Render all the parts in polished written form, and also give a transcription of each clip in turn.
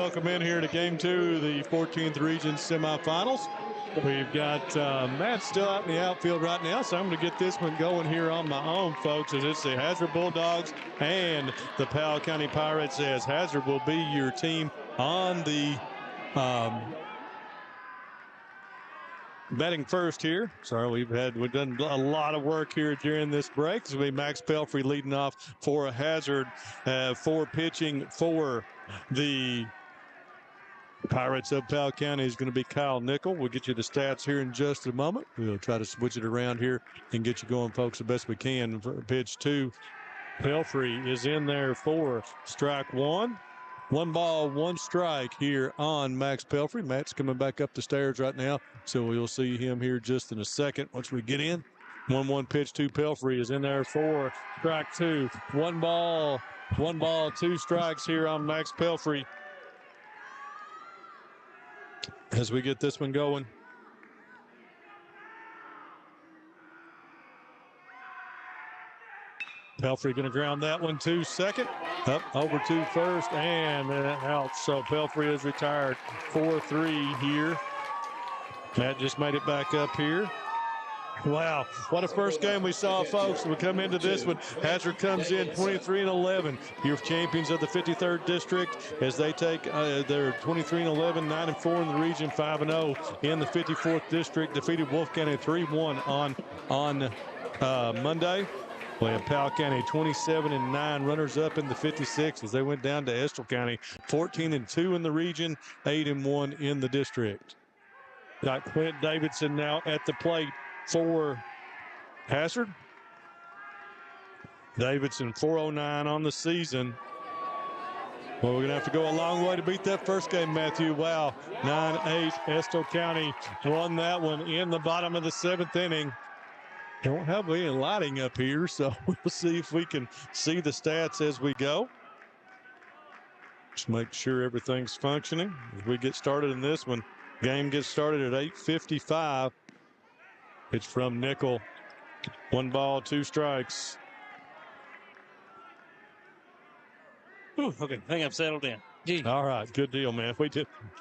welcome in here to Game 2, the 14th Region semifinals. We've got Matt still out in the outfield right now, so I'm going to get this one going here on my own, folks, as it's the Hazard Bulldogs and the Powell County Pirates, as Hazard will be your team on the batting first here. Sorry, we've done a lot of work here during this break. It's going to be Max Pelfrey leading off for a Hazard, for pitching for the Pirates of Powell County is going to be Kyle Nickel. We'll get you the stats here in just a moment. We'll try to switch it around here and get you going, folks, the best we can. Pitch 2, Pelfrey is in there for strike 1. 1 ball, 1 strike here on Max Pelfrey. Matt's coming back up the stairs right now, so we'll see him here just in a second once we get in. 1-1 pitch to Pelfrey is in there for strike 2. 1 ball, 2 strikes here on Max Pelfrey as we get this one going. Pelfrey going to ground that one to second. Up over to first and out. So Pelfrey is retired. 4-3 here. Matt just made it back up here. Wow, what a first game we saw, folks. We come into this one. Hazard comes in 23-11. Your champions of the 53rd district as they take their 23-11, 9-4 in the region, 5-0 in the 54th district. Defeated Wolf County 3-1 on Monday. Playing Powell County 27-9, runners up in the 56 as they went down to Estill County 14-2 in the region, 8-1 in the district. Got Clint Davidson now at the plate for Hazard. Davidson 409 on the season. Well, we're going to have to go a long way to beat that first game, Matthew. Wow, 9-8. Estill County won that one in the bottom of the 7th inning. Don't have any lighting up here, so we'll see if we can see the stats as we go. Just make sure everything's functioning as we get started in this one. Game gets started at 8:55. It's from Nickel. 1 ball, 2 strikes. Ooh, okay, I think I've settled in. Gee. All right, good deal, man.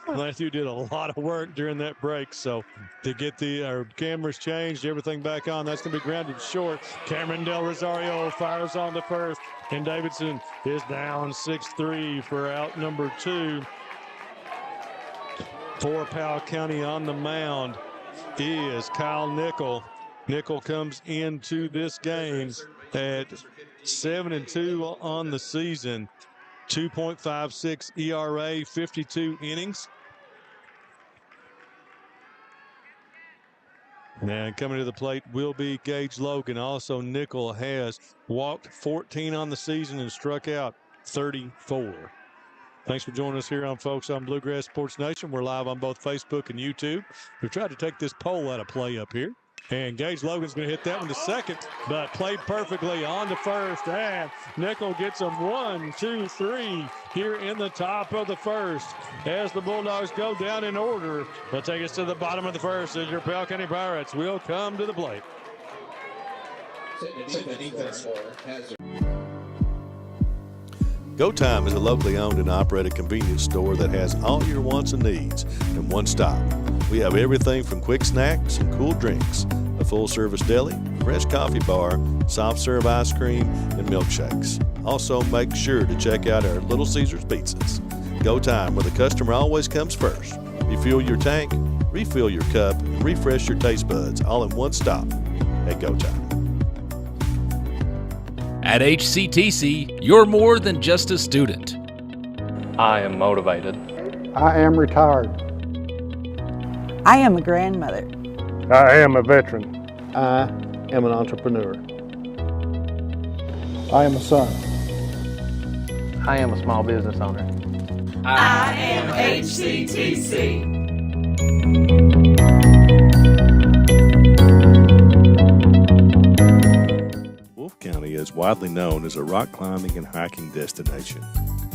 Matthew did a lot of work during that break, so to get our cameras changed, everything back on, that's going to be grounded short. Cameron Del Rosario fires on the first, and Davidson is down 6-3 for out number 2. For Powell County on the mound is Kyle Nickel. Nickel comes into this game at 7-2 on the season. 2.56 ERA, 52 innings. And coming to the plate will be Gage Logan. Also, Nickel has walked 14 on the season and struck out 34. Thanks for joining us here folks, on Bluegrass Sports Nation. We're live on both Facebook and YouTube. We've tried to take this pole out of play up here. And Gage Logan's going to hit that one to second, but played perfectly on to first. And Nickel gets them 1, 2, 3 here in the top of the first. As the Bulldogs go down in order, they'll take us to the bottom of the first as your Powell County Pirates will come to the plate. Go Time is a locally owned and operated convenience store that has all your wants and needs in one stop. We have everything from quick snacks and cool drinks, a full-service deli, fresh coffee bar, soft-serve ice cream, and milkshakes. Also, make sure to check out our Little Caesars pizzas. Go Time, where the customer always comes first. Refuel your tank, refill your cup, and refresh your taste buds all in one stop at Go Time. At HCTC, you're more than just a student. I am motivated. I am retired. I am a grandmother. I am a veteran. I am an entrepreneur. I am a son. I am a small business owner. I am HCTC. Wolf County is widely known as a rock climbing and hiking destination,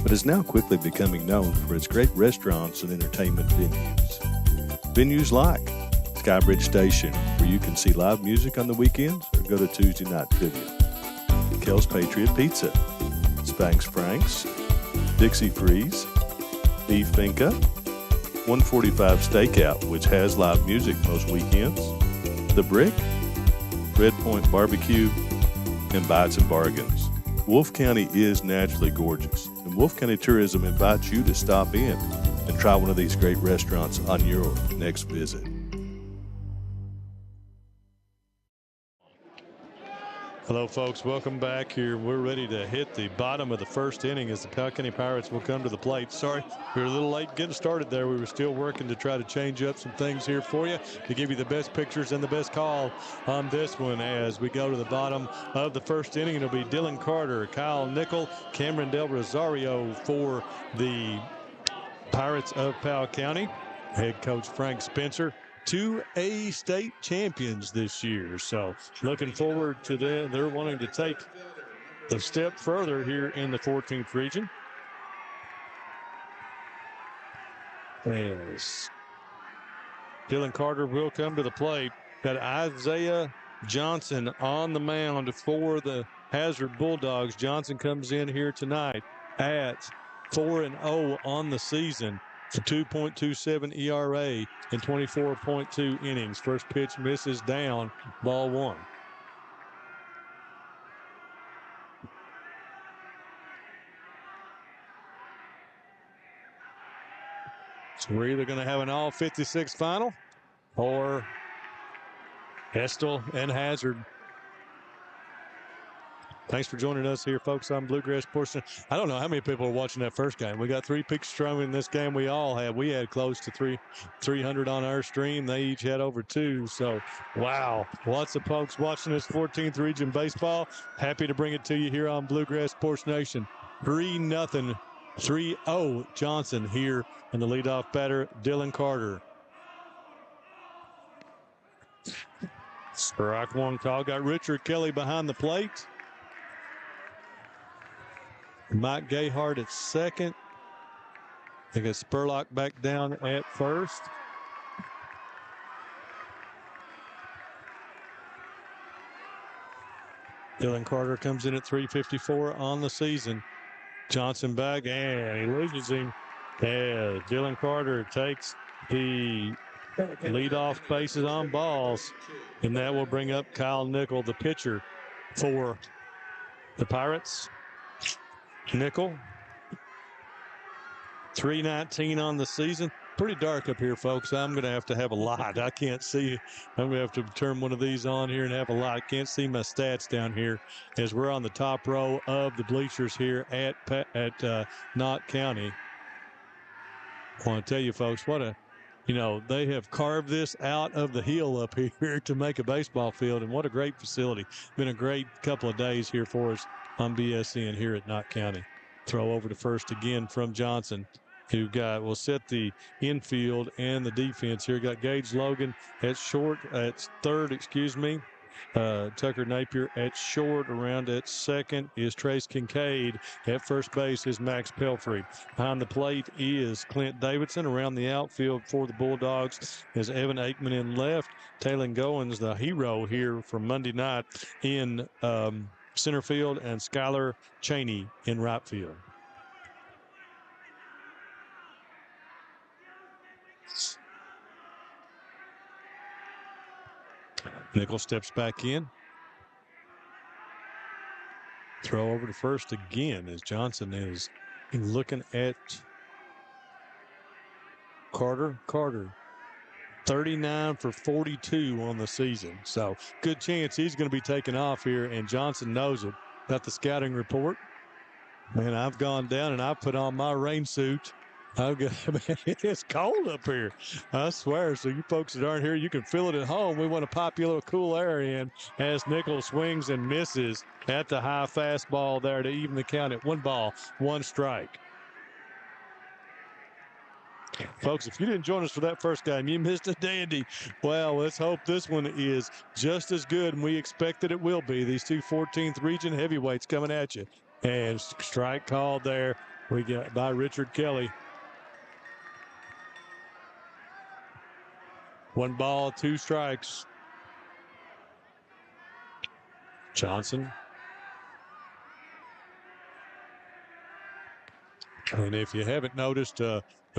but is now quickly becoming known for its great restaurants and entertainment venues. Venues like Skybridge Station, where you can see live music on the weekends or go to Tuesday night trivia. Kel's Patriot Pizza, Spanx Frank's, Dixie Freeze, E Finca, 145 Stakeout, which has live music most weekends, The Brick, Red Point Barbecue, and Bites and Bargains. Wolfe County is naturally gorgeous, and Wolfe County Tourism invites you to stop in and try one of these great restaurants on your next visit. Hello, folks. Welcome back here. We're ready to hit the bottom of the first inning as the Powell County Pirates will come to the plate. Sorry, we were a little late getting started there. We were still working to try to change up some things here for you to give you the best pictures and the best call on this one as we go to the bottom of the first inning. It'll be Dylan Carter, Kyle Nickel, Cameron Del Rosario for the Pirates of Powell County. Head coach Frank Spencer. 2A state champions this year. So looking forward to that. They're wanting to take the step further here in the 14th region. As Dylan Carter will come to the plate. Got Isaiah Johnson on the mound for the Hazard Bulldogs. Johnson comes in here tonight at 4-0 on the season. For 2.27 ERA in 24.2 innings. First pitch misses down, ball one. So we're either going to have an all 56 final or Hestel and Hazard. Thanks for joining us here, folks, on Bluegrass Sports. I don't know how many people are watching that first game. We got 3 pictures in this game. We all had. We had close to 300 on our stream. They each had over 2. So, wow. Lots of folks watching this 14th Region Baseball. Happy to bring it to you here on Bluegrass Sports Nation. 3-0, 3-0 Johnson here, and the leadoff batter, Dylan Carter. Strike one call. Got Richard Kelly behind the plate. Mike Gayhart at second. They got Spurlock back down at first. Dylan Carter comes in at 354 on the season. Johnson back, and he loses him. Yeah, Dylan Carter takes the leadoff bases on balls, and that will bring up Kyle Nickel, the pitcher for the Pirates. Nickel, 319 on the season. Pretty dark up here, folks. I'm going to have a light. I can't see. I'm going to have to turn one of these on here and have a light. Can't see my stats down here as we're on the top row of the bleachers here at Knott County. I want to tell you, folks, they have carved this out of the hill up here to make a baseball field, and what a great facility. Been a great couple of days here for us on BSN here at Knott County. Throw over to first again from Johnson, who will set the infield and the defense here. Got Gage Logan at third. Tucker Napier at short. Around at second is Trace Kincaid. At first base is Max Pelfrey. Behind the plate is Clint Davidson. Around the outfield for the Bulldogs is Evan Aikman in left. Taylon Goins, the hero here from Monday night, in center field, and Skylar Cheney in right field. Nickel steps back in. Throw over to first again as Johnson is looking at Carter. 39 for 42 on the season. So good chance he's going to be taken off here, and Johnson knows it. Got the scouting report. Man, I've gone down and I've put on my rain suit. It's cold up here, I swear. So you folks that aren't here, you can feel it at home. We want to pop you a little cool air in as Nickel swings and misses at the high fastball there to even the count at 1 ball, 1 strike. Folks, if you didn't join us for that first game, you missed a dandy. Well, let's hope this one is just as good, and we expect that it will be. These two 14th region heavyweights coming at you. And strike called there we got by Richard Kelly. 1 ball, 2 strikes. Johnson. And if you haven't noticed,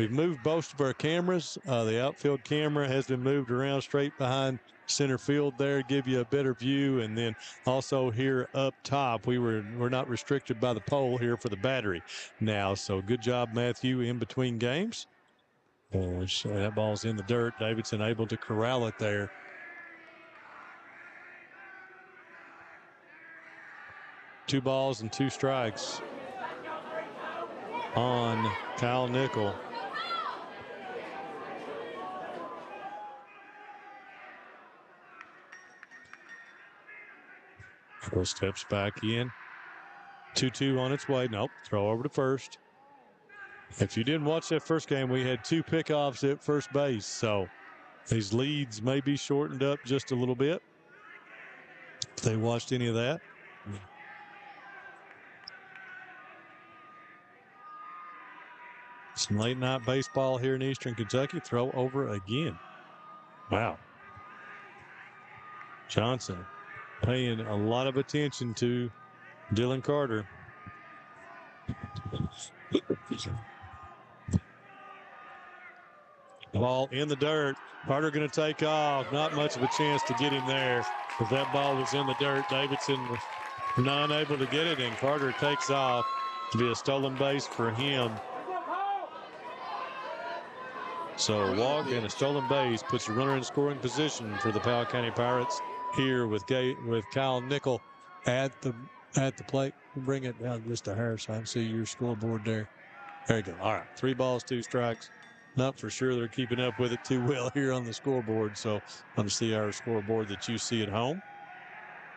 we've moved most of our cameras. The outfield camera has been moved around straight behind center field there, give you a better view. And then also here up top, we're not restricted by the pole here for the battery now. So good job, Matthew, in between games. And that ball's in the dirt. Davidson able to corral it there. Two balls and 2 strikes on Kyle Nickel. First steps back in. 2-2 on its way. Nope. Throw over to first. If you didn't watch that first game, we had 2 pickoffs at first base. So these leads may be shortened up just a little bit. If they watched any of that. Some late night baseball here in Eastern Kentucky. Throw over again. Wow. Johnson paying a lot of attention to Dylan Carter. Ball in the dirt. Carter going to take off. Not much of a chance to get him there. If that ball was in the dirt, Davidson was not able to get it, and Carter takes off to be a stolen base for him. So a walk and a stolen base puts a runner in scoring position for the Powell County Pirates here with Kyle Nickel at the plate. Bring it down just a hair so I can see your scoreboard there. There you go. All right, 3 balls, 2 strikes. Not for sure they're keeping up with it too well here on the scoreboard. So I'm to see our scoreboard that you see at home.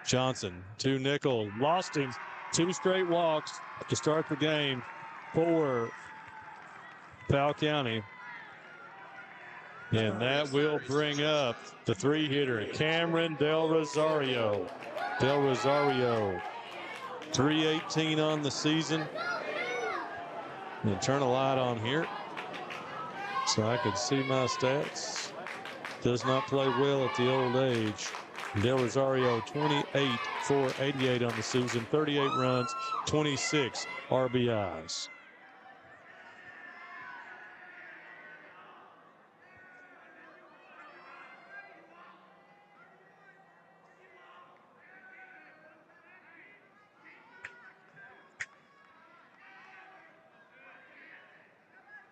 Johnson to Nickel, lost him. 2 straight walks to start the game for Powell County. And that will bring up the 3-hitter, Cameron Del Rosario. Del Rosario, 318 on the season. And turn a light on here so I can see my stats. Does not play well at the old age. Del Rosario, 28 for 88 on the season, 38 runs, 26 RBIs.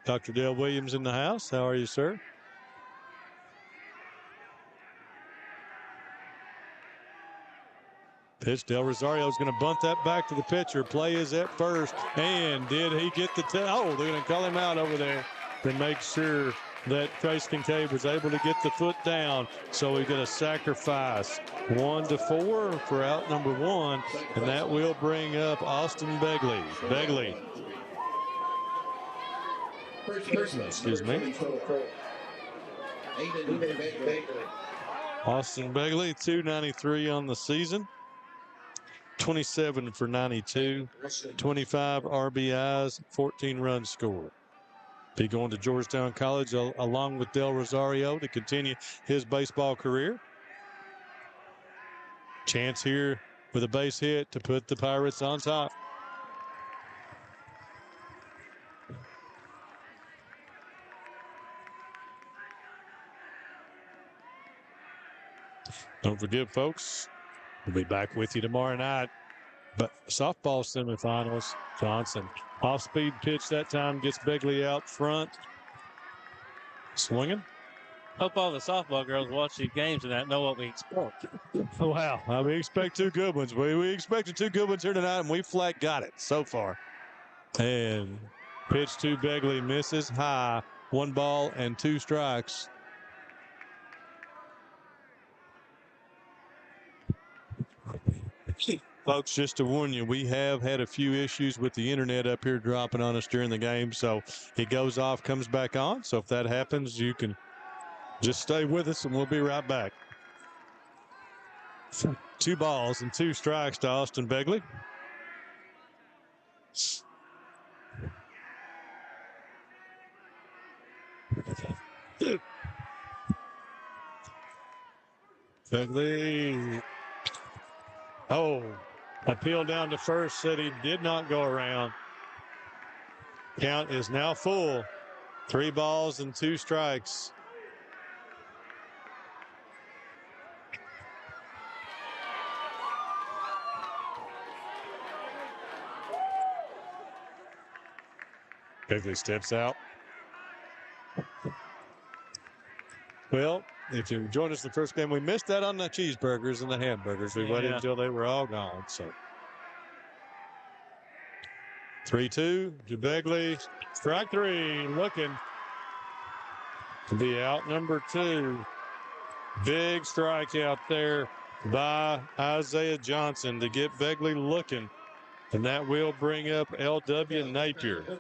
Dr. Dale Williams in the house. How are you, sir? Pitch. Del Rosario is going to bunt that back to the pitcher. Play is at first. And did he get the oh, they're going to call him out over there to make sure that Trace Kincaid was able to get the foot down. So we're going to sacrifice 1-4 for out number 1. And that will bring up Austin Begley. Begley. Excuse me. Austin Begley, 293 on the season. 27 for 92, 25 RBIs, 14 runs scored. Be going to Georgetown College along with Del Rosario to continue his baseball career. Chance here with a base hit to put the Pirates on top. Don't forget, folks, we'll be back with you tomorrow night. But softball semifinals, Johnson. Off-speed pitch that time gets Begley out front. Swinging. Hope all the softball girls watch these games and know what we expect. Wow. We expect 2 good ones. We expected 2 good ones here tonight, and we flat got it so far. And pitch to Begley misses high. 1 ball and 2 strikes. Folks, just to warn you, we have had a few issues with the internet up here dropping on us during the game. So it goes off, comes back on. So if that happens, you can just stay with us and we'll be right back. 2 balls and 2 strikes to Austin Begley. Begley. Oh, appeal down to first, said he did not go around. Count is now full. 3 balls and 2 strikes. Begley steps out. Well, if you joined us the first game, we missed that on the cheeseburgers and the hamburgers. We waited until they were all gone. So 3-2 to Begley. Strike 3, looking to be out number 2. Big strikeout there by Isaiah Johnson to get Begley looking. And that will bring up L.W. Napier.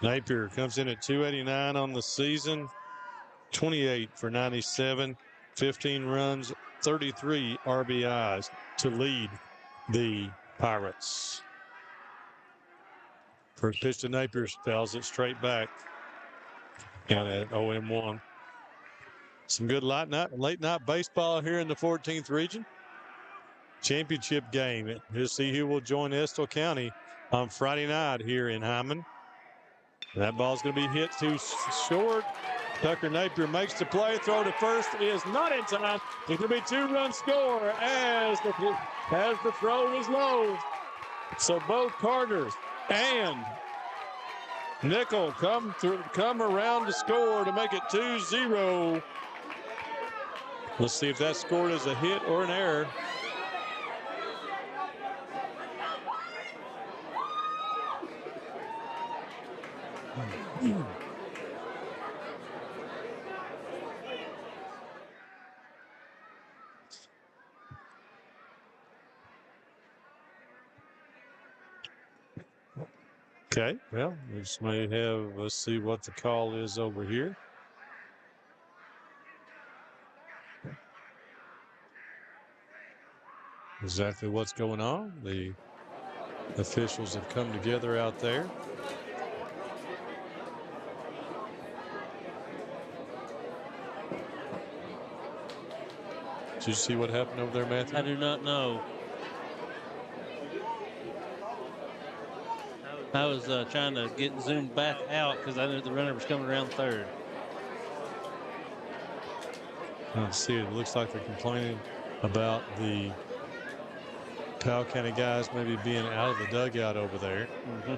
Napier comes in at 289 on the season, 28 for 97, 15 runs, 33 RBIs to lead the Pirates. First pitch to Napier spells it straight back. Count at 0-1. Some good late night baseball here in the 14th region. Championship game. We'll see who will join Estill County on Friday night here in Hindman. That ball's going to be hit too short. Tucker Napier makes the play. Throw to first is not in time. It's going to be 2-run score as the throw is low. So both Carter and Nickel come around to score to make it 2-0. Let's see if that's scored as a hit or an error. Okay, well, this may have, let's see what the call is over here. Exactly what's going on. The officials have come together out there. Did you see what happened over there, Matthew? I do not know. I was trying to get zoomed back out because I knew the runner was coming around third. I don't see it. It looks like they're complaining about the Powell County guys maybe being out of the dugout over there. Mm-hmm.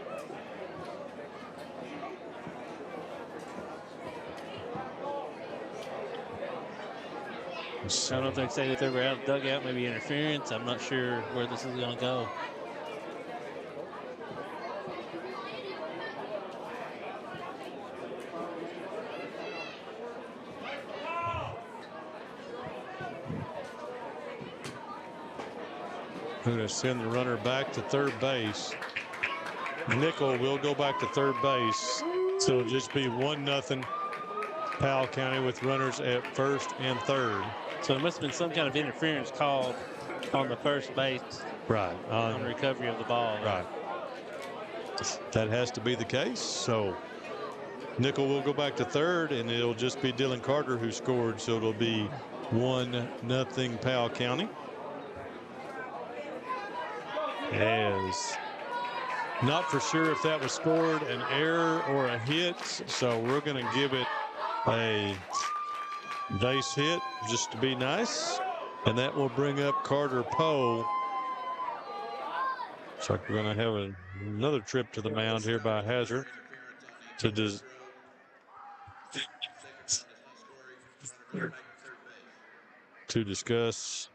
I don't know if they say that they were out of the dugout, maybe interference. I'm not sure where this is going to go. Going to send the runner back to third base. Nickel will go back to third base. So it'll just be 1-0 Powell County with runners at first and third. So there must have been some kind of interference called on the first base. Right. On recovery of the ball. Right. That has to be the case. So Nickel will go back to third, and it'll just be Dylan Carter who scored. So it'll be 1-0 Powell County. As not for sure if that was scored an error or a hit, so we're going to give it a base hit just to be nice, and that will bring up Carter Poe. Looks like we're going to have another trip to the mound here by Hazard to discuss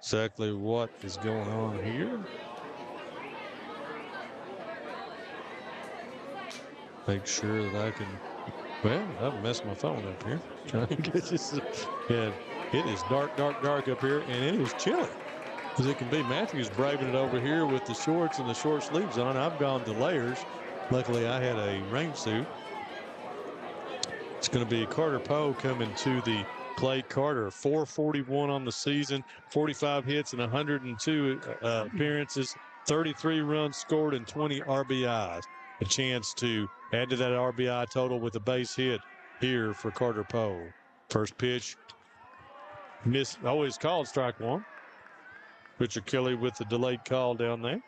exactly what is going on here. Make sure that I can, well, I've messed my phone up here. Trying to get this. Yeah, it is dark up here, and it is chilly as it can be. Matthew's braving it over here with the shorts and the short sleeves on. I've gone to layers. Luckily, I had a rain suit. It's going to be Carter Poe coming to the plate. Carter, 441 on the season, 45 hits and 102 appearances, 33 runs scored and 20 RBIs. A chance to add to that RBI total with a base hit here for Carter Poe. First pitch, missed, always called strike one. Richard Kelly with the delayed call down there.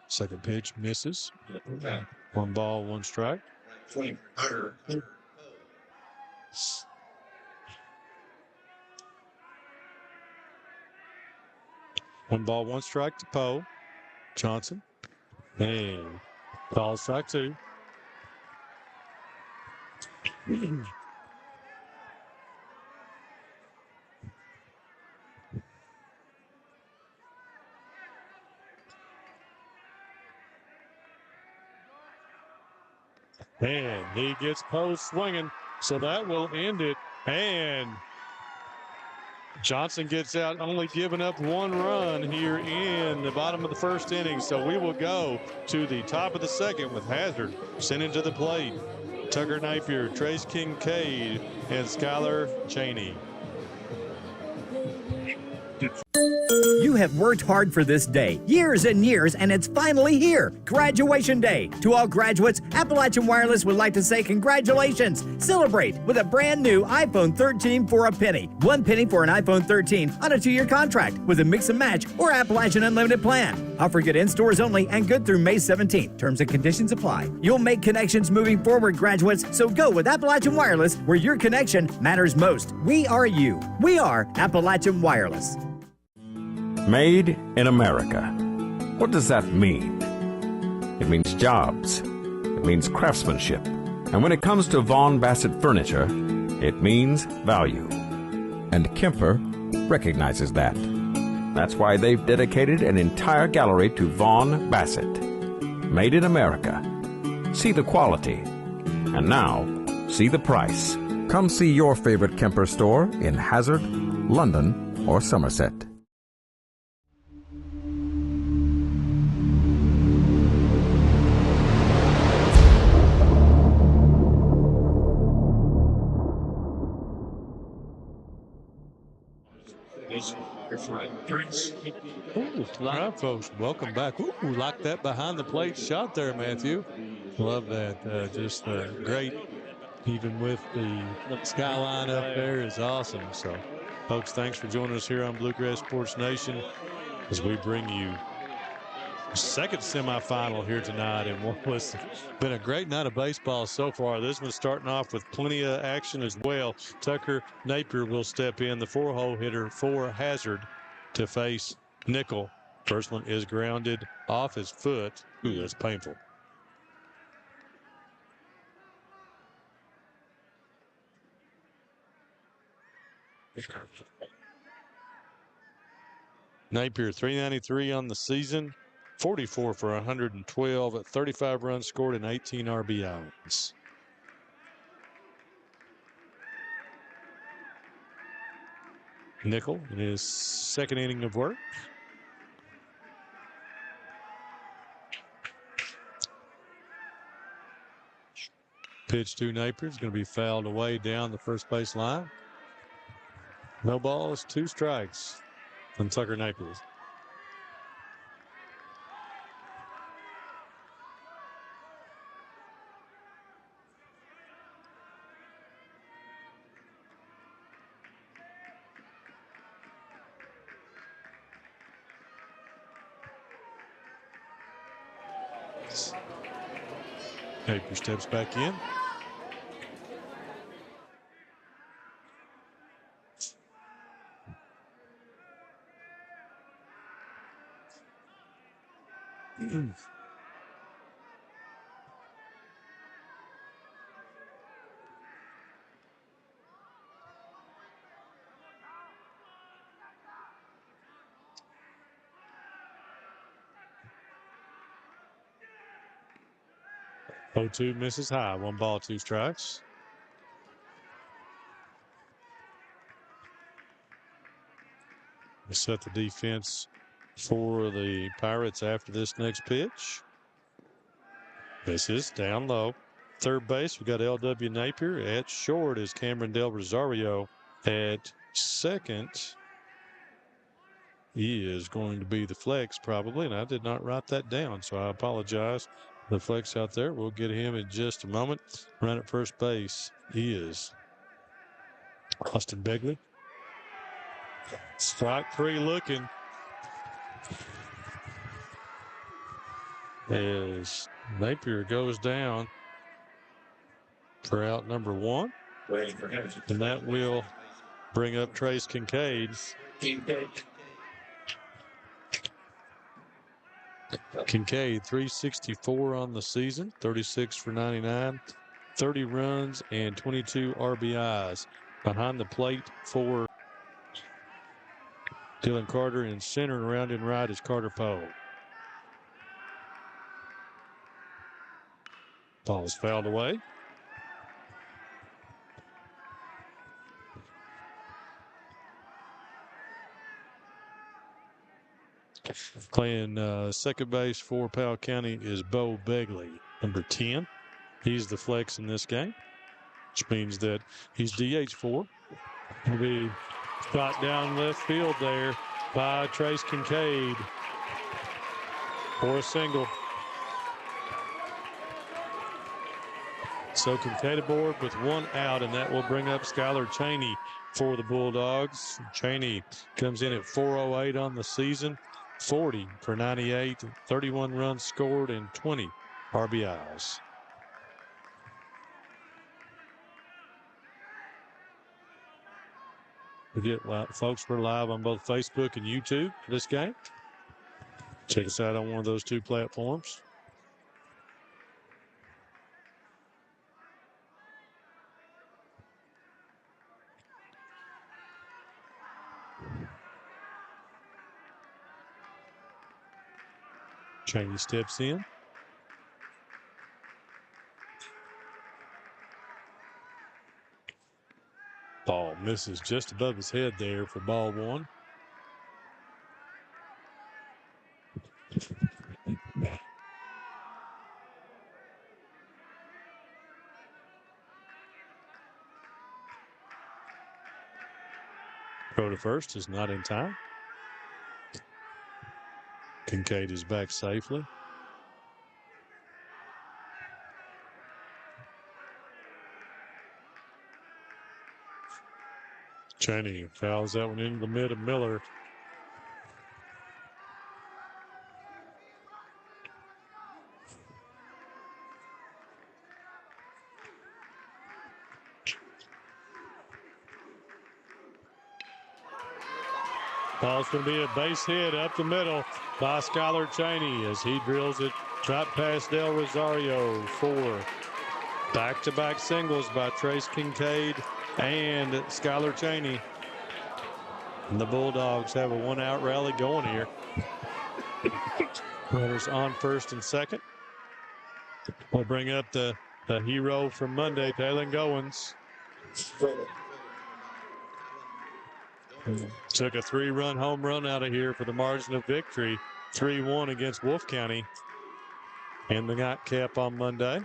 Second pitch misses. 1 ball, 1 strike. 1 ball, 1 strike to Powell. Johnson. And ball strike 2. And he gets Poe swinging. So that will end it. And Johnson gets out, only giving up 1 run here in the bottom of the first inning. So we will go to the top of the second with Hazard sending to the plate. Tucker Napier, Trace Kincaid, and Skylar Cheney. You have worked hard for this day, years and years, and it's finally here. Graduation Day. To all graduates, Appalachian Wireless would like to say congratulations. Celebrate with a brand new iPhone 13 for a penny. 1 penny for an iPhone 13 on a 2-year contract with a mix and match or Appalachian Unlimited plan. Offer good in stores only and good through May 17th. Terms and conditions apply. You'll make connections moving forward, graduates, so go with Appalachian Wireless where your connection matters most. We are you. We are Appalachian Wireless. Made in America. What does that mean? It means jobs. It means craftsmanship. And when it comes to Vaughan Bassett furniture, it means value. And Kemper recognizes that. That's why they've dedicated an entire gallery to Vaughan Bassett. Made in America. See the quality. And now, see the price. Come see your favorite Kemper store in Hazard, London, or Somerset. Ooh, all right, folks, welcome back. Ooh, like that behind the plate shot there, Matthew. Love that. Just great, even with the skyline up there is awesome. So, folks, thanks for joining us here on Bluegrass Sports Nation as we bring you second semifinal here tonight, and what was been a great night of baseball so far. This one's starting off with plenty of action as well. Tucker Napier will step in, the 4-hole hitter for Hazard, to face Nickel. First one is grounded off his foot. Ooh, that's painful. Napier 393 on the season. 44 for 112 at 35 runs scored and 18 RBIs. Nickel in his second inning of work. Pitch to Napier is going to be fouled away down the first base line. No balls, 2 strikes from Tucker Napier. Napier steps back in. Oh, 2 misses high. 1 ball, 2 strikes. We set the defense for the Pirates after this next pitch. This is down low. Third base, we got L.W. Napier. At short is Cameron Del Rosario. At second, he is going to be the flex probably, and I did not write that down, so I apologize. The flex out there. We'll get him in just a moment. Run at first base is Austin Begley. Strike three looking. As Napier goes down for out number one. And that will bring up Trace Kincaid. Kincaid, 364 on the season, 36 for 99, 30 runs, and 22 RBIs. Behind the plate for Dylan Carter in center, and around and right is Carter Powell. Ball is fouled away. Playing second base for Powell County is Bo Begley, number 10. He's the flex in this game, which means that he's DH4. He'll be shot down left field there by Trace Kincaid for a single. So Kincaid aboard with one out, and that will bring up Skylar Cheney for the Bulldogs. Cheney comes in at 408 on the season, 40 for 98, 31 runs scored, and 20 RBIs. Folks, we're live on both Facebook and YouTube for this game. Check us out on one of those two platforms. Cheney steps in. Ball misses just above his head there for ball one. Throw to first is not in time. Kincaid is back safely. Cheney fouls that one into the mid of Miller. Ball's going to be a base hit up the middle by Skylar Cheney as he drills it right past Del Rosario for back-to-back singles by Trace Kincaid and Skylar Cheney. And the Bulldogs have a one-out rally going here. Runners on first and second. We'll bring up the hero from Monday, Taylor Goins. Took a 3-run home run out of here for the margin of victory. 3-1 against Wolf County in the nightcap on Monday.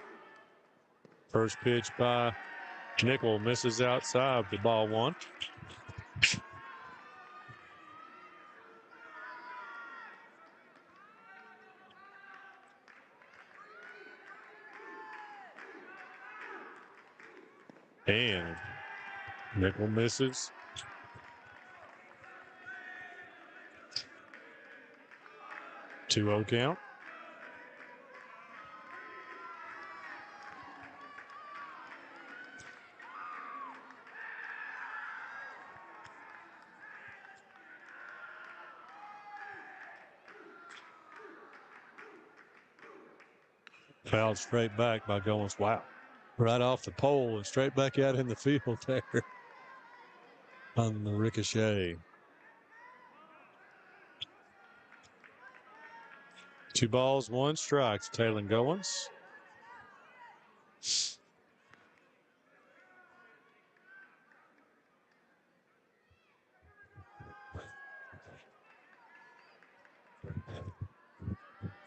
First pitch by Nickel misses outside the ball one. And Nickel misses. Two-0 count. Fouled straight back by Goins. Wow. Right off the pole and straight back out in the field there on the ricochet. 2 balls, 1 strike to Taylor Goins.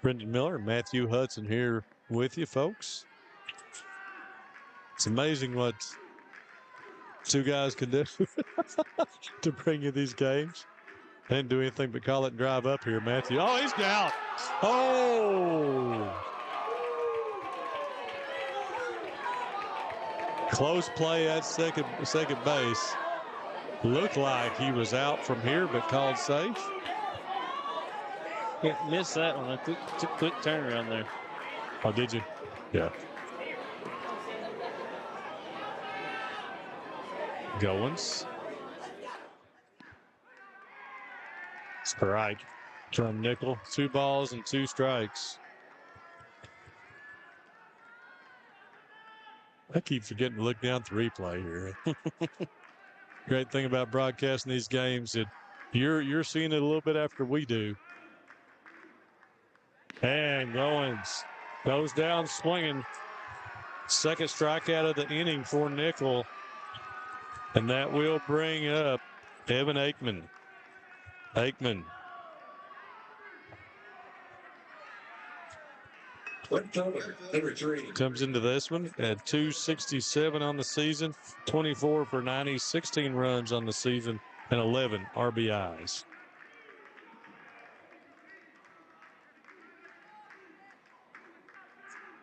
Brendan Miller, Matthew Hudson here with you, folks. It's amazing what 2 guys can do to bring you these games. Didn't do anything but call it and drive up here, Matthew. Oh, he's down. Oh! Close play at second base. Looked like he was out from here, but called safe. Yeah, missed that one. Quick turnaround there. Oh, did you? Yeah. Goins. Strike from Nickel. 2 balls and 2 strikes. I keep forgetting to look down at the replay here. Great thing about broadcasting these games that you're seeing it a little bit after we do. And Goins goes down swinging. Second strikeout of the inning for Nickel. And that will bring up Evan Aikman. Aikman. Comes into this one at 267 on the season, 24 for 90, 16 runs on the season, and 11 RBIs.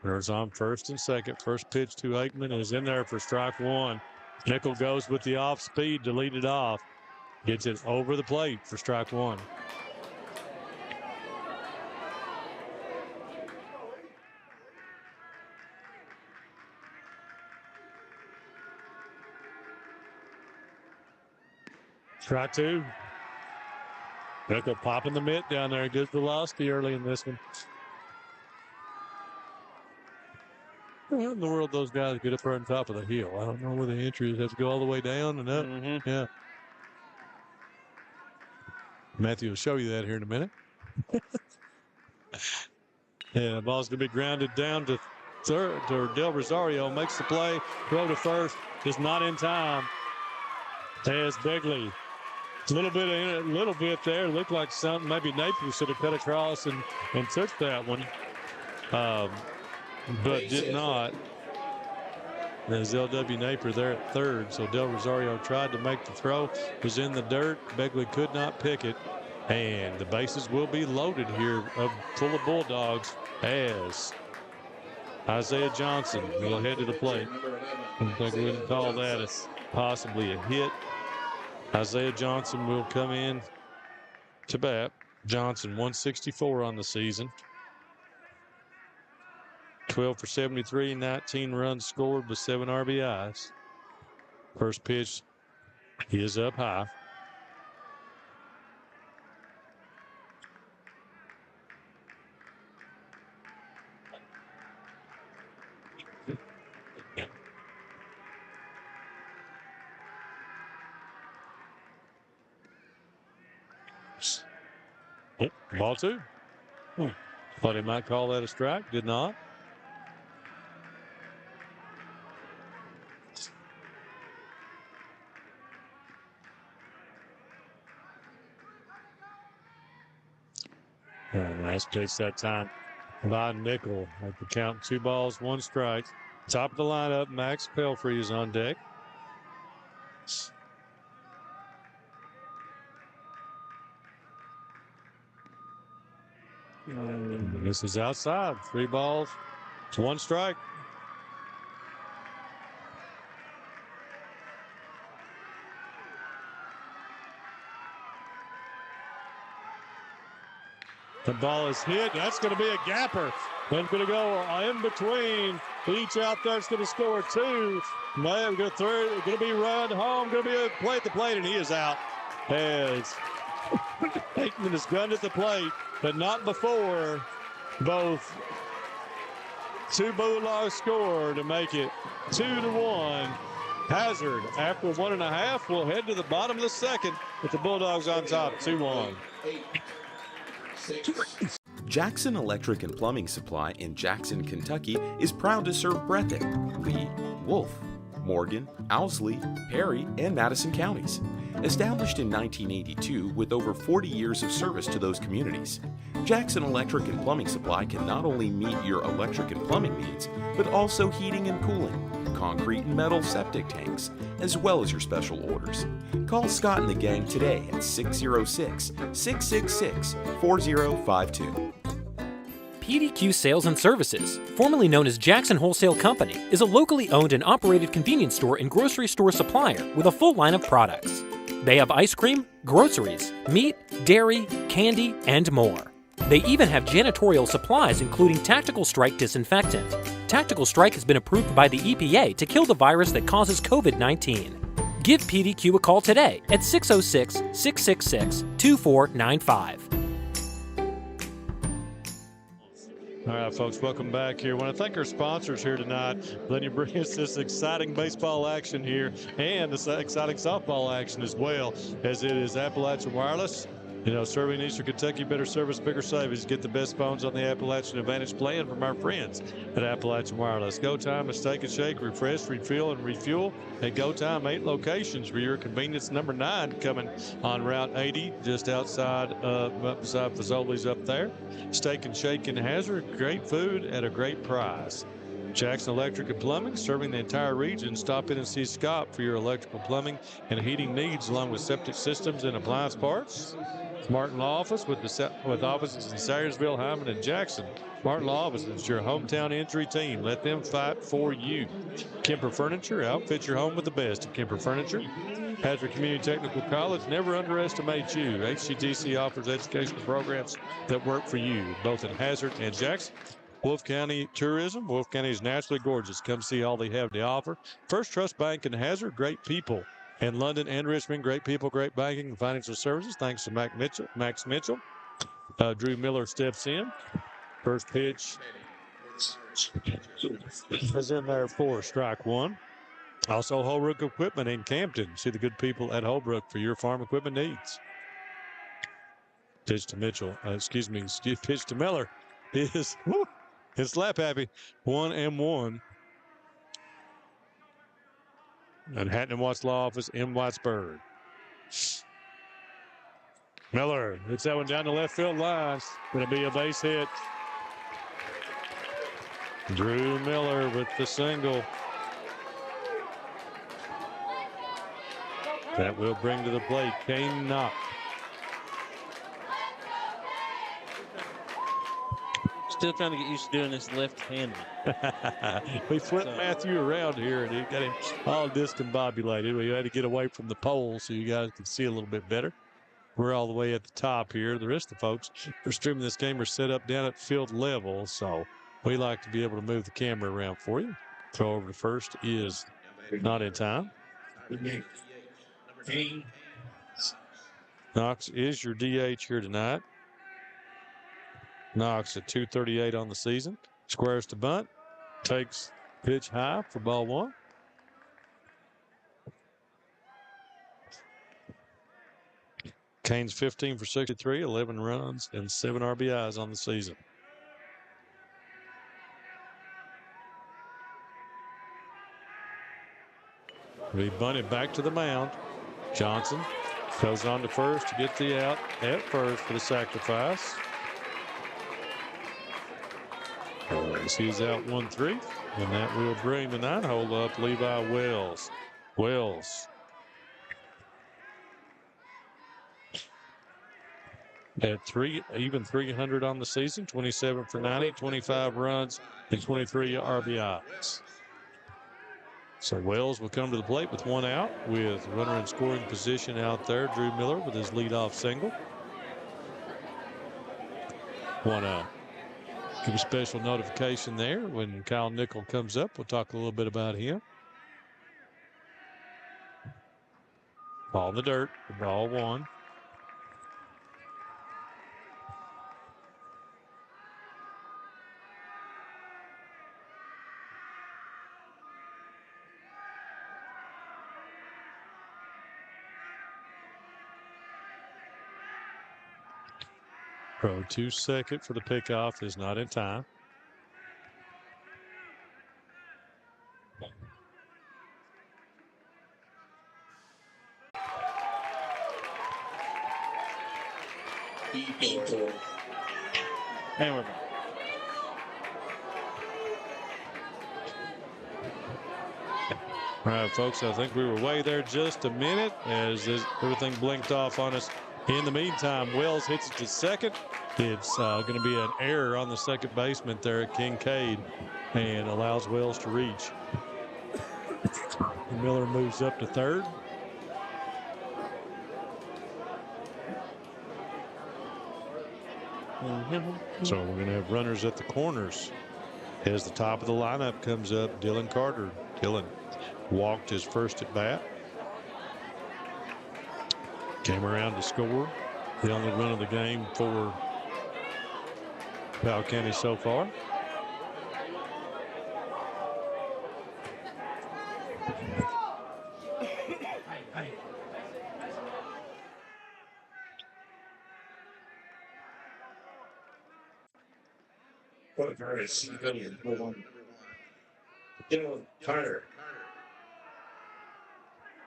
Runners on first and second. First pitch to Aikman is in there for strike 1. Nickel goes with the off speed to lead it off. Gets it over the plate for strike 1. Strike 2. Nickel popping the mitt down there. Good velocity early in this one. How in the world those guys get up there on top of the hill? I don't know where the entry is. Have to go all the way down and up. Mm-hmm. Yeah. Matthew will show you that here in a minute. Yeah, the ball's going to be grounded down to third. Del Rosario makes the play. Throw to first is not in time. As Begley. A little bit there. Looked like something. Maybe Napier should have cut across and took that one. But did not. There's L.W. Napier there at third. So Del Rosario tried to make the throw. Was in the dirt. Begley could not pick it. And the bases will be loaded here full of Bulldogs as Isaiah Johnson will head to the plate. I think we would call that as possibly a hit. Isaiah Johnson will come in to bat. Johnson, 164 on the season. 12 for 73, 19 runs scored with 7 RBIs. First pitch is up high. Ball 2. Thought he might call that a strike. Did not. Nice pitch that time by Nickel. At the count, 2 balls, 1 strike. Top of the lineup, Max Pelfrey is on deck. This is outside. 3 balls, 1 strike. The ball is hit. That's going to be a gapper. Then going to go in between. Each out there is going to score 2. Man, going to be run home. Going to be a play at the plate, and he is out. As Aikman is gunned at the plate, but not before both 2 Bulldogs score to make it 2-1. Hazard, after 1.5, will head to the bottom of the second with the Bulldogs on top, 2-1. Jackson Electric and Plumbing Supply in Jackson, Kentucky is proud to serve Breathitt, Lee, Wolf, Morgan, Owsley, Perry, and Madison counties. Established in 1982 with over 40 years of service to those communities, Jackson Electric and Plumbing Supply can not only meet your electric and plumbing needs, but also heating and cooling, concrete and metal septic tanks, as well as your special orders. Call Scott and the gang today at 606-666-4052. PDQ Sales and Services, formerly known as Jackson Wholesale Company, is a locally owned and operated convenience store and grocery store supplier with a full line of products. They have ice cream, groceries, meat, dairy, candy, and more. They even have janitorial supplies including Tactical Strike disinfectant. Tactical Strike has been approved by the EPA to kill the virus that causes COVID-19. Give PDQ a call today at 606-666-2495. All right, folks, welcome back here. I want to thank our sponsors here tonight, letting you bring us this exciting baseball action here and this exciting softball action as well, as it is Appalachian Wireless. You know, serving Eastern Kentucky, better service, bigger savings. Get the best phones on the Appalachian Advantage plan from our friends at Appalachian Wireless. Go Time is Steak and Shake, refresh, refill, and refuel. At Go Time, 8 locations for your convenience. Number 9 coming on Route 80, just outside, up beside Fazoli's up there. Steak and Shake in Hazard, great food at a great price. Jackson Electric and Plumbing, serving the entire region. Stop in and see Scott for your electrical, plumbing, and heating needs, along with septic systems and appliance parts. Martin Law Office with offices in Sayersville, Hindman, and Jackson. Martin Law Office is your hometown injury team. Let them fight for you. Kemper Furniture, outfit your home with the best of Kemper Furniture. Hazard Community Technical College, never underestimate you. HCTC offers educational programs that work for you, both in Hazard and Jackson. Wolfe County Tourism. Wolfe County is naturally gorgeous. Come see all they have to offer. First Trust Bank in Hazard, great people. In London and Richmond, great people, great banking and financial services. Thanks to Max Mitchell. Drew Miller steps in. First pitch is in there for strike one. Also, Holbrook Equipment in Campton. See the good people at Holbrook for your farm equipment needs. Pitch to Mitchell. Pitch to Miller is slap happy. 1-1. And Hatton and Watts Law Office in Whitesburg. Miller hits that one down the left field line. Going to be a base hit. Drew Miller with the single. That will bring to the plate Kane Knock. Still trying to get used to doing this left-handed. We flipped Matthew around here, and he got him all discombobulated. We had to get away from the pole so you guys can see a little bit better. We're all the way at the top here. The rest of the folks who are streaming this game are set up down at field level, so we like to be able to move the camera around for you. Throw over to first is not in time. Knox is your DH here tonight. Knox at 238 on the season. Squares to bunt. Takes pitch high for ball one. Kane's 15 for 63, 11 runs, and 7 RBIs on the season. We bunted back to the mound. Johnson goes on to first to get the out at first for the sacrifice. He's out 1-3, and that will bring the 9-hole up Levi Wells. Wells at 300 on the season, 27 for 90, 25 runs, and 23 RBIs. So Wells will come to the plate with 1 out, with runner in scoring position out there. Drew Miller with his leadoff single. 1 out. Give a special notification there when Kyle Nickel comes up. We'll talk a little bit about him. Ball in the dirt, ball one. Pro 2 second for the pickoff is not in time. And we're back. All right, folks, I think we were way there just a minute as everything blinked off on us. In the meantime, Wells hits it to second. It's going to be an error on the second baseman there at Kincaid and allows Wells to reach. Miller moves up to third. So we're going to have runners at the corners. As the top of the lineup comes up, Dylan Carter. Dylan walked his first at bat. Came around to score. The only run of the game for Powell County so far.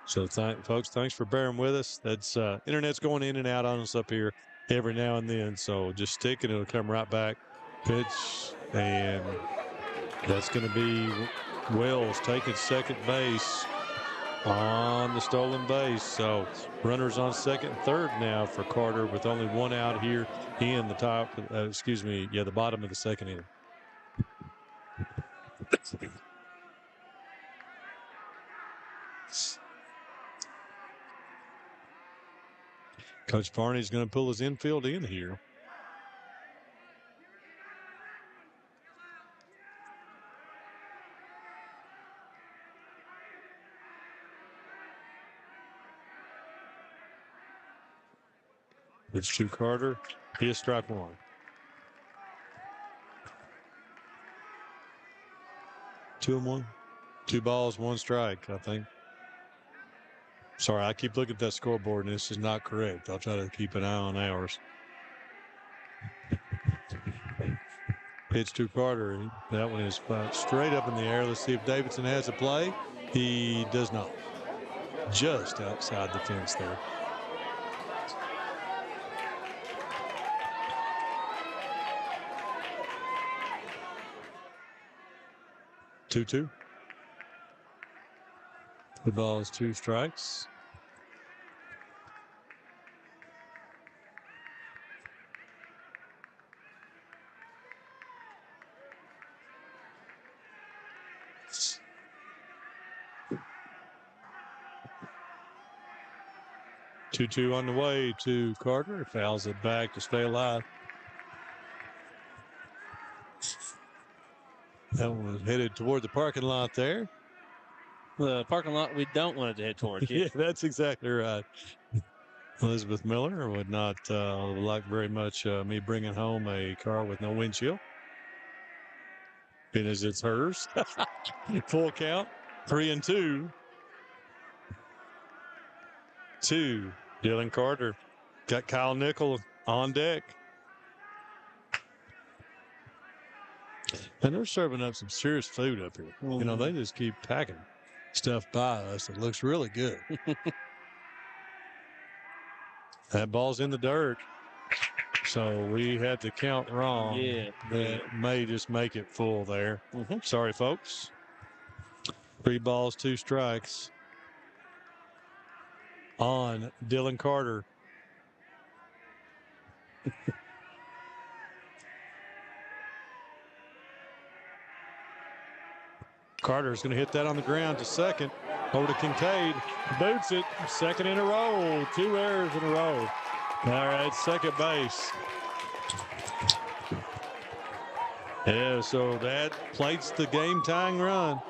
So folks, thanks for bearing with us. That's internet's going in and out on us up here every now and then. So just stick it, it'll come right back. Pitch, and that's going to be Wells taking second base on the stolen base. So runners on second and third now for Carter with only one out here in the top, the bottom of the second inning. Coach Barney's going to pull his infield in here. It's to Carter. He is strike one. 2-1. 2 balls, 1 strike, I think. Sorry, I keep looking at that scoreboard, and this is not correct. I'll try to keep an eye on ours. Pitch to Carter. That one is straight up in the air. Let's see if Davidson has a play. He does not. Just outside the fence there. Two. The ball is 2 strikes. Two on the way to Carter. Fouls it back to stay alive. That one was headed toward the parking lot there. The parking lot we don't want it to head towards. Yeah, that's exactly right. Elizabeth Miller would not like very much me bringing home a car with no windshield. And as it's hers. Full count. 3-2. 2. Dylan Carter. Got Kyle Nickel on deck. And they're serving up some serious food up here. Mm-hmm. You know, they just keep packing stuff by us. It looks really good. That ball's in the dirt. So we had the count wrong. Yeah. That may just make it full there. Mm-hmm. Sorry, folks. 3 balls, 2 strikes on Dylan Carter. Carter's going to hit that on the ground to second. Over to Kincaid. Boots it. Second in a row. 2 errors in a row. All right, second base. Yeah, so that plates the game-tying run.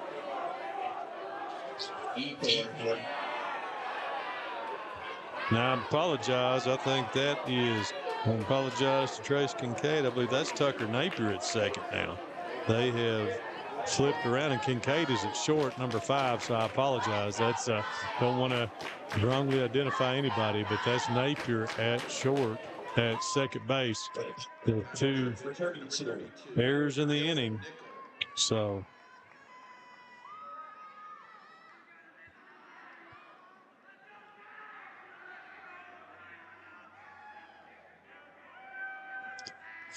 Now, I apologize. I think that is, I apologize to Trace Kincaid. I believe that's Tucker Napier at second now. They have flipped around, and Kincaid is at short, number 5, so I apologize. That's don't want to wrongly identify anybody, but that's Napier at short at second base. The 2 errors in the inning. So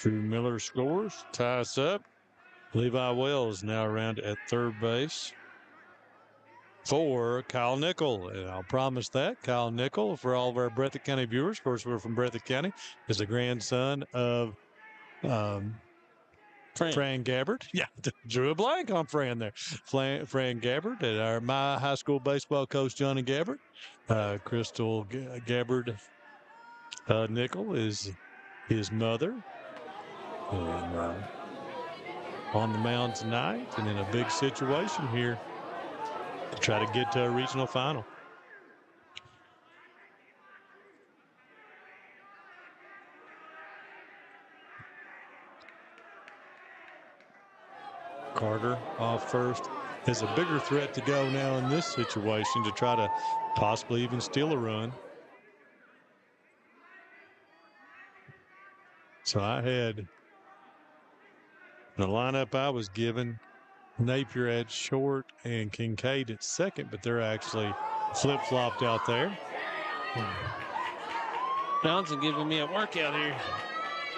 Drew Miller scores, ties up. Levi Wells now around at third base. for Kyle Nickel. And I'll promise that Kyle Nickel, for all of our Breathitt County viewers, of course, we're from Breathitt County, is the grandson of Fran Gabbard. Yeah, drew a blank on Fran there. Fran Gabbard, and my high school baseball coach, Johnny Gabbard. Crystal Gabbard Nickel is his mother. And on the mound tonight and in a big situation here to try to get to a regional final. Carter off first is a bigger threat to go now in this situation to try to possibly even steal a run. So I had the lineup I was given, Napier at short and Kincaid at second, but they're actually flip-flopped out there. Johnson giving me a workout here.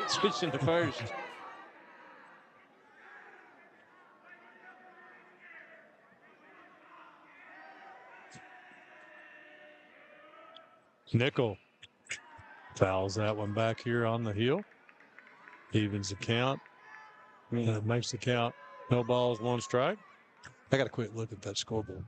Switching to first. Nickel fouls that one back here on the hill. Evens the count. Makes the count. No balls, one strike. I got to quit looking at that scoreboard.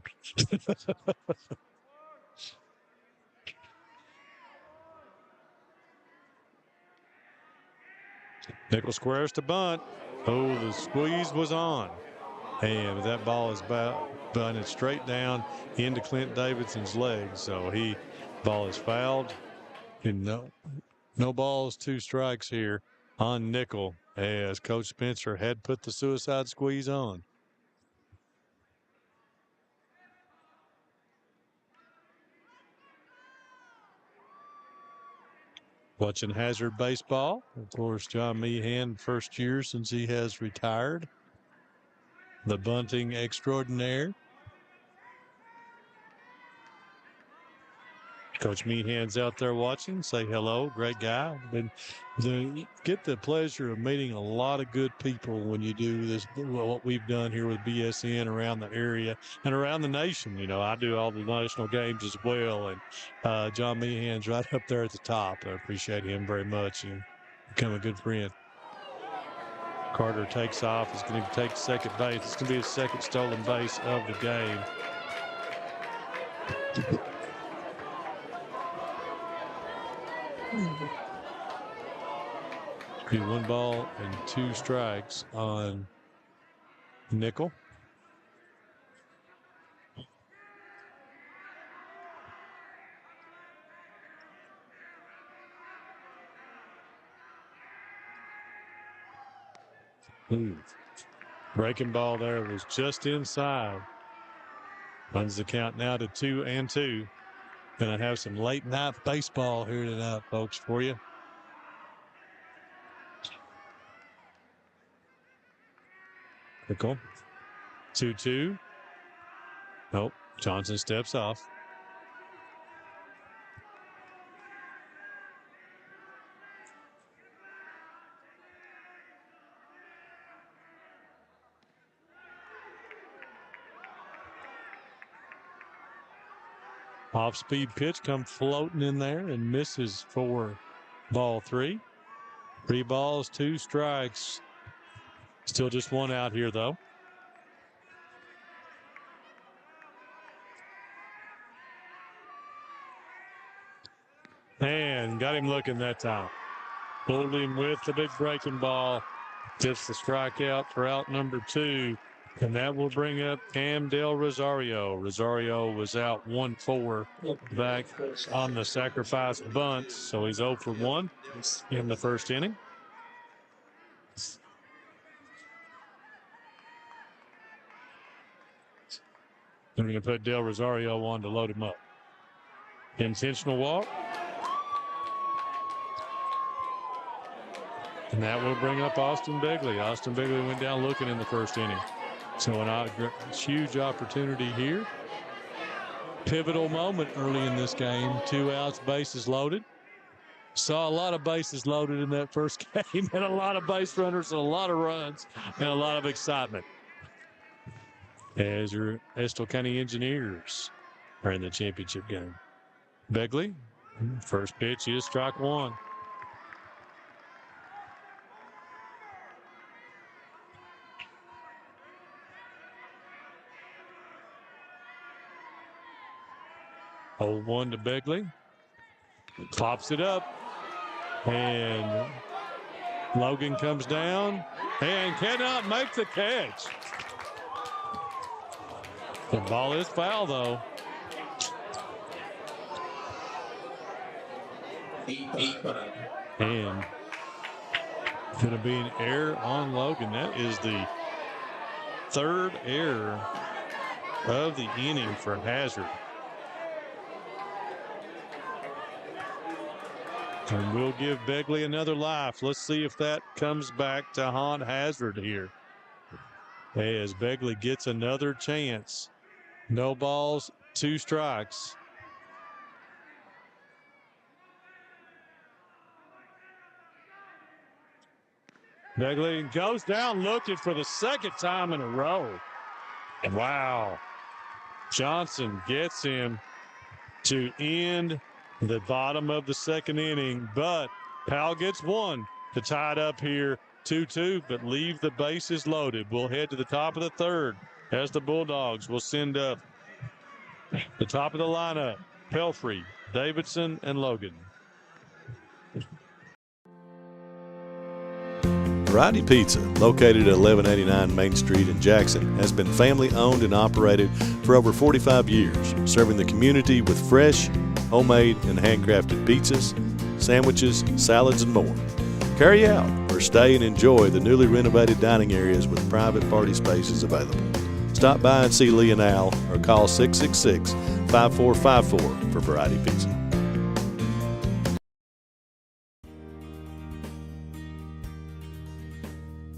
Nickel squares to bunt. Oh, the squeeze was on. And that ball is bunted straight down into Clint Davidson's leg. So ball is fouled. And no balls, two strikes here on Nickel, as Coach Spencer had put the suicide squeeze on. Watching Hazard baseball. Of course, John Meehan, first year since he has retired. The bunting extraordinaire. Coach Meehan's out there watching. Say hello. Great guy. Get the pleasure of meeting a lot of good people when you do this, what we've done here with BSN around the area and around the nation. You know, I do all the national games as well. And John Meehan's right up there at the top. I appreciate him very much and become a good friend. Carter takes off. He's going to take second base. It's going to be his second stolen base of the game. Be 1 ball and 2 strikes on Nickel. Breaking ball there was just inside. Runs the count now to 2-2. Gonna have some late night baseball here tonight, folks, for you. Nickel. 2-2. Nope. Johnson steps off. Off-speed pitch come floating in there and misses for ball 3. 3 balls, 2 strikes. Still just 1 out here, though. And got him looking that time. Pulled him with the big breaking ball. Just the strikeout for out number 2. And that will bring up Camdell Rosario. Rosario was out 1-4 back on the sacrifice bunt. So he's 0 for 1 in the first inning. I'm going to put Del Rosario on to load him up. Intentional walk. And that will bring up Austin Begley. Austin Begley went down looking in the first inning. So a huge opportunity here. Pivotal moment early in this game. 2 outs, bases loaded. Saw a lot of bases loaded in that first game, and a lot of base runners and a lot of runs and a lot of excitement. as your Estill County Engineers are in the championship game. Begley, first pitch is strike one. Hold one to Begley. Pops it up. And Logan comes down and cannot make the catch. The ball is foul, though. And going to be an error on Logan. That is the third error of the inning for Hazard. And we'll give Begley another life. Let's see if that comes back to haunt Hazard here. As Begley gets another chance. No balls, 2 strikes. Begley goes down looking for the second time in a row. Wow. Johnson gets him to end the bottom of the second inning, but Powell gets one to tie it up here 2-2, but leave the bases loaded. We'll head to the top of the third as the Bulldogs will send up the top of the lineup, Pelfrey, Davidson, and Logan. Variety Pizza, located at 1189 Main Street in Jackson, has been family owned and operated for over 45 years, serving the community with fresh, homemade, and handcrafted pizzas, sandwiches, salads, and more. Carry out or stay and enjoy the newly renovated dining areas with private party spaces available. Stop by and see Lee and Al or call 666-5454 for Variety Pizza.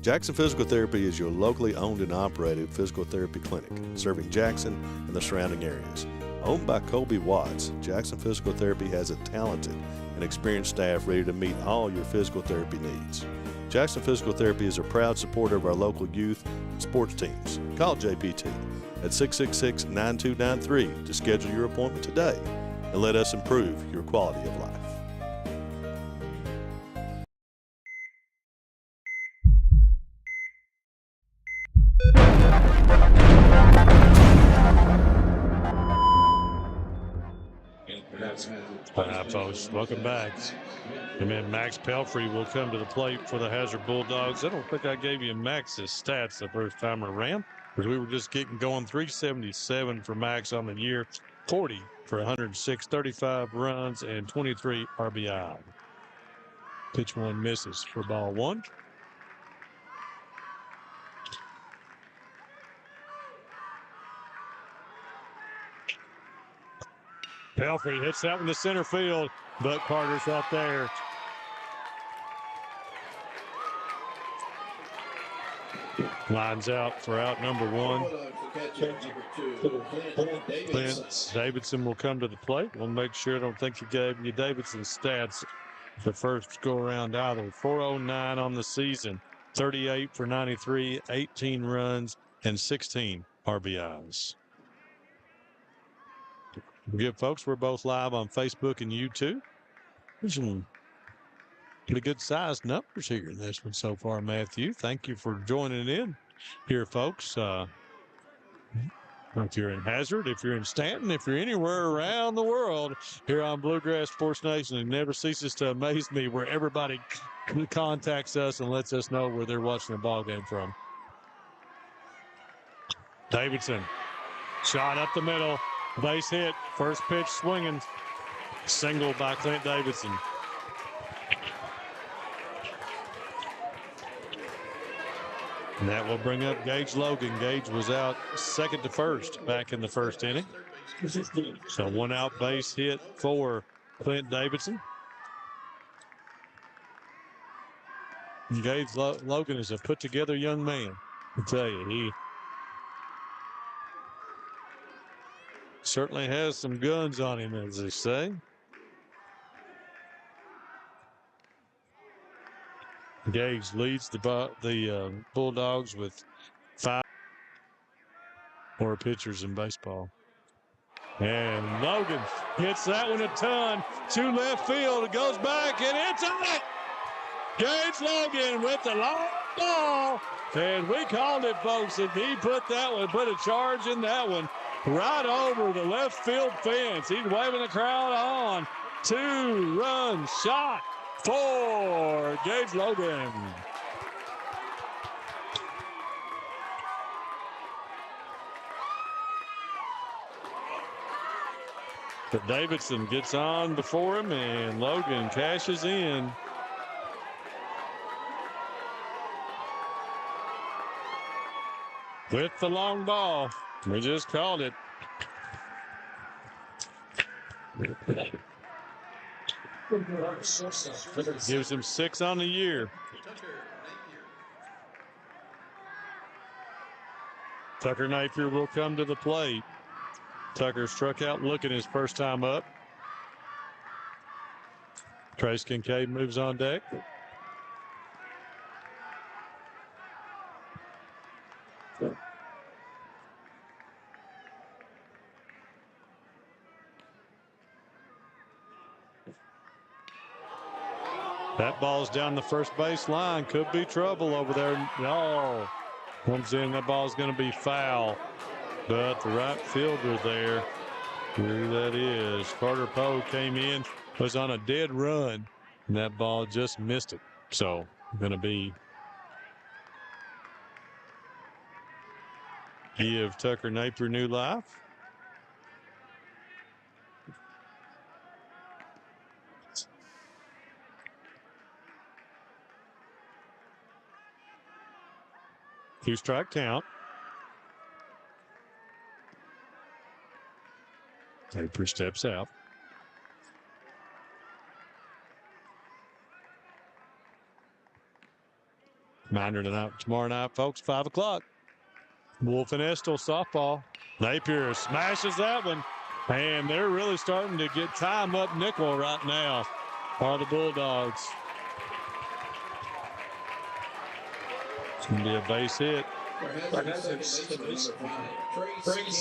Jackson Physical Therapy is your locally owned and operated physical therapy clinic, serving Jackson and the surrounding areas. Owned by Colby Watts, Jackson Physical Therapy has a talented and experienced staff ready to meet all your physical therapy needs. Jackson Physical Therapy is a proud supporter of our local youth and sports teams. Call JPT at 666-9293 to schedule your appointment today and let us improve your quality of life. Hi, folks. Welcome back. And then Max Pelfrey will come to the plate for the Hazard Bulldogs. I don't think I gave you Max's stats the first time around, because we were just getting going. 377 for Max on the year, 40 for 106, 35 runs, and 23 RBI. Pitch one misses for ball one. Pelfrey hits that one to center field, but Carter's out there. Lines out for out number one. Clint Davidson will come to the plate. We'll make sure. I don't think he gave you Davidson's stats the first go around either. 409 on the season, 38 for 93, 18 runs, and 16 RBIs. Good folks, we're both live on Facebook and YouTube. There's some pretty good sized numbers here in this one so far, Matthew. Thank you for joining in here, folks. If you're in Hazard, if you're in Stanton, if you're anywhere around the world here on Bluegrass Sports Nation, it never ceases to amaze me where everybody contacts us and lets us know where they're watching the ball game from. Davidson, shot up the middle, base hit, first pitch swinging, single by Clint Davidson. And that will bring up Gage Logan. Gage was out second to first back in the first inning. So one out base hit for Clint Davidson. Gage Logan is a put together young man. I tell you, he certainly has some guns on him, as they say. Gage leads the Bulldogs with 5. More pitchers in baseball. And Logan hits that one a ton to left field. It goes back, and it's on it. Gage Logan with the long ball. And we called it, folks, and he put a charge in that one right over the left field fence. He's waving the crowd on. 2-run shot for Gage Logan. But Davidson gets on before him, and Logan cashes in. With the long ball. We just called it. Gives him 6 on the year. Tucker Napier will come to the plate. Tucker struck out looking his first time up. Trace Kincaid moves on deck. That ball's down the first base line. Could be trouble over there. No. Comes in. That ball's going to be foul. But the right fielder there, who that is, Carter Poe came in, was on a dead run, and that ball just missed it. So, going to be give Tucker Napier new life. Two-strike count. Napier steps out. Reminder tomorrow night, folks, 5 o'clock. Wolf and Estill softball. Napier smashes that one. And they're really starting to get time up nickel right now are the Bulldogs. It's going to be a base hit.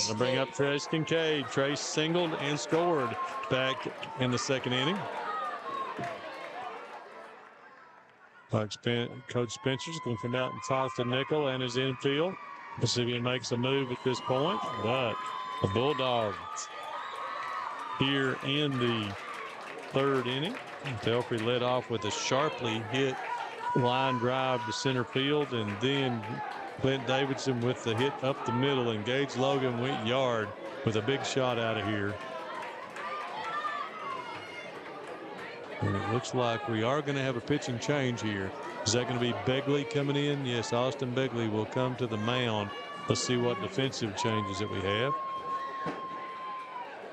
I'll bring up Trace Kincaid. Trace singled and scored back in the second inning. Coach Spencer's going to come out and toss to nickel and his infield. Let's see if he makes a move at this point. But the Bulldogs here in the third inning. Pelfrey led off with a sharply hit line drive to center field, and then Clint Davidson with the hit up the middle, and Gage Logan went yard with a big shot out of here. And it looks like we are going to have a pitching change here. Is that going to be Begley coming in? Yes, Austin Begley will come to the mound. Let's see what defensive changes that we have.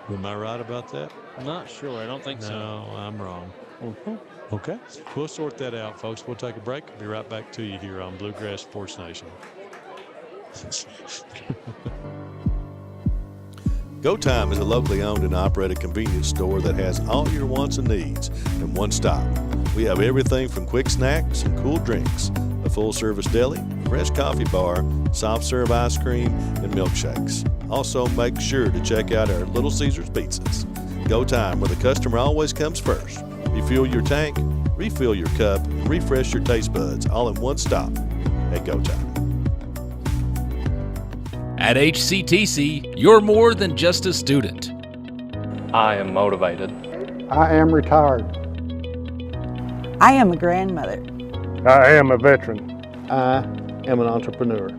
Am I right about that? I'm not sure. I don't think so. No, I'm wrong. Okay. We'll sort that out, folks. We'll take a break. Be right back to you here on Bluegrass Sports Nation. Go Time is a locally owned and operated convenience store that has all your wants and needs in one stop. We have everything from quick snacks and cool drinks, a full-service deli, fresh coffee bar, soft-serve ice cream, and milkshakes. Also, make sure to check out our Little Caesars pizzas. Go Time, where the customer always comes first. Refuel your tank, refill your cup, and refresh your taste buds all in one stop at Go Time. At HCTC, you're more than just a student. I am motivated. I am retired. I am a grandmother. I am a veteran. I am an entrepreneur.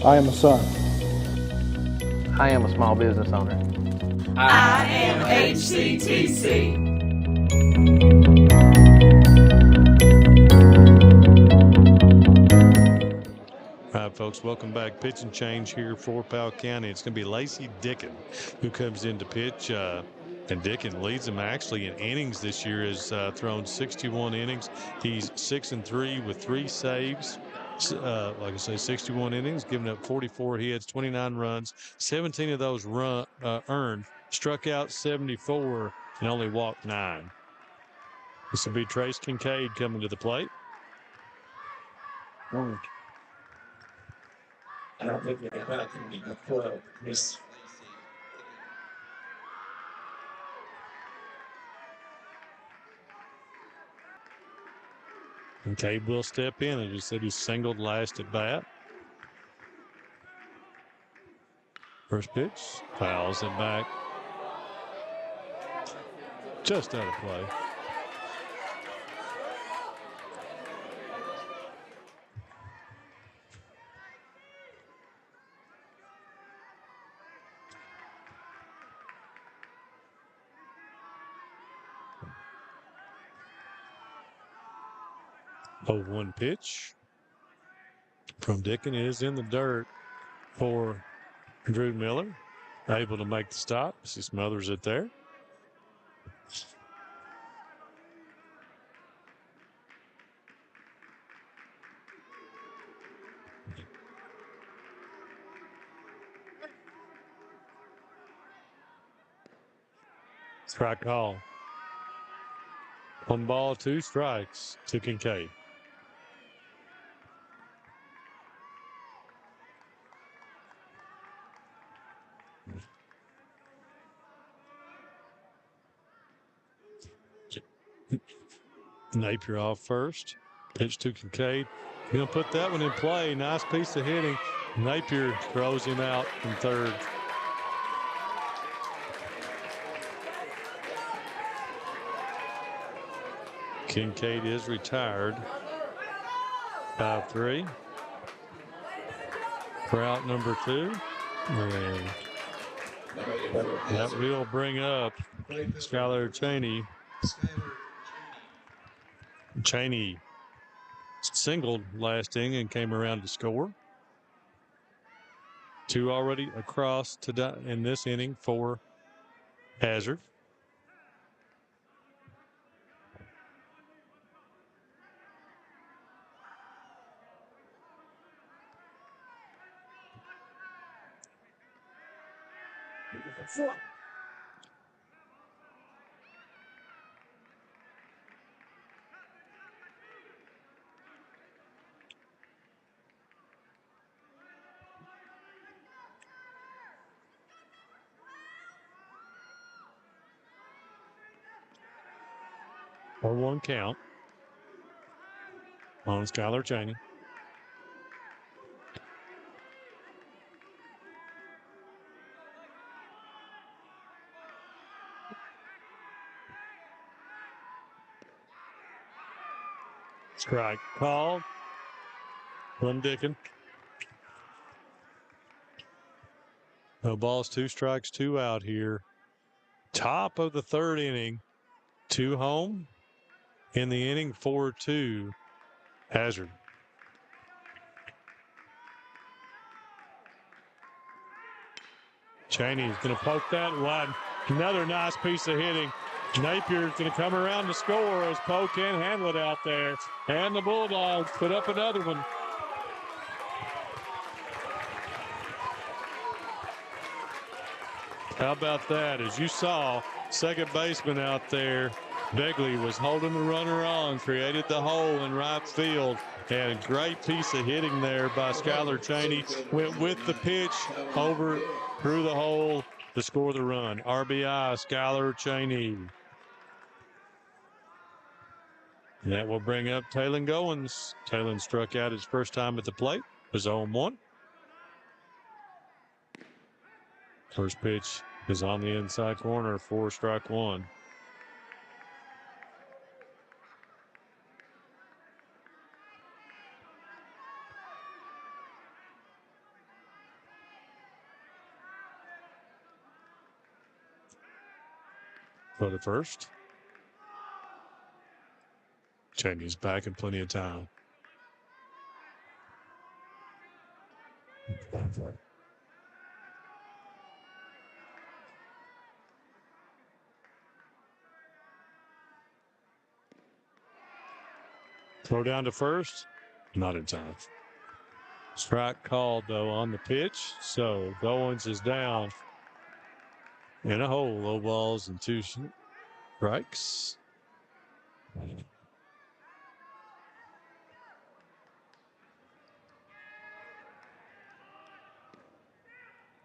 I am a son. I am a small business owner. I am HCTC. All right, folks, welcome back. Pitch and change here for Powell County. It's going to be Lacey Dickin who comes in to pitch. And Dickin leads them actually in innings this year. Has thrown 61 innings. He's 6-3 with 3 saves. Like I say, 61 innings, giving up 44 hits, 29 runs, 17 of those earned. Struck out 74 and only walked 9. This will be Trace Kincaid coming to the plate. And Cade will step in. As you said, he singled last at bat. First pitch, fouls it back. Just out of play. Oh, one pitch from Dickin is in the dirt for Drew Miller. Able to make the stop. He smothers it there. Strike call. 1 ball, 2 strikes to Kincaid. Napier off first. Pitch to Kincaid. He'll put that one in play. Nice piece of hitting. Napier throws him out from third. Kincaid is retired. 5-3. For out number 2. And that will bring up Skylar Cheney. Cheney singled last inning and came around to score. 2 already across in this inning for Hazard. Or 1 count on Skylar Cheney. Strike called from Dickin. No balls, 2 strikes, 2 out here. Top of the 3rd inning. 2 home in the inning, 4-2. Hazard. Cheney's going to poke that wide. Another nice piece of hitting. Napier's going to come around to score as Poe can't handle it out there. And the Bulldogs put up another one. How about that? As you saw, second baseman out there, Begley was holding the runner on, created the hole in right field. And a great piece of hitting there by Skylar Cheney. Went with the pitch over through the hole to score the run. RBI, Skylar Cheney. And that will bring up Taylon Goins. Taylon struck out his first time at the plate. Was 0-1. First pitch is on the inside corner for strike 1. For the first. Cheney's back in plenty of time. Throw down to first. Not in time. Strike called, though, on the pitch. So Goins is down in a hole. Low balls and 2 strikes.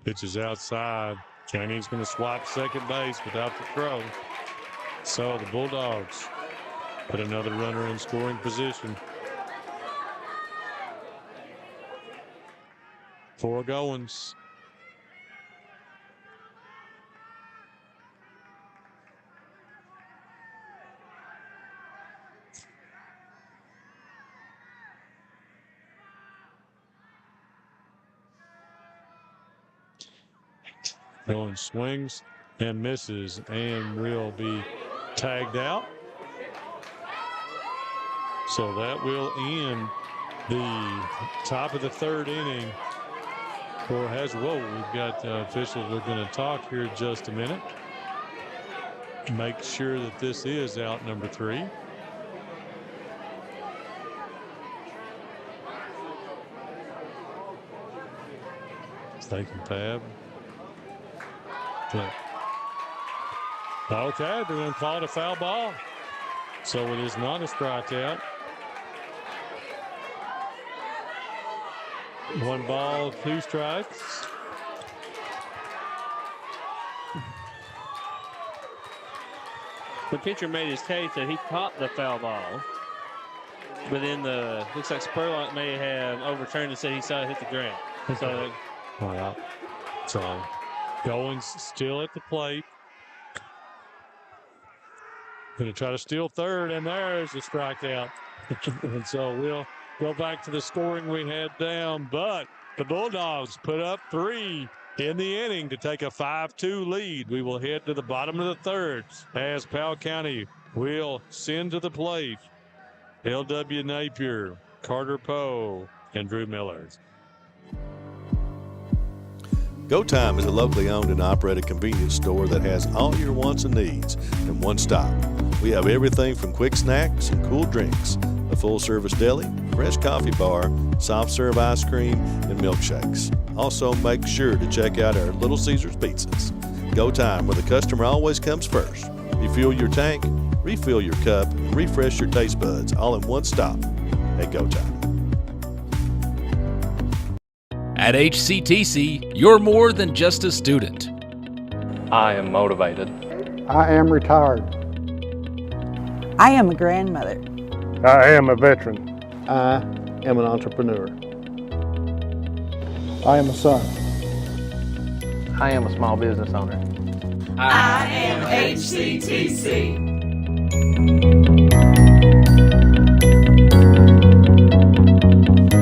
Pitch is outside. Chinese going to swap second base without the throw. So the Bulldogs put another runner in scoring position. 4 goings. Going swings and misses and will be tagged out. So that will end the top of the 3rd inning. Or we've got officials we're going to talk here in just a minute. Make sure that this is out number 3. Taking Fab. Okay, they're going to call it a foul ball. So it is not a strikeout. 1 ball, 2 strikes. The pitcher made his case that he caught the foul ball. But then looks like Spurlock may have overturned and said he saw it hit the ground. So, wow. So Goins still at the plate. Going to try to steal 3rd, and there's the strikeout. And so we'll go back to the scoring we had down, but the Bulldogs put up 3 in the inning to take a 5-2 lead. We will head to the bottom of the 3rd as Powell County will send to the plate L.W. Napier, Carter Poe, and Drew Miller. Go Time is a locally owned and operated convenience store that has all your wants and needs in one stop. We have everything from quick snacks and cool drinks, a full-service deli, fresh coffee bar, soft-serve ice cream, and milkshakes. Also, make sure to check out our Little Caesars pizzas. Go Time, where the customer always comes first. Refuel your tank, refill your cup, and refresh your taste buds all in one stop at Go Time. At HCTC, you're more than just a student. I am motivated. I am retired. I am a grandmother. I am a veteran. I am an entrepreneur. I am a son. I am a small business owner. I am HCTC.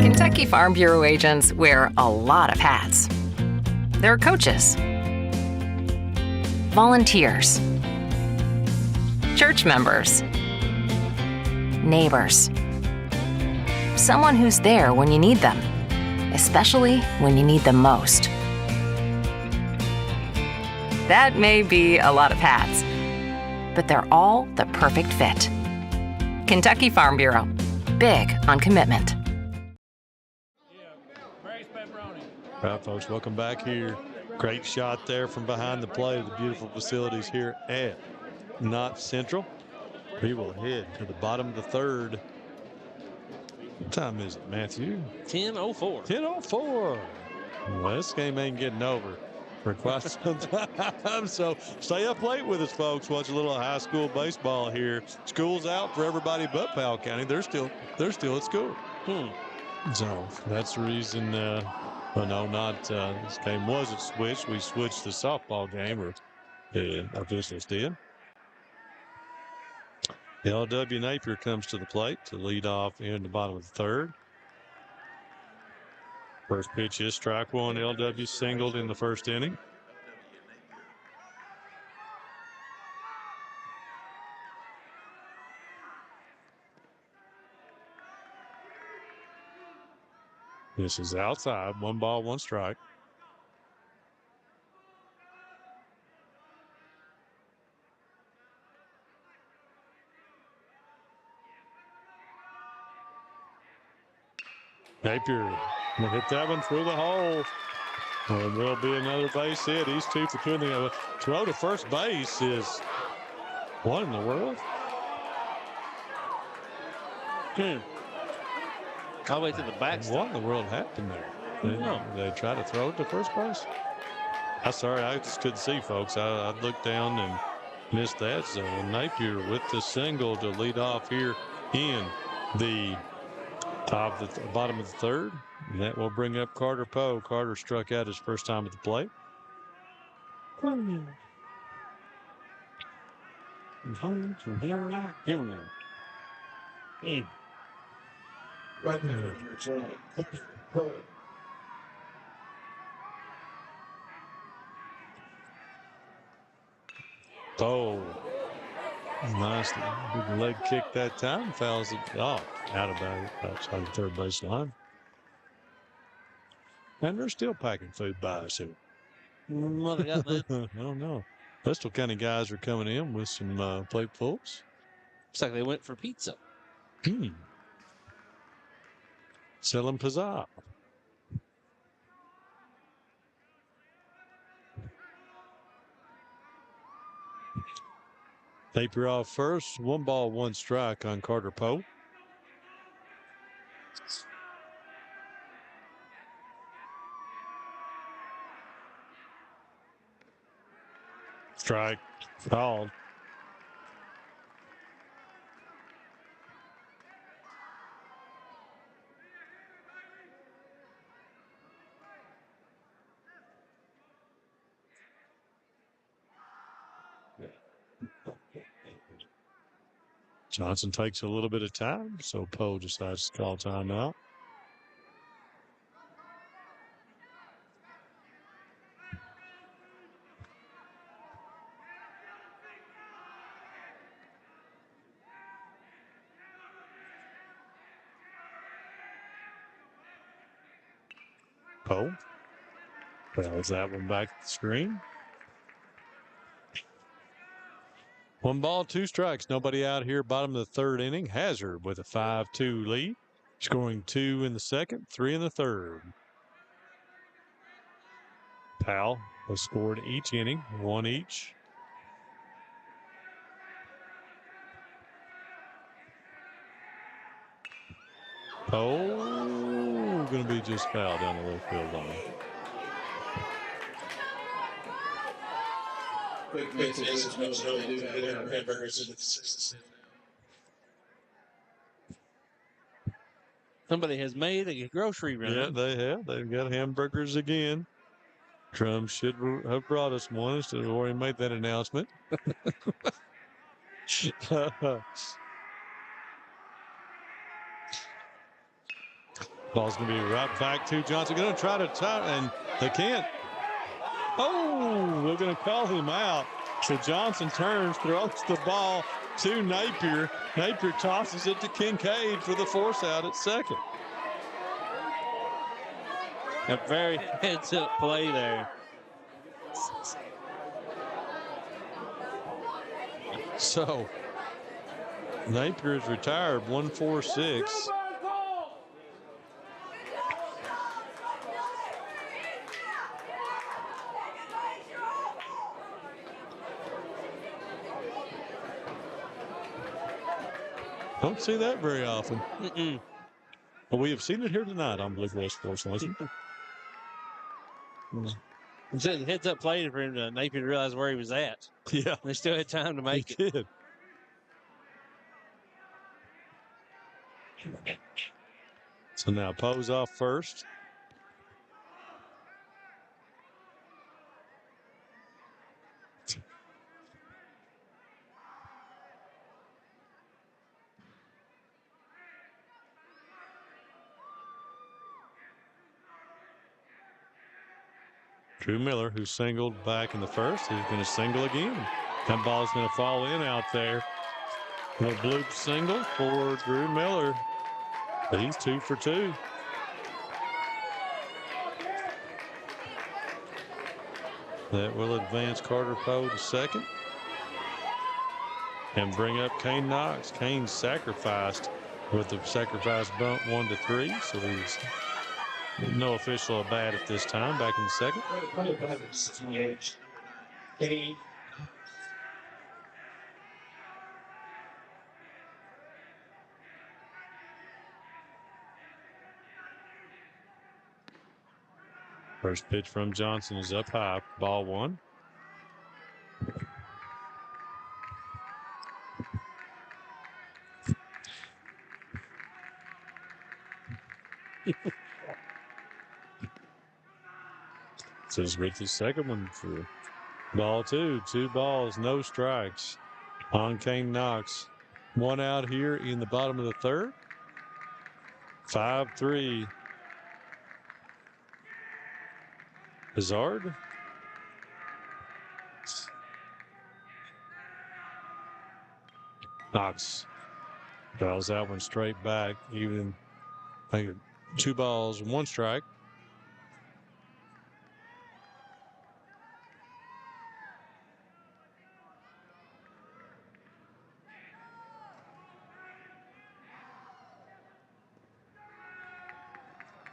Kentucky Farm Bureau agents wear a lot of hats. They're coaches, volunteers, church members, neighbors, someone who's there when you need them, especially when you need them most. That may be a lot of hats, but they're all the perfect fit. Kentucky Farm Bureau, big on commitment. All right, folks, welcome back here. Great shot there from behind the plate of the beautiful facilities here at Knott Central. We will head to the bottom of the 3rd. What time is it, Matthew? 10:04. 10:04. Well, this game ain't getting over for quite some time. So stay up late with us, folks. Watch a little high school baseball here. School's out for everybody but Powell County. They're still at school. So that's the reason. Well, no, not this game wasn't switched. We switched the softball game, or the officials did. L.W. Napier comes to the plate to lead off in the bottom of the 3rd. First pitch is strike 1. L.W. singled in the 1st inning. This is outside. 1 ball, 1 strike. Napier will hit that one through the hole. There will be another base hit. He's 2 for 2. The throw to first base is what in the world? All the way to the back. What in the world happened there? They try to throw it to first base? I'm sorry, I just couldn't see, folks. I looked down and missed that. So Napier with the single to lead off here in the top of the bottom of the third. And that will bring up Carter Poe. Carter struck out his first time at the plate. Oh, nice leg kick that time. Fouls it off out of bounds outside the third base line. And they're still packing food by us here. Well, they got that. I don't know. Bristol County guys are coming in with some platefuls. Looks like they went for pizza. Selling pizzazz. Napier off first. 1 ball, 1 strike on Carter Poe. Strike called. Johnson takes a little bit of time, so Poe decides to call timeout. Poe fouls that one back to the screen. 1 ball, 2 strikes. Nobody out here. Bottom of the third inning. Hazard with a 5-2 lead. Scoring 2 in the second, 3 in the third. Powell has scored each inning, 1 each. Oh, going to be just fouled down the left field line. Somebody has made a grocery run. Yeah, they have. They've got hamburgers again. Drum should have brought us one instead of already made that announcement. Ball's going to be right back to Johnson. Going to try to tie, and they can't. Oh, they're going to call him out. So Johnson turns, throws the ball to Napier. Napier tosses it to Kincaid for the force out at second. A very heads-up play there. So Napier is retired, 1-4-6. Don't see that very often. But we have seen it here tonight on Blue West Sports. It's a heads-up play for him to Napier to realize where he was at. Yeah. They still had time to make it. Did. So now Poe's off first. Drew Miller, who singled back in the first, he's going to single again. That ball's going to fall in out there. A bloop single for Drew Miller. But he's 2 for 2. That will advance Carter Poe to second and bring up Kane Knox. Kane sacrificed with the sacrifice bunt 1-3, so he's no official at bat at this time. Back in the second. First pitch from Johnson is up high. Ball one. So it's Rich's second one for ball two. 2 balls, no strikes on Kane Knox. 1 out here in the bottom of the third. 5-3. Hazard. Knox dials that one straight back. Even, I think, 2 balls, 1 strike.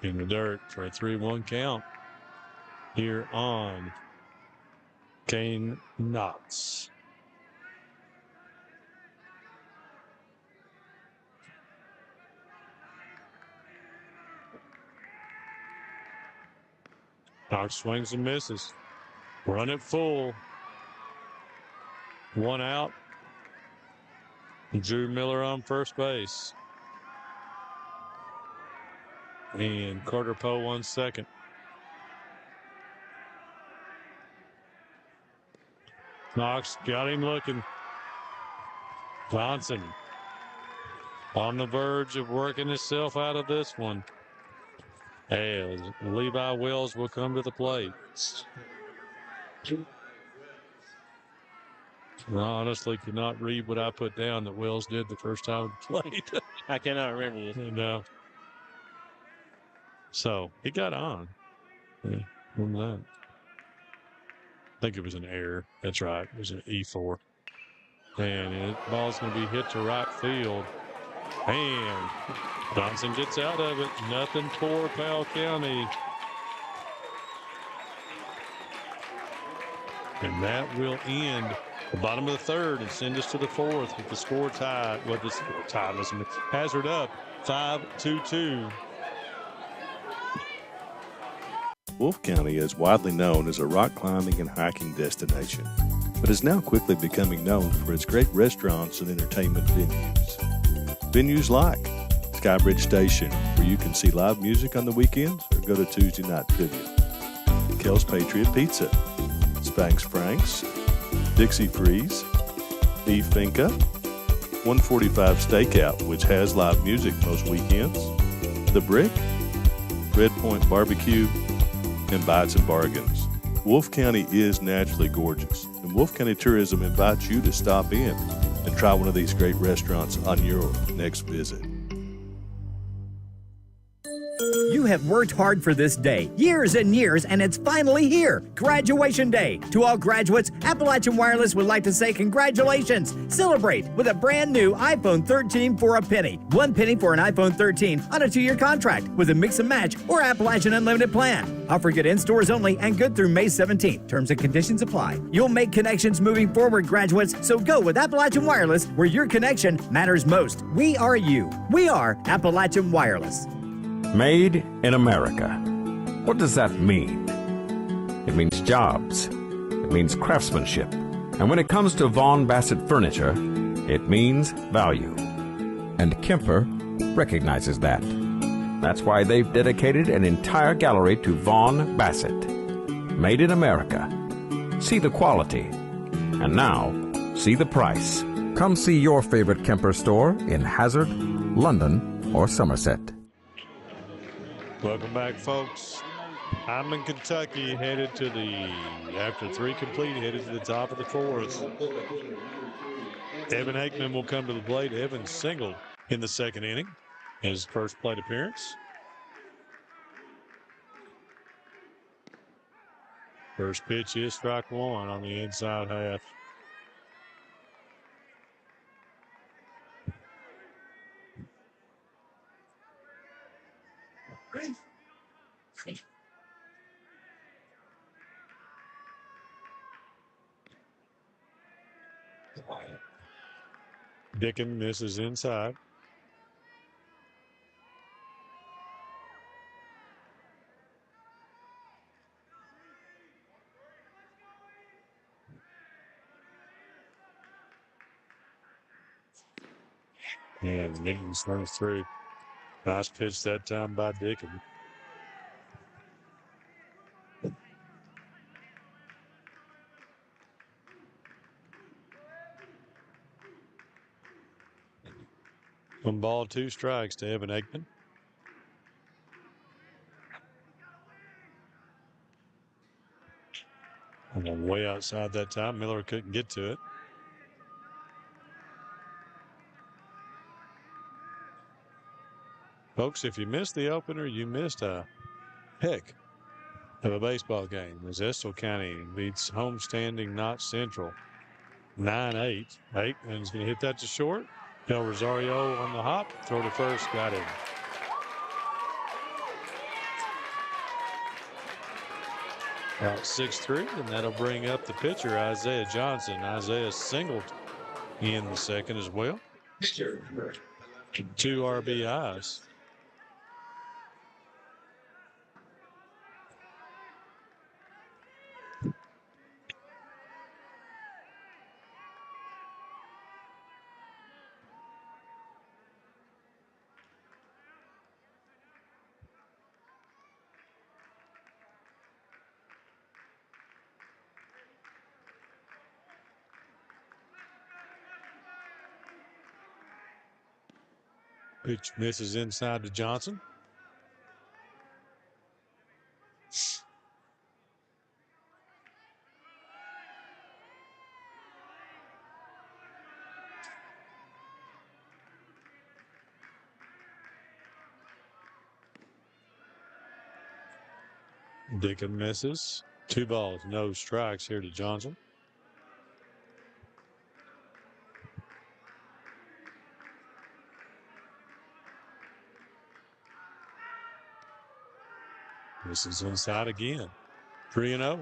In the dirt for a 3-1 count here on Kane Knox. Knox swings and misses. Run it full. 1 out. Drew Miller on first base. And Carter Poe on second. Knox got him looking. Johnson on the verge of working himself out of this one. As Levi Wells will come to the plate. I honestly could not read what I put down that Wells did the first time he played. I cannot remember this. And, so he got on. Yeah, from that. I think it was an error. That's right. It was an E4. And the ball's going to be hit to right field. And Johnson gets out of it. Nothing for Powell County. And that will end the bottom of the third and send us to the fourth with the score tied. Well, the score tied. Listen, Hazard up 5-2. Wolfe County is widely known as a rock climbing and hiking destination, but is now quickly becoming known for its great restaurants and entertainment venues. Venues like Skybridge Station, where you can see live music on the weekends or go to Tuesday night trivia. Kel's Patriot Pizza, Spanx Frank's, Dixie Freeze, Beef Finca, 145 Stakeout, which has live music most weekends, The Brick, Red Point Barbecue, and Bites and Bargains. Wolfe County is naturally gorgeous, and Wolfe County Tourism invites you to stop in and try one of these great restaurants on your next visit. You have worked hard for this day, years and years, and it's finally here. Graduation Day. To all graduates, Appalachian Wireless would like to say congratulations. Celebrate with a brand new iPhone 13 for a penny. 1 penny for an iPhone 13 on a 2-year contract with a mix and match or Appalachian Unlimited plan. Offer good in stores only and good through May 17th. Terms and conditions apply. You'll make connections moving forward, graduates, so go with Appalachian Wireless where your connection matters most. We are you. We are Appalachian Wireless. Made in America. What does that mean? It means jobs. It means craftsmanship. And when it comes to Vaughn Bassett furniture, it means value. And Kemper recognizes that. That's why they've dedicated an entire gallery to Vaughn Bassett. Made in America. See the quality. And now, see the price. Come see your favorite Kemper store in Hazard, London, or Somerset. Welcome back, folks. Hindman, Kentucky, headed to after 3 complete, headed to the top of the fourth. Evan Aikman will come to the plate. Evan singled in the second inning, his first plate appearance. First pitch is strike 1 on the inside half. Dickin misses inside. And Nickens runs through. Nice pitch that time by Dickens. One ball, 2 strikes to Evan Aikman. And way outside that time. Miller couldn't get to it. Folks, if you missed the opener, you missed a heck of a baseball game as Estill County beats homestanding Knott Central 9-8. Aikman's going to hit that to short. Del Rosario on the hop. Throw to first. Got him. Out 6-3, and that'll bring up the pitcher, Isaiah Johnson. Isaiah singled in the second as well. 2 RBIs. Pitch misses inside to Johnson. Dickens misses. 2 balls, no strikes here to Johnson. This is inside again. 3-0.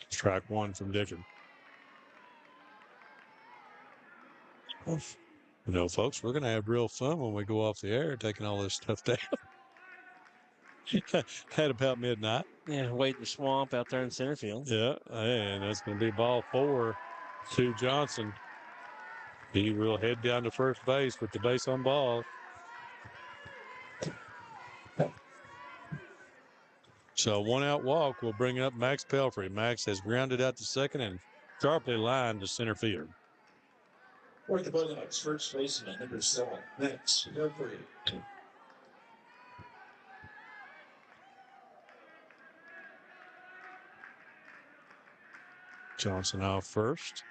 Strike 1 from Dickens. You know, folks, we're going to have real fun when we go off the air taking all this stuff down. At about midnight. Yeah, wade the swamp out there in center field. Yeah, and that's going to be ball 4 to Johnson. He will head down to first base with the base on ball. So 1-out walk will bring up Max Pelfrey. Max has grounded out to second and sharply lined to center field. For the Bulldogs, first baseman, number 7, Max Pelfrey. Johnson off first.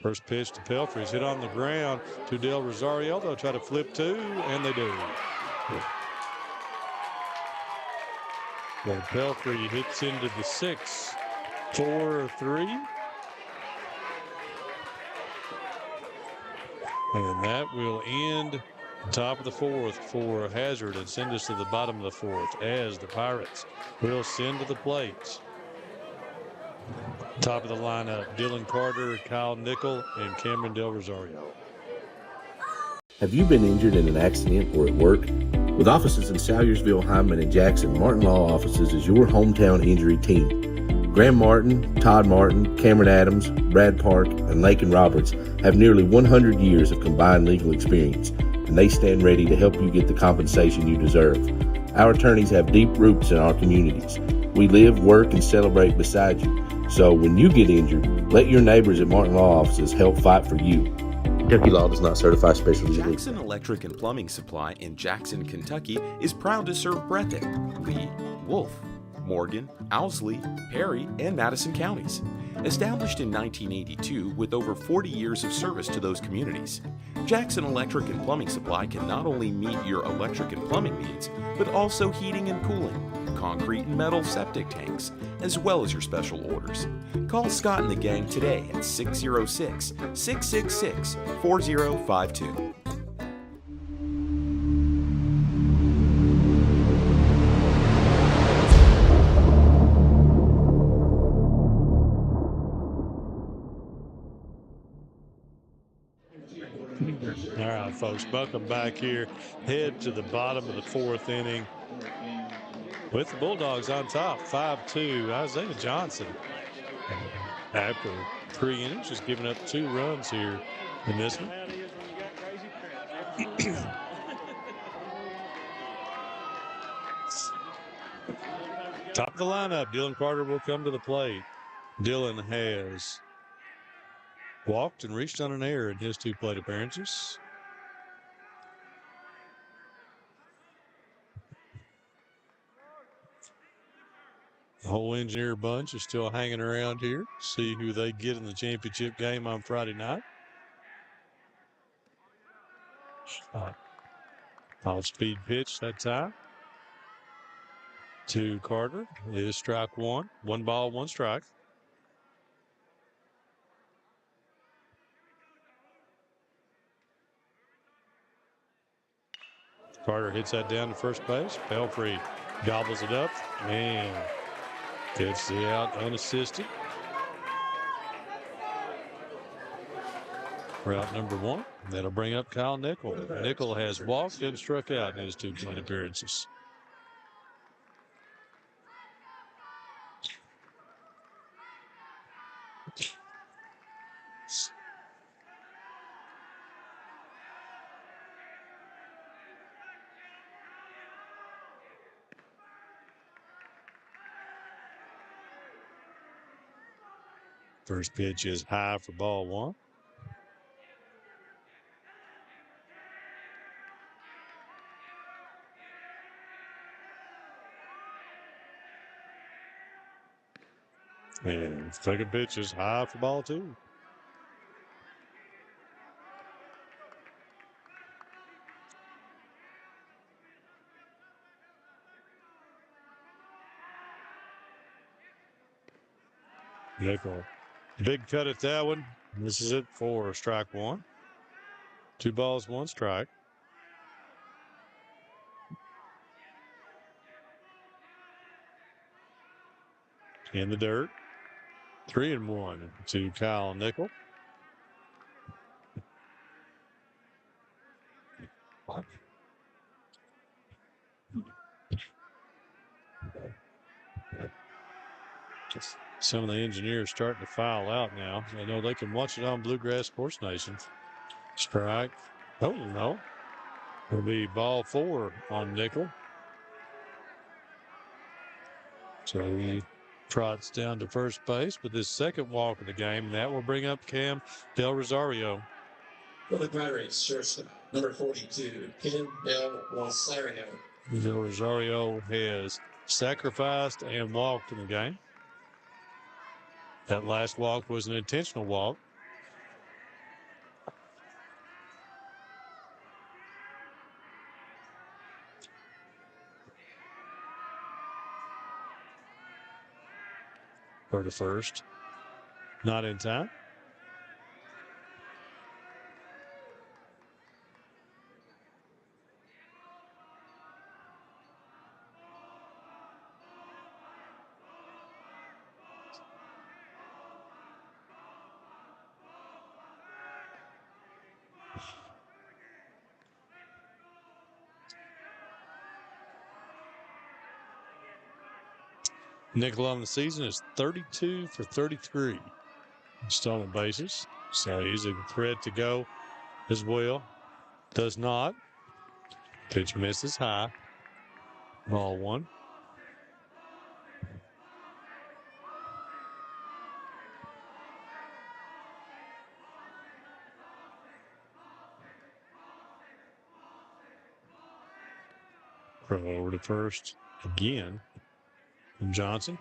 First pitch to Pelfrey is hit on the ground to Del Rosario. They'll try to flip 2, and they do. Well, Pelfrey hits into the 6. 4-3. And that will end the top of the 4th for Hazard and send us to the bottom of the 4th as the Pirates will send to the plate. Top of the lineup, Dylan Carter, Kyle Nickel, and Cameron Del Rosario. Have you been injured in an accident or at work? With offices in Salyersville, Hindman, and Jackson, Martin Law Offices is your hometown injury team. Graham Martin, Todd Martin, Cameron Adams, Brad Park, and Lakin Roberts have nearly 100 years of combined legal experience, and they stand ready to help you get the compensation you deserve. Our attorneys have deep roots in our communities. We live, work, and celebrate beside you. So when you get injured, let your neighbors at Martin Law Offices help fight for you. Kentucky Law does not certify specialty. Jackson Electric and Plumbing Supply in Jackson, Kentucky is proud to serve Breathitt, Lee, Wolf, Morgan, Owsley, Perry, and Madison counties. Established in 1982 with over 40 years of service to those communities, Jackson Electric and Plumbing Supply can not only meet your electric and plumbing needs, but also heating and cooling, concrete and metal septic tanks, as well as your special orders. Call Scott and the gang today at 606-666-4052. All right, folks. folks. Welcome back here. Head to the bottom of the fourth inning with the Bulldogs on top, 5-2. Isaiah Johnson, after 3 innings, just giving up 2 runs here in this one. Top of the lineup, Dylan Carter will come to the plate. Dylan has walked and reached on an error in his 2 plate appearances. The whole engineer bunch is still hanging around here. See who they get in the championship game on Friday night. Off-speed pitch that time to Carter is strike 1. 1 ball, 1 strike. Carter hits that down to first base. Pelfrey gobbles it up and gets the out unassisted. Route number 1. That'll bring up Kyle Nickel. Nickel has walked and struck out in his 2 plate appearances. First pitch is high for ball 1. And second pitch is high for ball 2. Nickel. Big cut at that one. This is it for strike 1. 2 balls, 1 strike. In the dirt. 3-1 to Kyle Nickel. Some of the engineers starting to file out now. I know they can watch it on Bluegrass Sports Nation. Strike. Oh, no. It'll be ball 4 on Nickel. So he trots down to first base with his second walk of the game. That will bring up Cam Del Rosario. For the Pirates, shortstop, number 42, Cam Del Rosario. Del Rosario has sacrificed and walked in the game. That last walk was an intentional walk. For the first. Not in time. Nickel on the season is 32 for 33 stolen bases. So he's a threat to go as well. Does not. Pitch misses high. Ball 1. Throw over to first again from Johnson.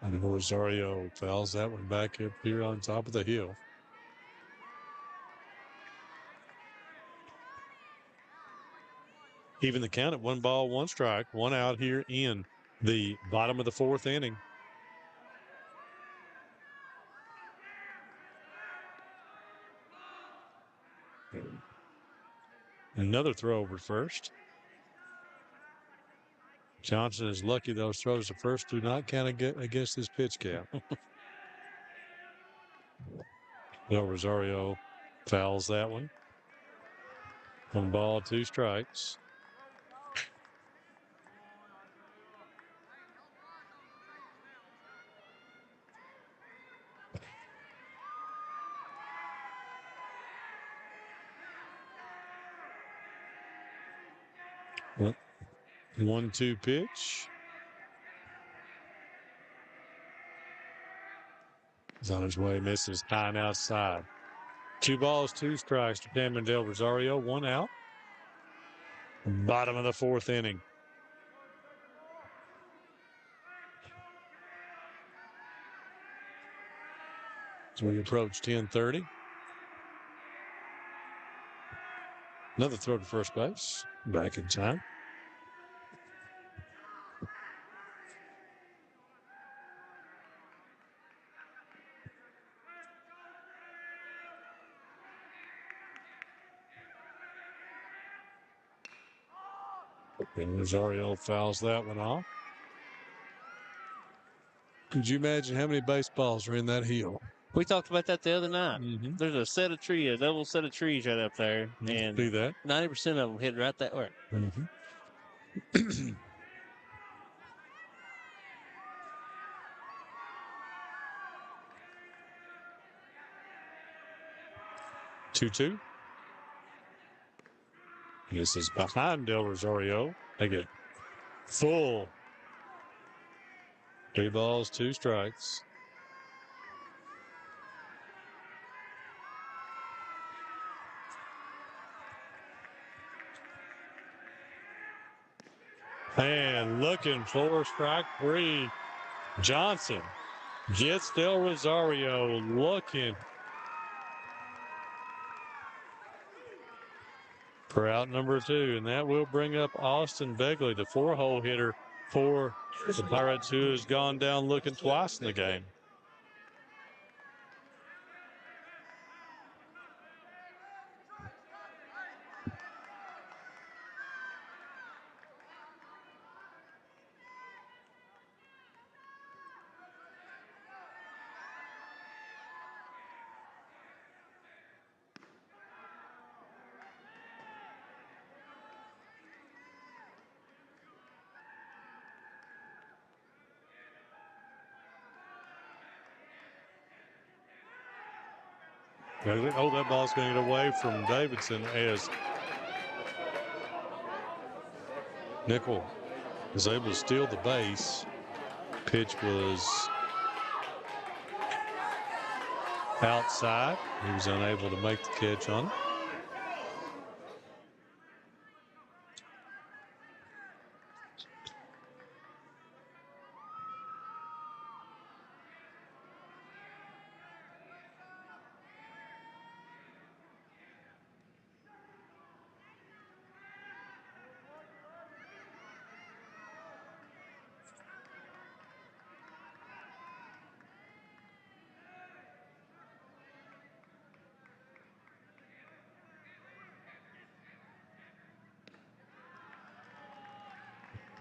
And Rosario fouls that one back up here on top of the hill. even the count at 1 ball, 1 strike, 1 out here in the bottom of the 4th inning. Another throw over first. Johnson is lucky those throws to first do not count against his pitch count. Del Rosario fouls that one. 1 ball, 2 strikes. Well, 1-2 pitch. He's on his way, misses high and outside. 2 balls, 2 strikes to Damon Del Rosario, 1 out. Bottom of the 4th inning. As we approach 10:30. Another throw to first base. Back in time. And Rosario fouls that one off. Could you imagine how many baseballs are in that hill? We talked about that the other night. There's a set of trees, a double set of trees right up there. And see that? 90% of them hit right that way. 2-2. This is behind Del Rosario. They get full. 3 balls, 2 strikes. And looking for strike 3. Johnson gets Del Rosario looking for out number 2. And that will bring up Austin Begley, the 4-hole hitter for the Pirates, who has gone down looking twice in the game. Oh, that ball's going to get away from Davidson as Nickel is able to steal the base. Pitch was outside. He was unable to make the catch on it.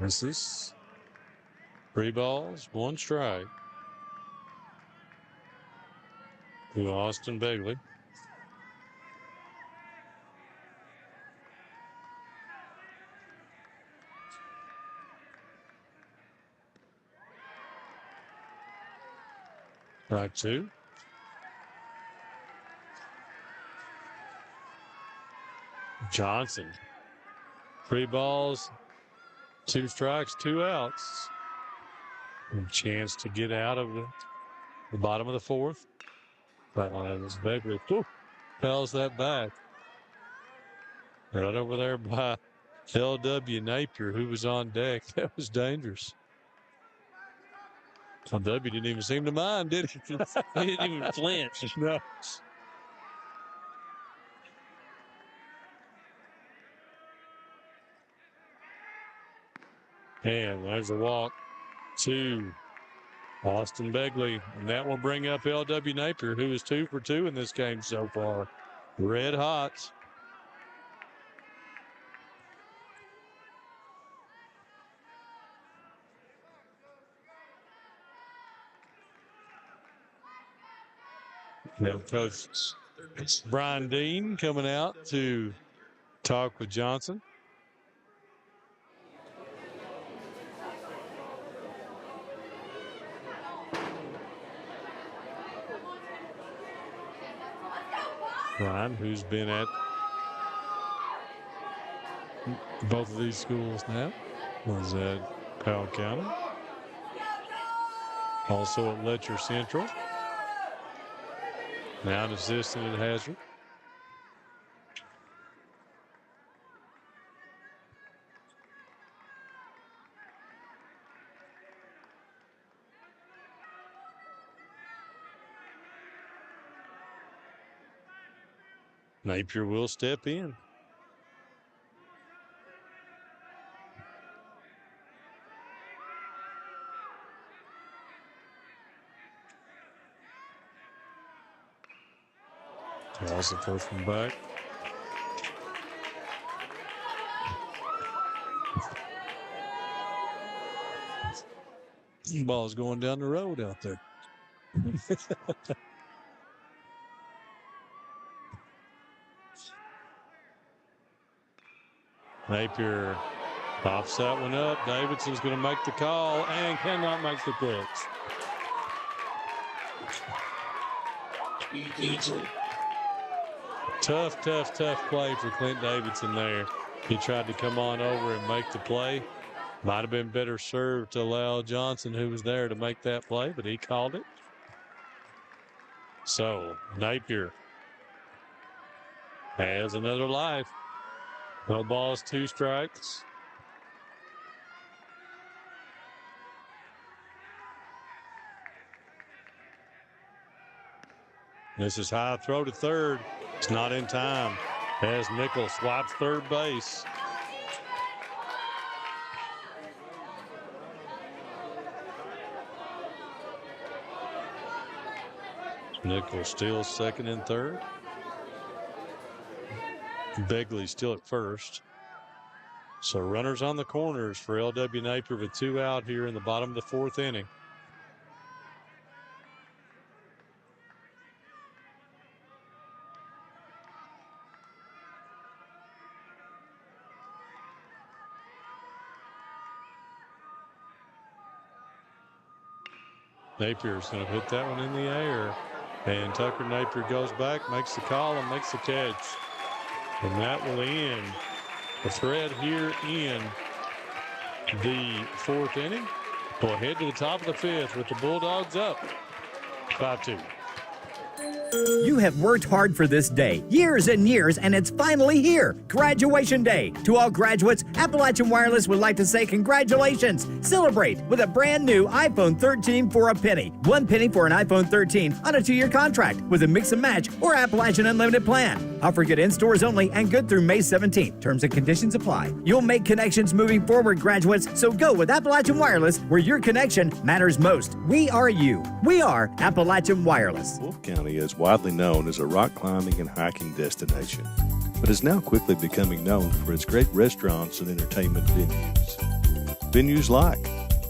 This is 3 balls, 1 strike to Austin Begley. Strike 2. Johnson. 3 balls, 2 strikes, 2 outs. A chance to get out of the bottom of the 4th. But as Begley fouls that back. Right over there by L.W. Napier, who was on deck. That was dangerous. L.W. didn't even seem to mind, did he? He didn't even flinch. No. And there's a walk to Austin Begley. And that will bring up L.W. Napier, who is 2 for 2 in this game so far. Red hot. Now, Coach Brian Dean coming out to talk with Johnson. Brian, who's been at both of these schools now, was at Powell County, also at Letcher Central, now an assistant at Hazard. Napier will step in. Toss the first one back. Ball's going down the road out there. Napier pops that one up. Davidson's going to make the call and cannot make the catch. Tough play for Clint Davidson there. He tried to come on over and make the play. Might have been better served to allow Johnson, who was there, to make that play, but he called it. So Napier has another life. No balls, 2 strikes. This is high throw to third. It's not in time as Nichols swipes third base. Nichols still second and third. Begley still at first. So runners on the corners for L.W. Napier with 2 out here in the bottom of the 4th inning. Napier's going to hit that one in the air. And Tucker Napier goes back, makes the call, and makes the catch. And that will end the thread here in the 4th inning. We'll head to the top of the 5th with the Bulldogs up 5-2. You have worked hard for this day, years and years, and it's finally here. Graduation Day. To all graduates, Appalachian Wireless would like to say congratulations. Celebrate with a brand new iPhone 13 for a penny. 1 penny for an iPhone 13 on a 2-year contract with a mix and match or Appalachian Unlimited plan. Offer good in stores only and good through May 17th. Terms and conditions apply. You'll make connections moving forward, graduates, so go with Appalachian Wireless where your connection matters most. We are you. We are Appalachian Wireless. Wolfe County is widely known as a rock climbing and hiking destination, but is now quickly becoming known for its great restaurants and entertainment venues. Venues like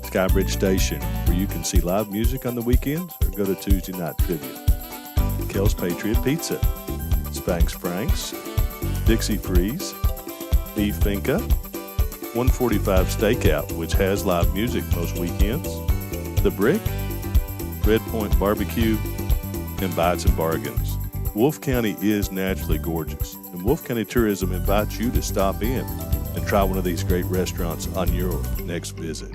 Skybridge Station, where you can see live music on the weekends or go to Tuesday night trivia. Kel's Patriot Pizza, Spanx Frank's, Dixie Freeze, Beef Finca, 145 Stakeout, which has live music most weekends, The Brick, Red Point Barbecue, and Bites and Bargains. Wolfe County is naturally gorgeous, and Wolfe County Tourism invites you to stop in and try one of these great restaurants on your next visit.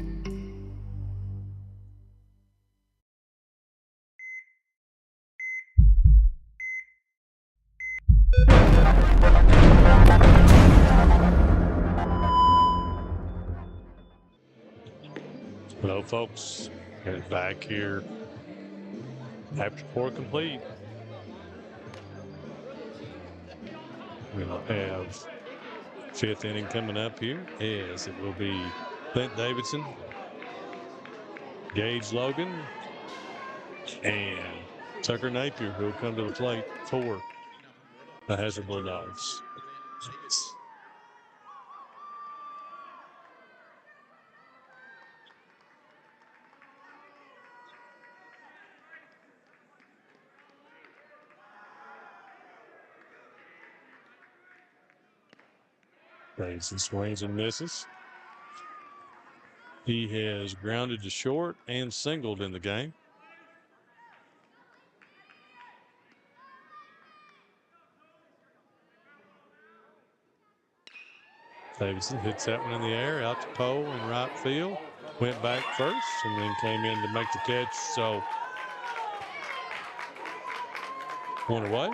Hello, folks. Headed back here after 4 complete. We'll have 5th inning coming up here, as it will be Clint Davidson, Gage Logan, and Tucker Napier, who will come to the plate for the Hazard Bulldogs. Davidson swings and misses. He has grounded to short and singled in the game. Davidson hits that one in the air, out to Powell in right field. Went back first and then came in to make the catch. So, one away.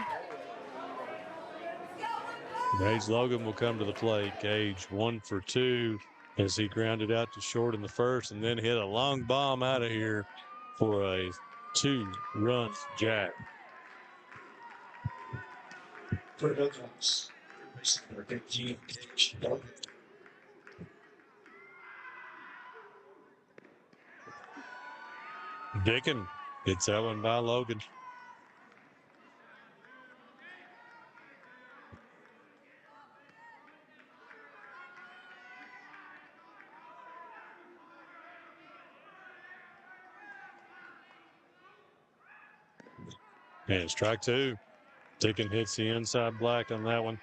Gage Logan will come to the plate. Gage 1 for 2 as he grounded out to short in the first and then hit a long bomb out of here for a 2-run jack. Dickin gets that one by Logan. And strike 2. Dickin hits the inside black on that one.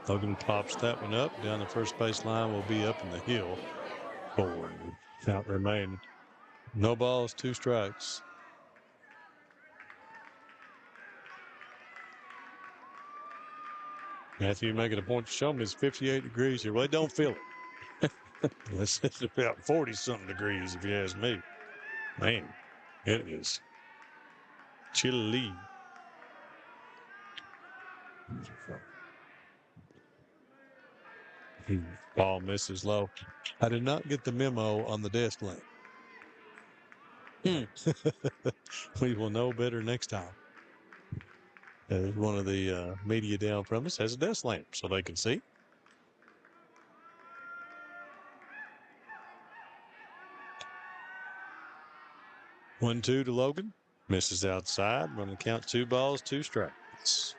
Logan pops that one up. Down the first base line will be up in the hill. 4 out remaining. No balls, 2 strikes. Matthew making a point to show me it's 58 degrees here. Well, I don't feel it. It's about 40-something degrees if you ask me. Man, it is chilly. Ball misses low. I did not get the memo on the desk lamp. We will know better next time. One of the media down from us has a desk lamp so they can see. One, 2 to Logan. Misses outside. Run the count 2 balls, 2 strikes.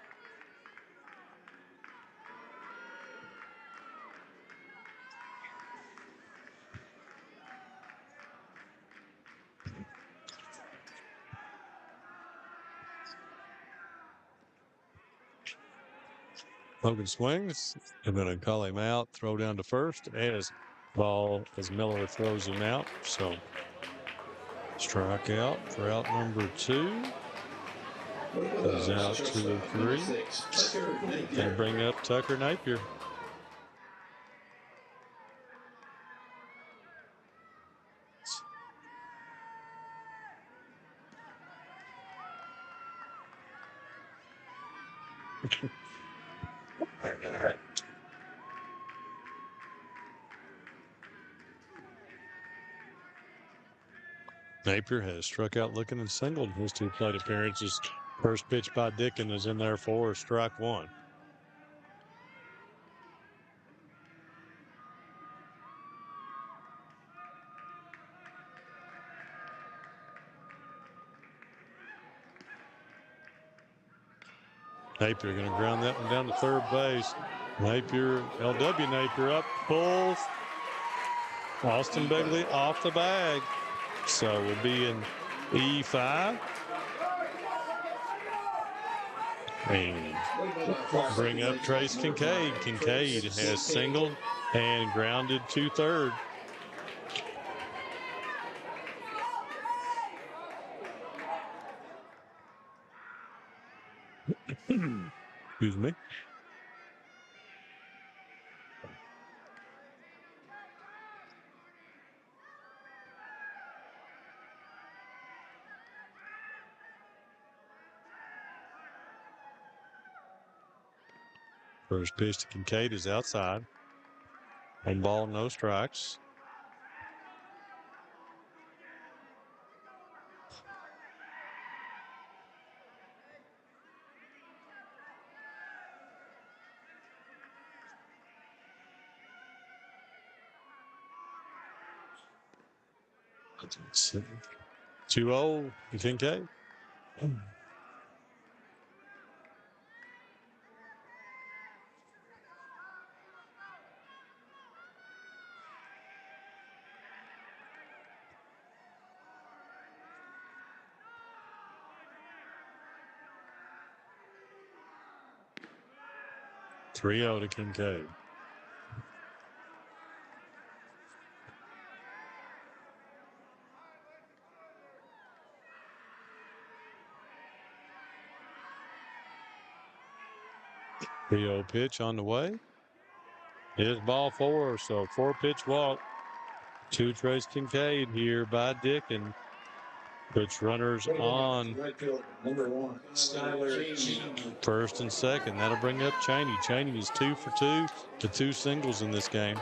Logan swings. I'm going to call him out. Throw down to first as Miller throws him out. So strike out for out number 2. Goes out 2 and 3. Going to bring up Tucker Napier. Napier has struck out looking and singled in his 2 plate appearances. First pitch by Dickin is in there for strike 1. Napier going to ground that one down to third base. Napier, LW Napier up, pulls. Austin Begley off the bag. So we'll be in E5. And bring up Trace Kincaid. Kincaid has singled and grounded to third. Excuse me. First pitch to Kincaid is outside. 1 ball, no strikes. It's 2-0 to Kincaid. (3-0 to Kincaid. The pitch on the way. Here's ball 4, so 4-pitch walk to Trace Kincaid here by Dick, and puts runners on first and second. That'll bring up Cheney. Cheney is 2 for 2 to 2 singles in this game.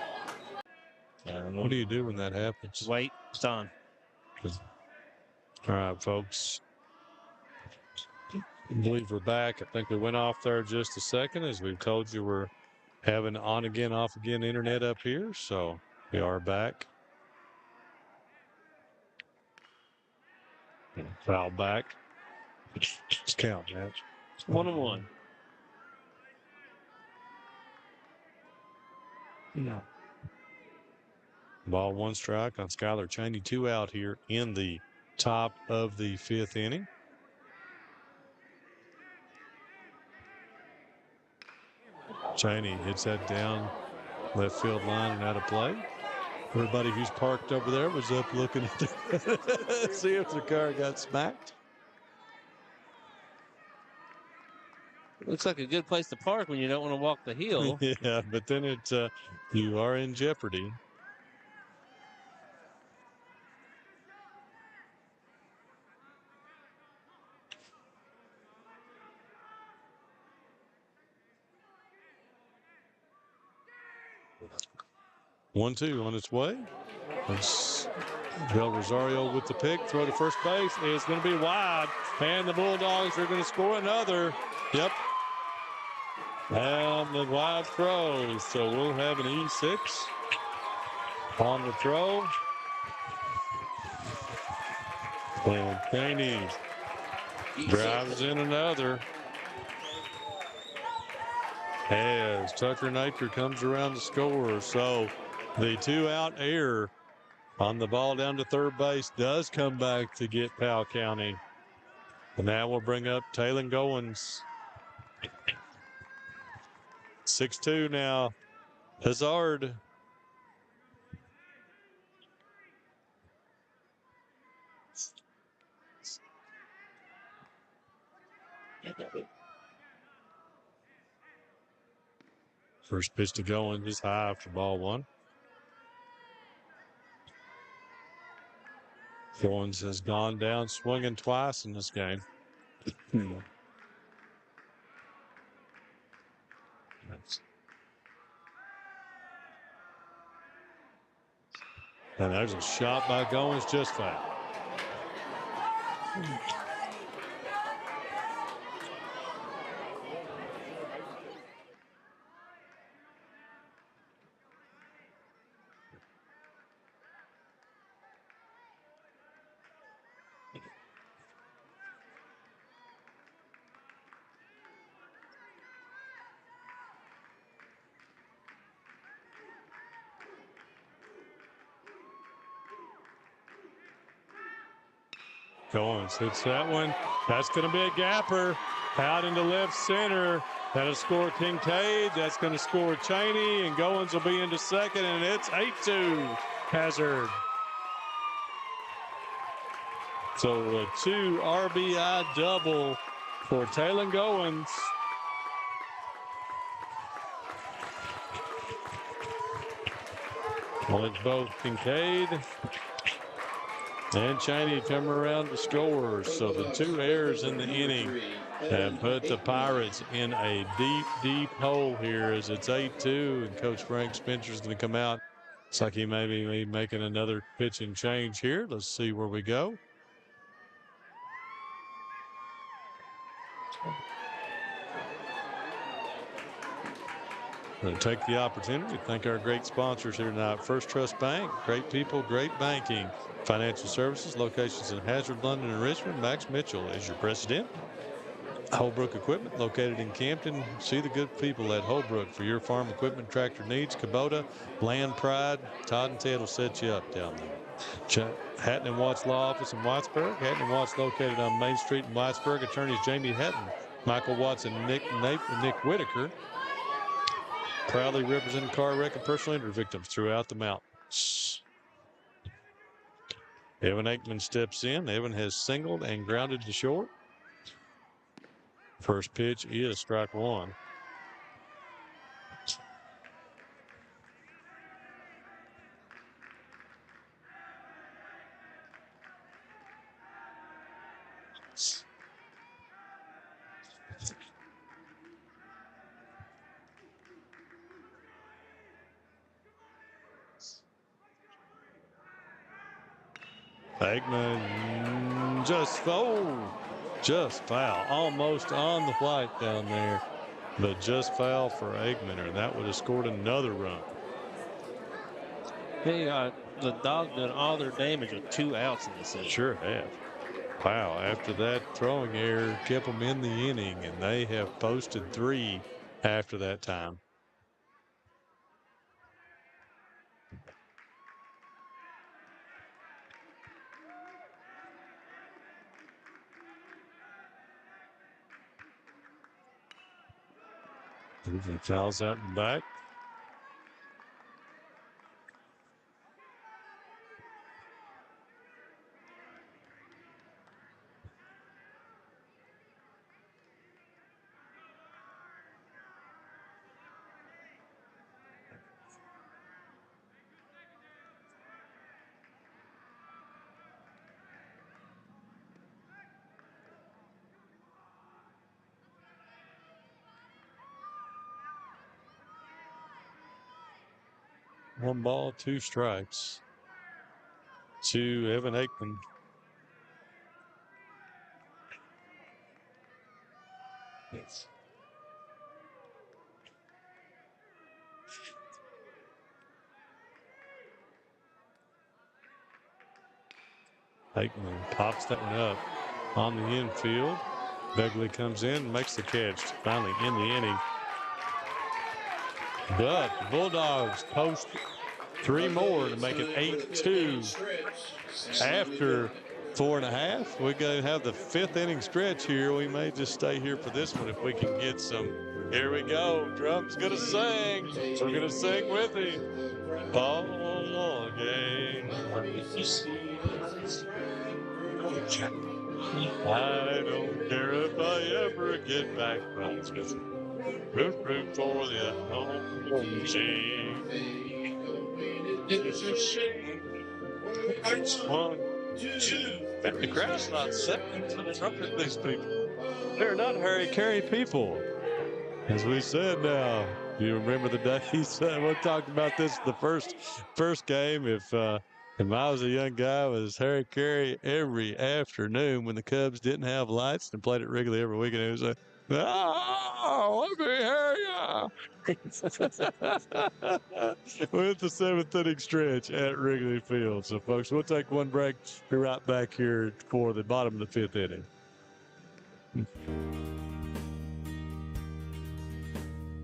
What do you do when that happens? Wait, it's on. All right, folks. I believe we're back. I think we went off there just a second. As we've told you, we're having on again, off again internet up here. So we are back. Foul back. Let's count, man. 1-1. No. Ball 1 strike on Skylar Cheney. 2 out here in the top of the 5th inning. Cheney hits that down left field line and out of play. Everybody who's parked over there was up looking at see if the car got smacked. Looks like a good place to park when you don't want to walk the hill. Yeah, but then you are in jeopardy. One-two on its way. It's Del Rosario with the pick. Throw to first base. It's going to be wide. And the Bulldogs are going to score another. Yep. And the wide throw. So we'll have an E6 on the throw. And Cheney drives in another. As Tucker Nature comes around to score. So the 2-out error on the ball down to third base does come back to get Powell County. And that will bring up Taylor Goins. 6-2 now. Hazard. First pitch to Goins is high for ball 1. Goins has gone down swinging twice in this game. And there's a shot by Goins, just foul. Goins hits that one. That's going to be a gapper out into left center. That'll score Kincaid. That's going to score Cheney, and Goins will be into second, and it's 8-2 Hazard. So a 2 RBI double for Taylor Goins. Well, it's both Kincaid and Cheney come around to score. So the 2 errors in the inning and put the Pirates in a deep, deep hole here as it's 8-2, and Coach Frank Spencer's going to come out. Looks like he may be making another pitching change here. Let's see where we go. We'll take the opportunity to thank our great sponsors here tonight. First Trust Bank, great people, great banking. Financial Services, locations in Hazard, London, and Richmond. Max Mitchell is your president. Holbrook Equipment, located in Campton. See the good people at Holbrook for your farm equipment, tractor needs. Kubota, Land Pride. Todd and Ted will set you up down there. Hatton and Watts Law Office in Whitesburg. Hatton and Watts located on Main Street in Whitesburg. Attorneys Jamie Hatton, Michael Watts, and Nick Whitaker. Proudly representing car wreck and personal injury victims throughout the mountains. Evan Aikman steps in. Evan has singled and grounded to short. First pitch is strike one. Aikman just foul. Almost on the white down there, but just foul for Aikman, or that would have scored another run. Hey, the Dogs done all their damage with 2 outs in this inning. Sure have. Wow, after that throwing error kept them in the inning, and they have posted 3 after that time. Fouls out and back. One ball, 2 strikes to Evan Aikman. Yes. Aikman pops that one up on the infield. Begley comes in, makes the catch, finally in the inning. But the Bulldogs post 3 more to make it 8-2 after 4.5. We're going to have the 5th inning stretch here. We may just stay here for this one if we can get some. Here we go. Drum's going to sing. We're going to sing with him. Ball game. I don't care if I ever get back from this. Root for the home team. It's a shame. It's 1, 2. And the crowd's not second to the trumpet, these people. They're not Harry Carey people. As we said now, do you remember the days? We talked about this the first game. If I was a young guy, it was Harry Carey every afternoon when the Cubs didn't have lights and played it regularly every weekend. It was like, oh, let me hear ya. With the 7th inning stretch at Wrigley Field. So, folks, we'll take one break. Be right back here for the bottom of the 5th inning.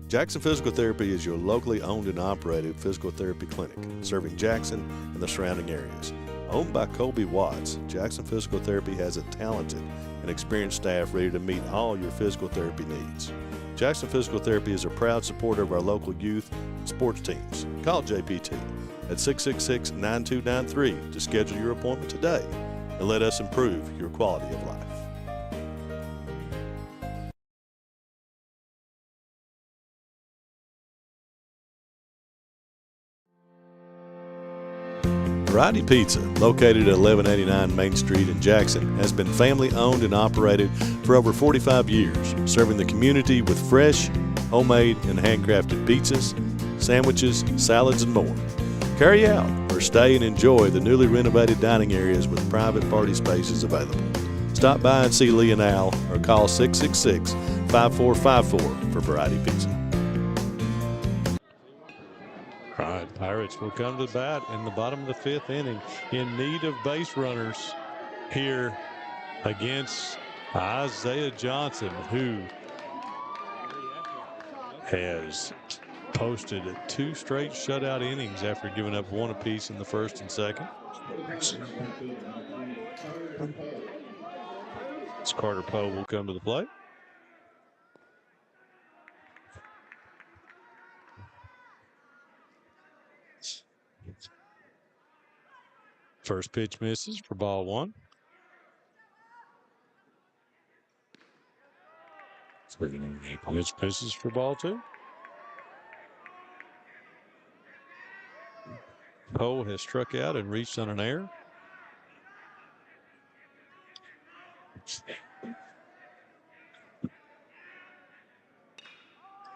Jackson Physical Therapy is your locally owned and operated physical therapy clinic, serving Jackson and the surrounding areas. Owned by Colby Watts, Jackson Physical Therapy has a talented and experienced staff ready to meet all your physical therapy needs. Jackson Physical Therapy is a proud supporter of our local youth and sports teams. Call JPT at 666-9293 to schedule your appointment today and let us improve your quality of life. Variety Pizza, located at 1189 Main Street in Jackson, has been family owned and operated for over 45 years, serving the community with fresh, homemade, and handcrafted pizzas, sandwiches, salads, and more. Carry out or stay and enjoy the newly renovated dining areas with private party spaces available. Stop by and see Lee and Al or call 666-5454 for Variety Pizza. All right, Pirates will come to bat in the bottom of the 5th inning in need of base runners here against Isaiah Johnson, who has posted 2 straight shutout innings after giving up 1 apiece in the 1st and 2nd. Carter Powell will come to the plate. First pitch misses for ball 1. Pitch misses for ball 2. Poe has struck out and reached on an error.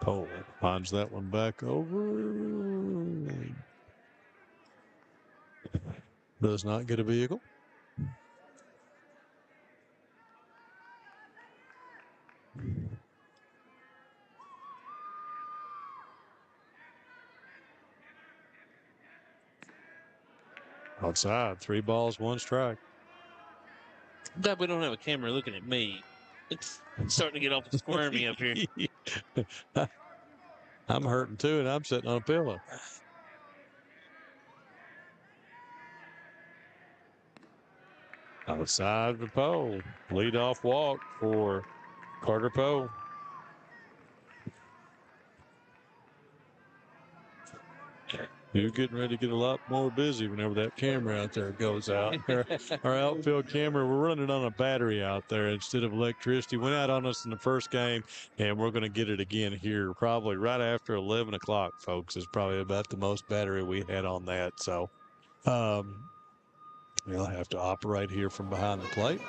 Poe finds that one back over. Does not get a vehicle. Outside, 3 balls, 1 strike. That we don't have a camera looking at me. It's starting to get awful squirmy up here. I'm hurting too, and I'm sitting on a pillow. Outside for Poe. Leadoff walk for Carter Poe. You're getting ready to get a lot more busy whenever that camera out there goes out. Our outfield camera, we're running on a battery out there instead of electricity. Went out on us in the first game, and we're going to get it again here probably right after 11 o'clock, folks. Is probably about the most battery we had on that. So we'll have to operate here from behind the plate.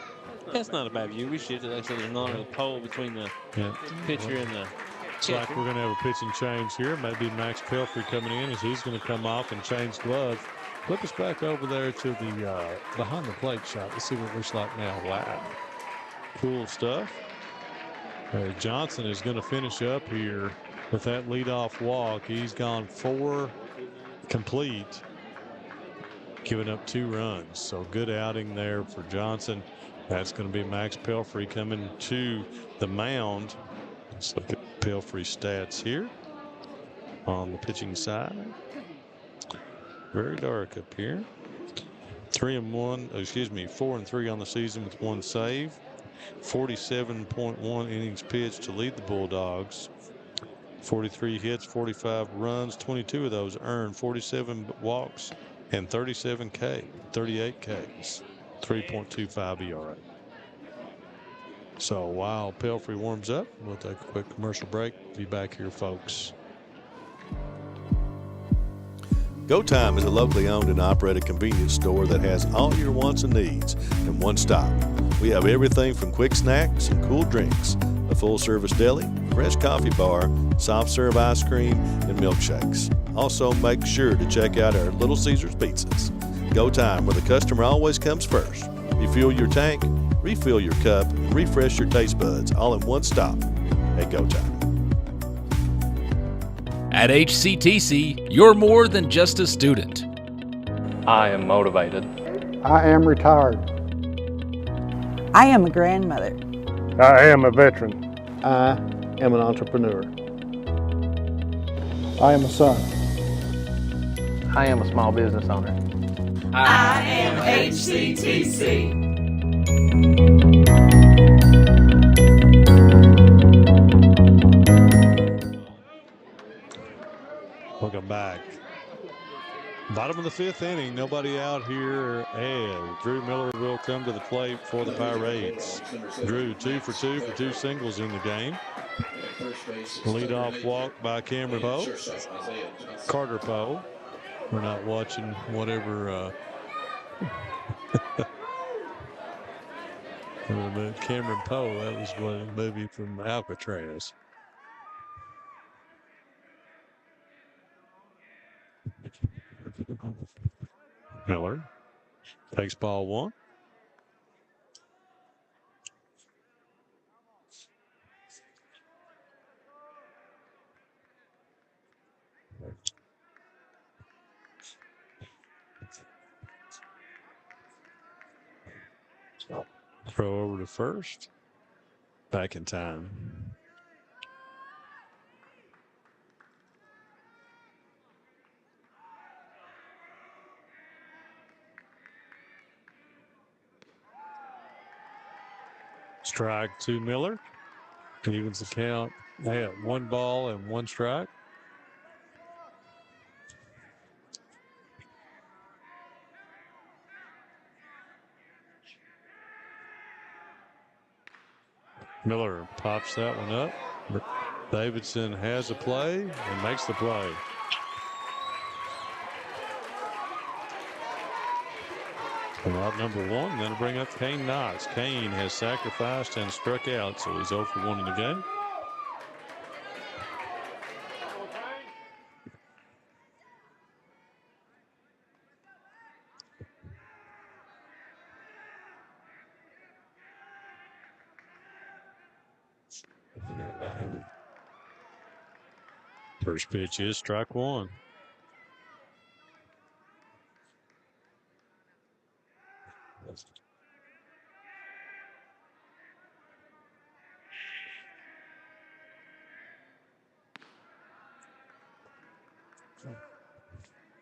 That's not a bad view. We shifted actually the pole between the pitcher and the Looks like we're going to have a pitching change here. Maybe Max Pelfrey coming in as he's going to come off and change gloves. Flip us back over there to the behind the plate shot. Let's see what it looks like now. Wow. Cool stuff. Johnson is going to finish up here with that leadoff walk. He's gone 4 complete, giving up 2 runs. So good outing there for Johnson. That's going to be Max Pelfrey coming to the mound. Let's look at Pelfrey's stats here on the pitching side. Very dark up here. 4 and 3 on the season with 1 save. 47.1 innings pitched to lead the Bulldogs. 43 hits, 45 runs, 22 of those earned, 47 walks, and 38 Ks. 3.25 ERA. So while Pelfrey warms up, we'll take a quick commercial break. Be back here, folks. Go Time is a locally owned and operated convenience store that has all your wants and needs in one stop. We have everything from quick snacks and cool drinks, a full-service deli, fresh coffee bar, soft-serve ice cream, and milkshakes. Also, make sure to check out our Little Caesars pizzas. Go Time, where the customer always comes first. Refuel your tank, refill your cup, and refresh your taste buds all in one stop at Go Time. At HCTC, you're more than just a student. I am motivated. I am retired. I am a grandmother. I am a veteran. I am an entrepreneur. I am a son. I am a small business owner. I am HCTC. Welcome back. Bottom of the 5th inning, nobody out here, and Drew Miller will come to the plate for the Pirates. Drew 2 for 2 for 2 singles in the game. Leadoff walk by Cameron Poe. Carter Poe. We're not watching whatever Cameron Powell, that was one movie from Alcatraz. Miller takes ball one. Throw over to first. Back in time. Strike to Miller. Evens the count. They have 1 ball and 1 strike. Miller pops that one up. Davidson has a play and makes the play. Out number 1, then bring up Kane Knox. Kane has sacrificed and struck out, so he's 0 for 1 in the game. First pitch is strike 1.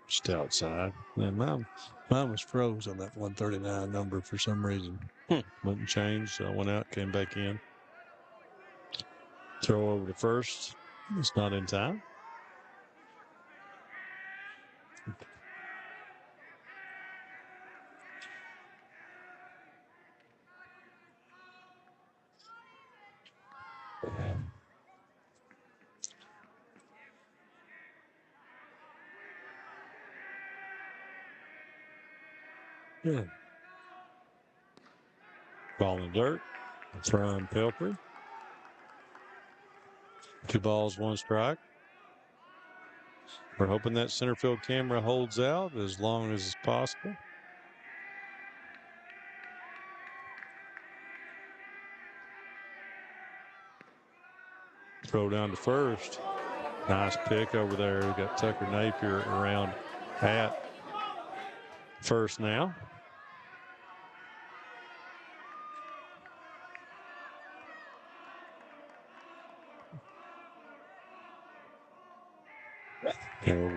Just outside. And mine was froze on that 139 number for some reason. Wouldn't change, so I went out, came back in. Throw over to first. It's not in time. Yeah. Ball in the dirt. From Pelfrey. 2 balls, 1 strike. We're hoping that center field camera holds out as long as it's possible. Throw down to first. Nice pick over there. We got Tucker Napier around at first now.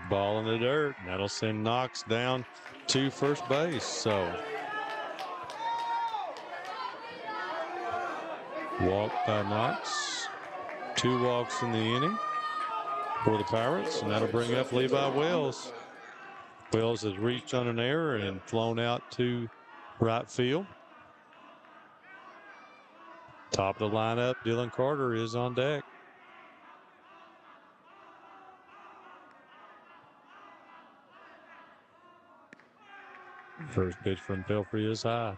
Ball in the dirt. That'll send Knox down to first base. So walk by Knox. 2 walks in the inning for the Pirates, and that'll bring up Levi Wells. Wells has reached on an error and flown out to right field. Top of the lineup, Dylan Carter is on deck. First pitch from Pelfrey is high.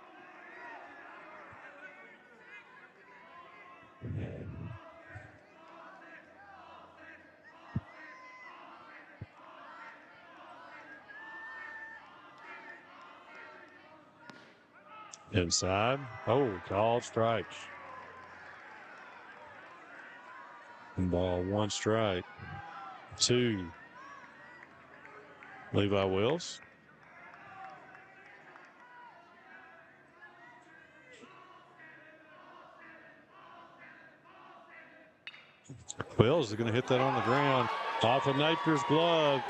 Inside. Oh, called strikes. Ball 1 strike. 2. Levi Wells. Wells is going to hit that on the ground off of Napier's glove.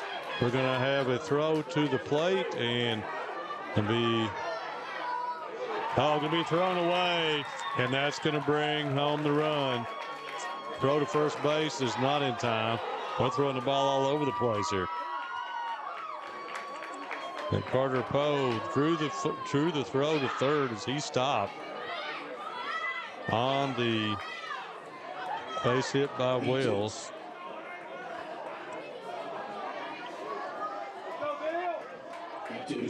We're going to have a throw to the plate and going to be thrown away, and that's going to bring home the run. Throw to first base is not in time. We're throwing the ball all over the place here. And Carter Poe drew the throw to third as he stopped on the base hit by Wells.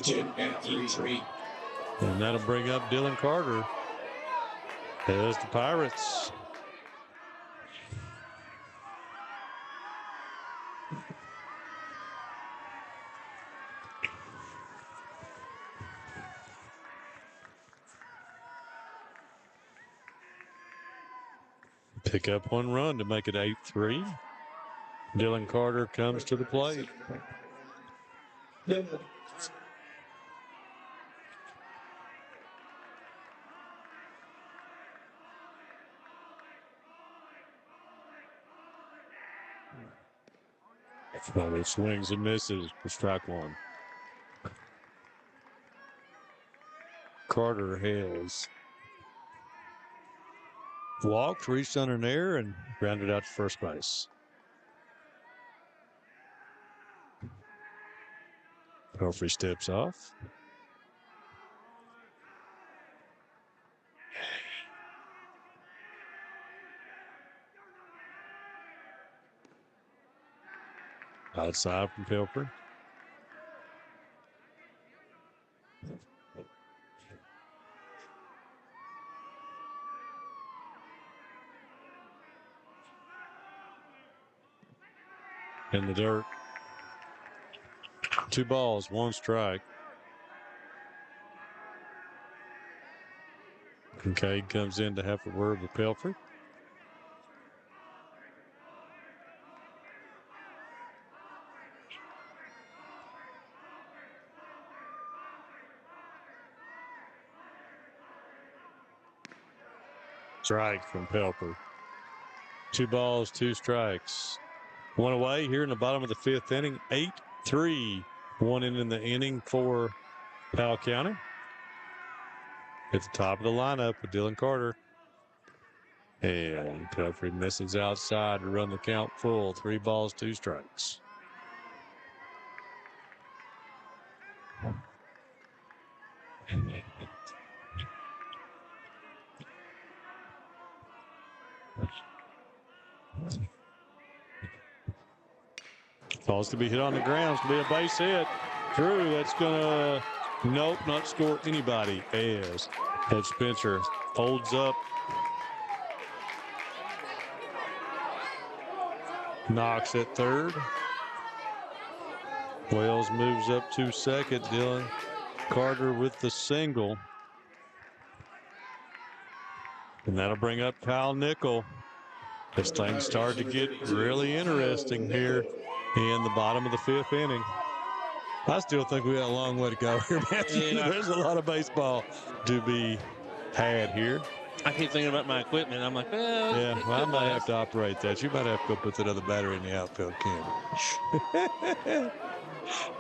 E3. And that'll bring up Dylan Carter as the Pirates. Pick up one run to make it 8-3. Dylan Carter comes to the plate. Well, it swings and misses for strike one. Carter has walked, reached under an air, and grounded out to first base. Pelfrey steps off. Outside from Pelfrey. In the dirt. 2 balls, 1 strike. Kincaid comes in to have a word with Pelfrey. Strike from Pelfrey. 2 balls, 2 strikes. 1 away here in the bottom of the 5th inning. 8-3. 1 in the inning for Powell County. At the top of the lineup with Dylan Carter. And Pelfrey misses outside to run the count full. 3 balls, 2 strikes. Ball's to be hit on the ground. It's going to be a base hit. Drew, that's going to, nope, not score anybody. As Spencer holds up. Knocks at third. Wells moves up to second. Dylan Carter with the single. And that'll bring up Kyle Nickel. As things start to get really interesting here in the bottom of the 5th inning. I still think we got a long way to go here, Matthew. Yeah. There's a lot of baseball to be had here. I keep thinking about my equipment. I'm like, well, yeah, well, I might have to operate that. You might have to go put that other battery in the outfield, Ken.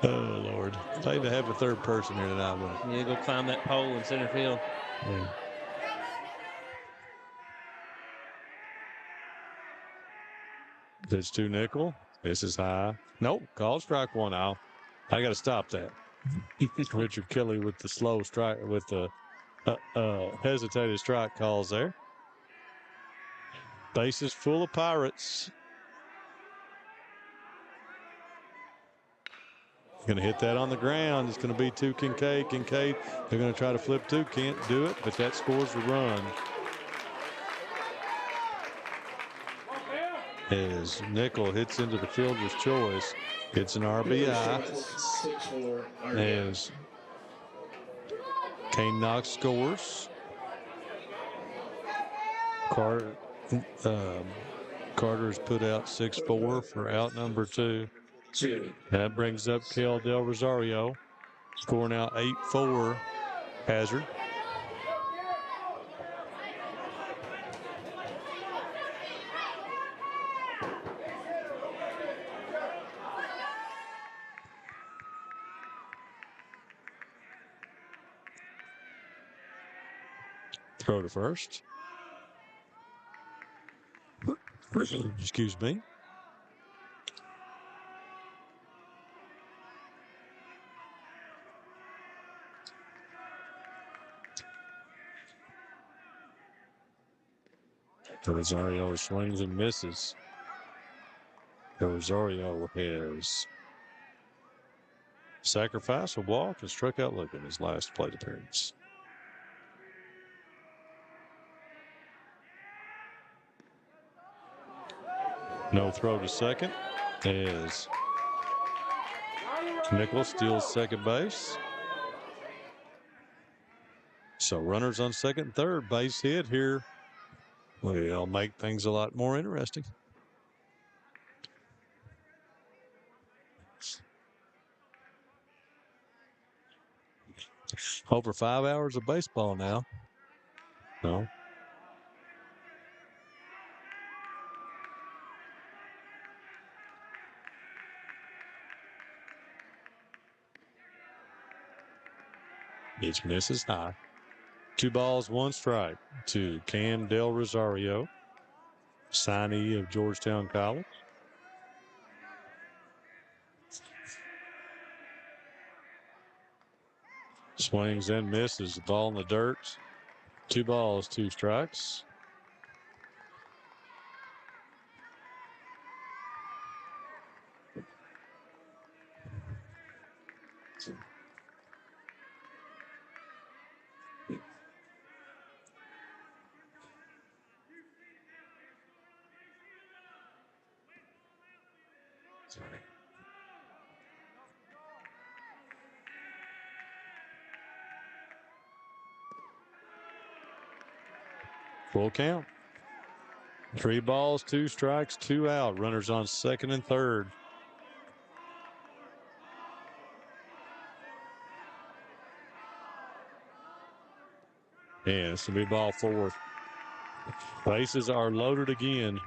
Oh, Lord. I'd like to have a third person here tonight. Yeah, go climb that pole in center field. Yeah. Pitch to Nickel. This is high. Nope. Called strike 1 out. I got to stop that. Richard Kelly with the slow strike, with the hesitated strike calls there. Bases full of Pirates. Going to hit that on the ground. It's going to be to Kincaid. Kincaid, they're going to try to flip 2. Can't do it, but that scores the run. As Nickel hits into the fielder's choice, it's an RBI. As Kane Knox scores. Carter's put out 6-4 for out number 2. That brings up Kel Del Rosario, scoring out 8-4 Hazard. Throw to first. Excuse me. Rosario swings and misses. Rosario has Sacrifice a walk and struck out looking his last plate appearance. No throw to second as Nichols steals second base. So runners on second and third, base hit here. Will make things a lot more interesting. Over 5 hours of baseball now. No. Each misses high. 2 balls, 1 strike to Cam Del Rosario, signee of Georgetown College. Swings and misses. The ball in the dirt. 2 balls, 2 strikes. Full count. 3 balls, 2 strikes, 2 out. Runners on second and third. And it's going to be ball 4. Bases are loaded again.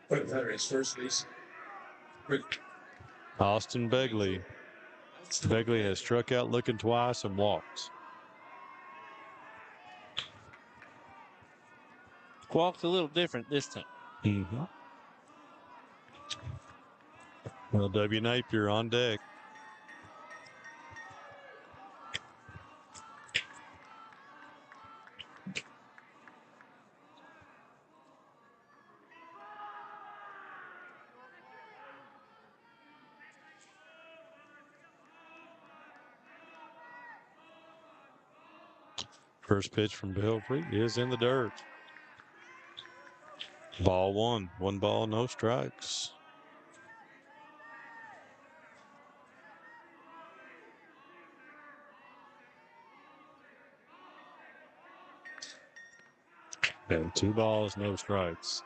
First base. Austin Begley. Begley has struck out looking twice and walked. Walked a little different this time. Mm-hmm. Well, W. Napier on deck. First pitch from Belfry is in the dirt. Ball 1. 1 ball, no strikes. And 2 balls, no strikes.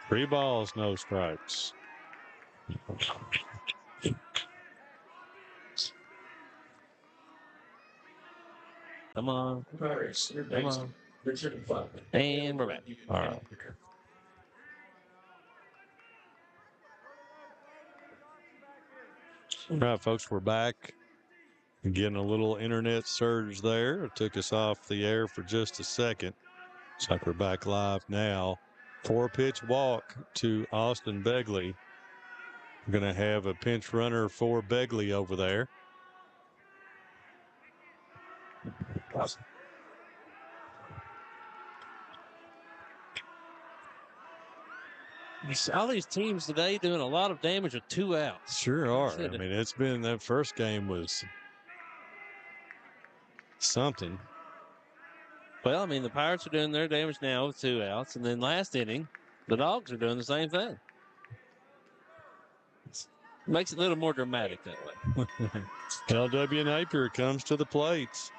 Three balls, no strikes. Come on. Come on. And we're back. All right. All right, folks, we're back. Getting a little internet surge there. It took us off the air for just a second. Looks like we're back live now. 4-pitch walk to Austin Begley. We're going to have a pinch runner for Begley over there. All these teams today doing a lot of damage with 2 outs. Sure are. I mean, it's been, that first game was something. Well, I mean, the Pirates are doing their damage now with 2 outs. And then last inning, the Dogs are doing the same thing. Makes it a little more dramatic that way. LW Napier comes to the plate.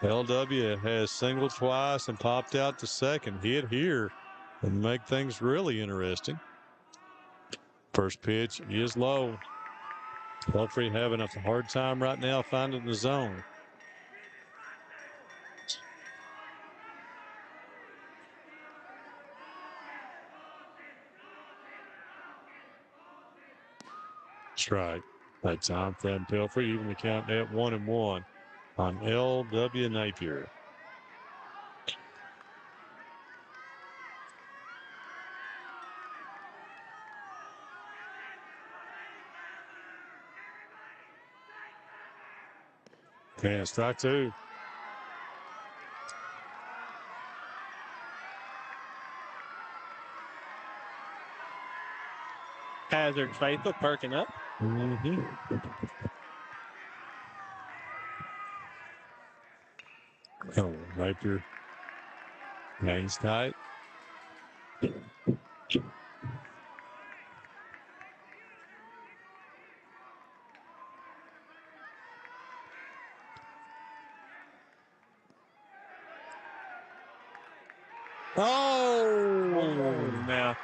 LW has singled twice and popped out to second. Hit here and make things really interesting. First pitch is low. Belfry having a hard time right now finding the zone. Strike. That time from Belfry, even the count at 1-1 on LW Napier. And strike two. Hazard faithful perking up. Mm-hmm. Oh, Napier. Hangs tight. Oh, now.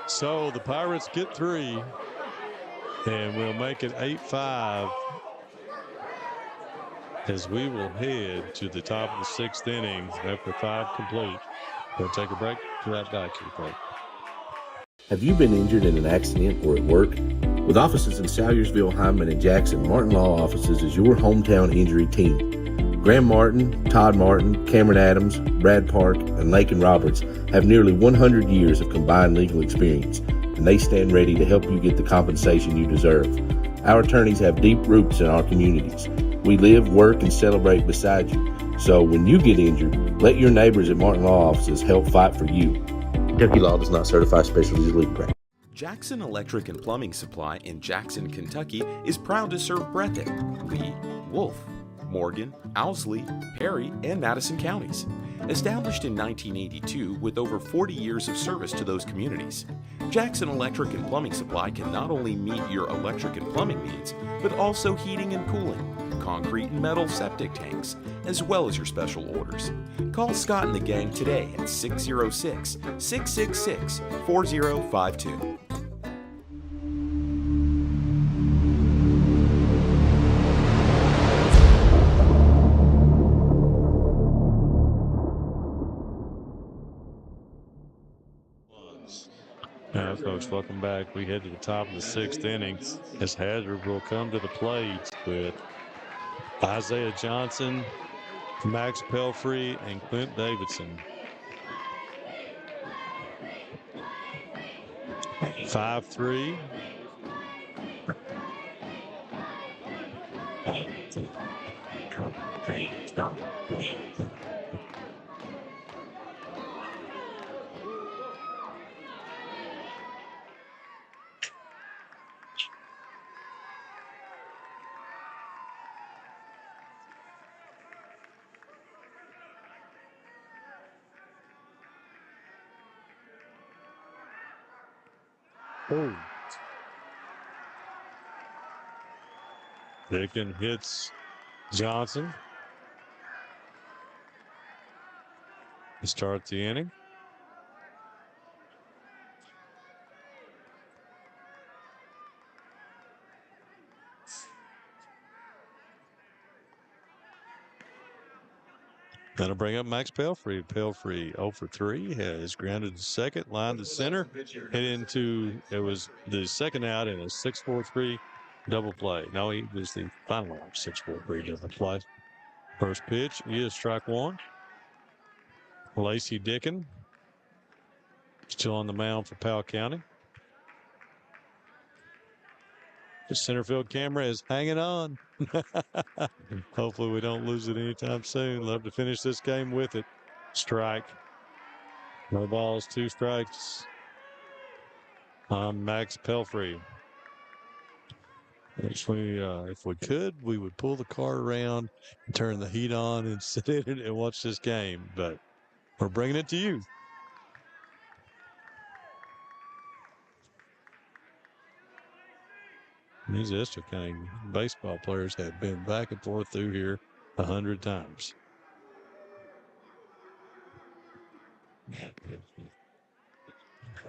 So the Pirates get 3, and we'll make it 8-5 as we will head to the top of the 6th inning after 5 complete. We'll take a break to that back break. Have you been injured in an accident or at work? With offices in Salyersville, Hindman, and Jackson, Martin Law Offices is your hometown injury team. Graham Martin, Todd Martin, Cameron Adams, Brad Park, and Lakin Roberts have nearly 100 years of combined legal experience, and they stand ready to help you get the compensation you deserve. Our attorneys have deep roots in our communities. We live, work, and celebrate beside you. So when you get injured, let your neighbors at Martin Law Offices help fight for you. Kentucky Law does not certify specialties legal practice. Jackson Electric and Plumbing Supply in Jackson, Kentucky is proud to serve Breathitt, Lee, Wolf, Morgan, Owsley, Perry, and Madison counties. Established in 1982 with over 40 years of service to those communities, Jackson Electric and Plumbing Supply can not only meet your electric and plumbing needs, but also heating and cooling, concrete and metal septic tanks, as well as your special orders. Call Scott and the gang today at 606-666-4052. Now, folks, welcome back. We head to the top of the 6th inning as Hazard will come to the plate with Isaiah Johnson, Max Pelfrey, and Clint Davidson. 5-3. Oh. Dickon hits Johnson to start the inning. That'll bring up Max Pelfrey. Pelfrey 0 for 3 has grounded to second, line to center, head into, it was the second out in a 6-4-3 double play. No, he was the final 6-4-3 double play. First pitch is strike one. Lacey Dickon still on the mound for Powell County. The center field camera is hanging on. Hopefully we don't lose it anytime soon. Love to finish this game with it. Strike. No balls, 2 strikes on Max Pelfrey. If we could, we would pull the car around and turn the heat on and sit in it and watch this game. But we're bringing it to you. These Esther County baseball players have been back and forth through here 100 times.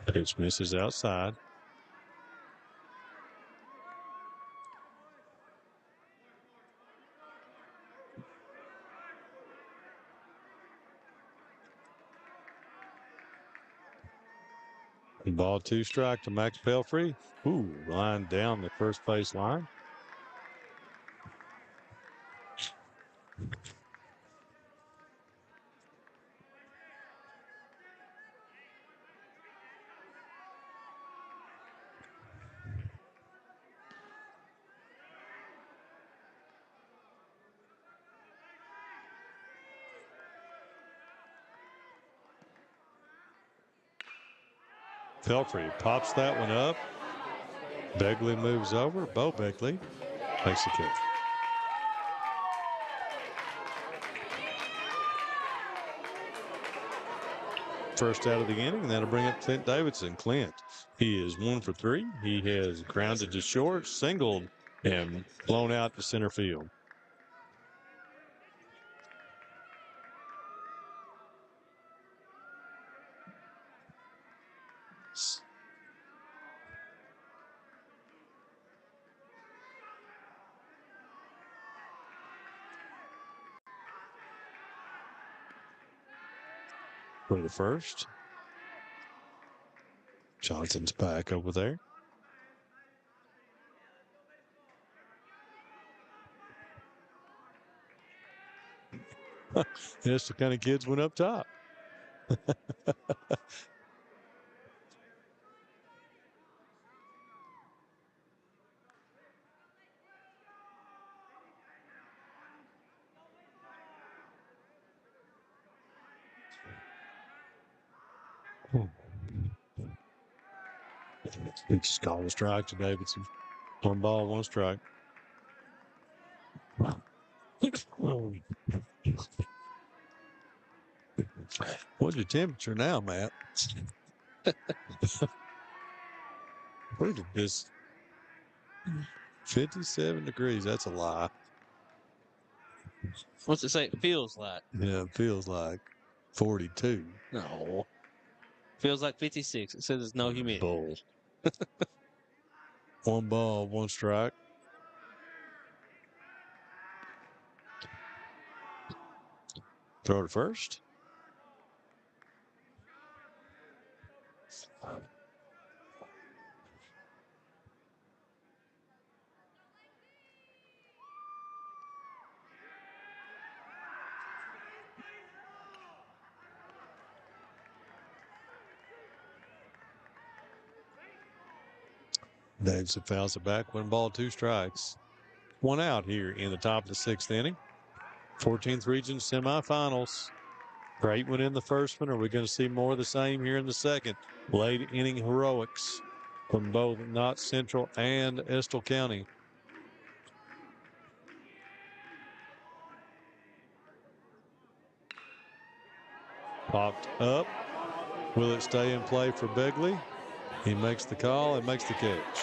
Pitch misses outside. Ball 2 strike to Max Pelfrey. Ooh, line down the first base line. Pelfrey pops that one up. Begley moves over. Bo Begley makes the catch. First out of the inning, and that'll bring up Clint Davidson. Clint, he is 1 for 3. He has grounded to short, singled, and blown out to center field. For the first. Johnson's back over there. That's the kind of kids went up top. It's called a strike to Davidson. 1 ball, 1 strike. What's your temperature now, Matt? Look at this. 57 degrees. That's a lie. What's it say? It feels like. Yeah, it feels like 42. No. Feels like 56. It says there's no humidity. Bull. 1 ball, 1 strike. Throw to first. Davidson fouls it back. 1 ball, 2 strikes. 1 out here in the top of the 6th inning. 14th region semifinals. Great one in the first one. Are we going to see more of the same here in the second? Late inning heroics from both Knott Central and Estill County. Popped up. Will it stay in play for Begley? He makes the call and makes the catch.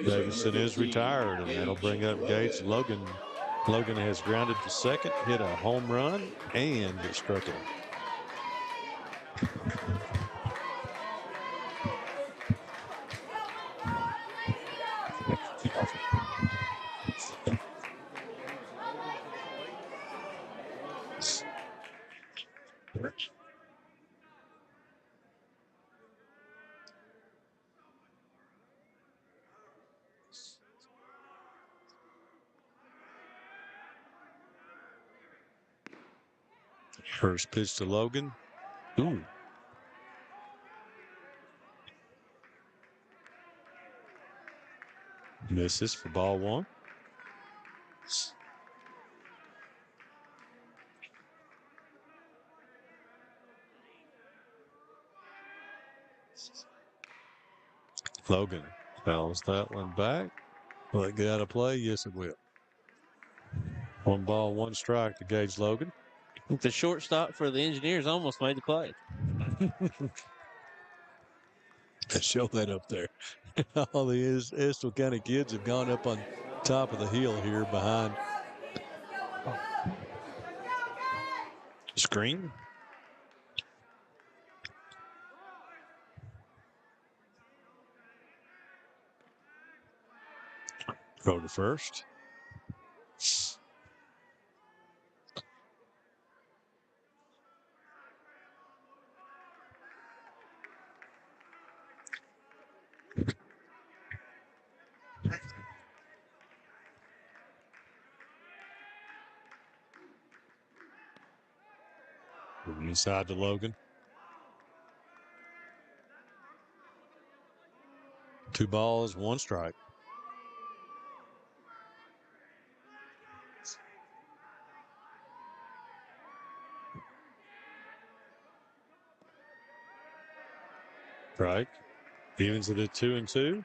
Davidson is retired, and that'll bring up Gates Logan. Logan has grounded to second, hit a home run, and struck out. First pitch to Logan. Ooh. Misses for ball 1. Logan fouls that one back. Will it get out of play? Yes, it will. 1 ball, 1 strike to Gage Logan. The shortstop for the Engineers almost made the play. Show that up there. All the Estill County kids have gone up on top of the hill here behind. Screen. Throw to first. Inside to Logan. 2 balls, 1 strike. Strike. Evens it at 2-2.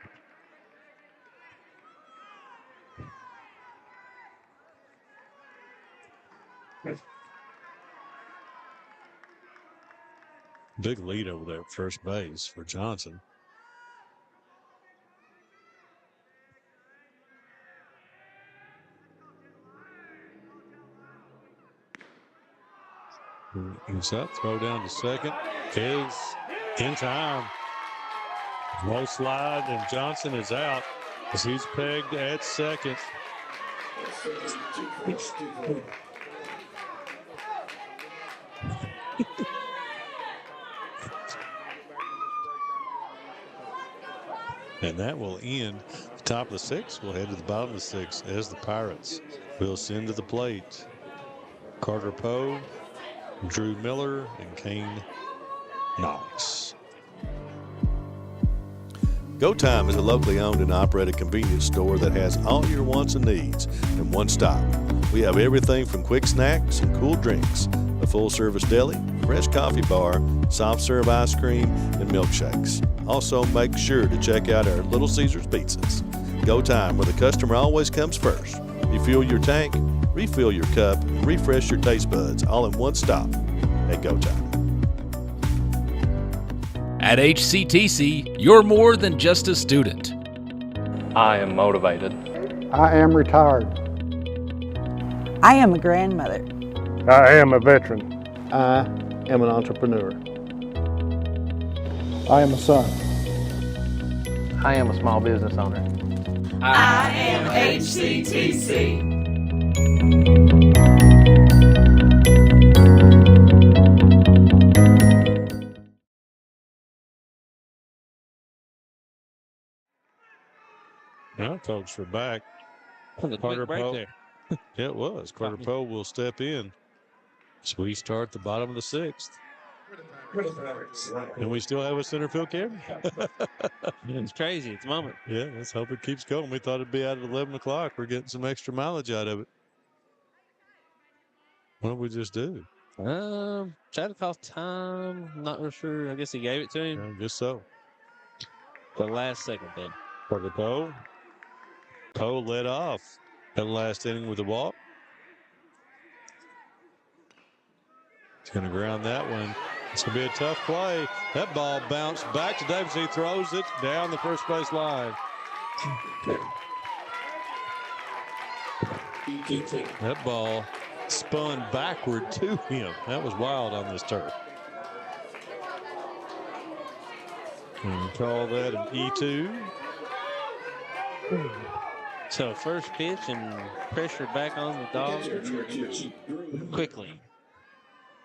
Big lead over there at first base for Johnson. He's up, throw down to second. Is in time. No slide, and Johnson is out as he's pegged at second. And that will end the top of the 6th. We'll head to the bottom of the 6th as the Pirates will send to the plate Carter Poe, Drew Miller, and Kane Knox. Go Time is a locally owned and operated convenience store that has all your wants and needs in one stop. We have everything from quick snacks and cool drinks, a full-service deli, fresh coffee bar, soft-serve ice cream, and milkshakes. Also, make sure to check out our Little Caesars pizzas. Go Time, where the customer always comes first. Refuel your tank, refill your cup, and refresh your taste buds all in one stop at Go Time. At HCTC, you're more than just a student. I am motivated. I am retired. I am a grandmother. I am a veteran. I am an entrepreneur. I am a son. I am a small business owner. I am HCTC. Well, folks, we're back. Carter Poe. There. Yeah, it was. Carter Poe will step in. So we start the bottom of the 6th. And we still have a center field camera. It's crazy. It's a moment. Yeah, let's hope it keeps going. We thought it'd be out at 11 o'clock. We're getting some extra mileage out of it. What did we just do? Tried to call time. Not real sure. I guess he gave it to him. I guess so. The last second then. Carter Poe. Poe led off that last inning with a walk. He's going to ground that one. It's going to be a tough play. That ball bounced back to Davis. He throws it down the first base line. That ball spun backward to him. That was wild on this turf. And call that an E2. So first pitch and pressure back on the dog quickly.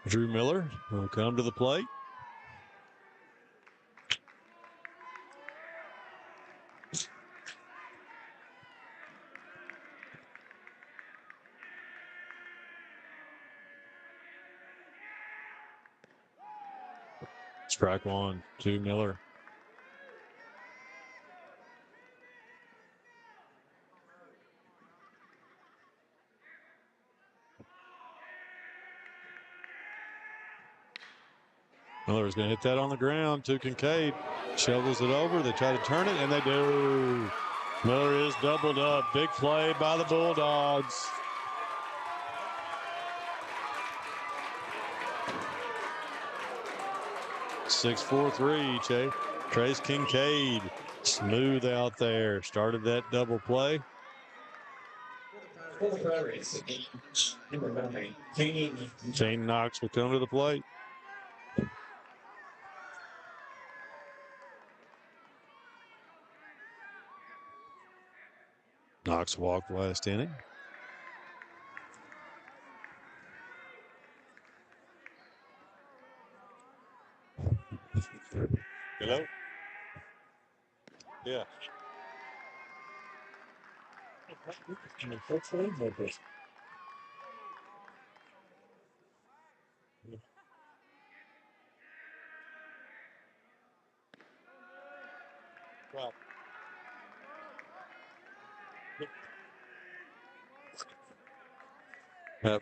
Drew Miller will come to the plate. Strike 1 to Miller. Miller's going to hit that on the ground to Kincaid. Shovels it over. They try to turn it, and they do. Miller is doubled up. Big play by the Bulldogs. (6-4-3). Trace Kincaid smooth out there. Started that double play. Kane Knox will come to the plate. Knox walked last inning. Hello? Yeah.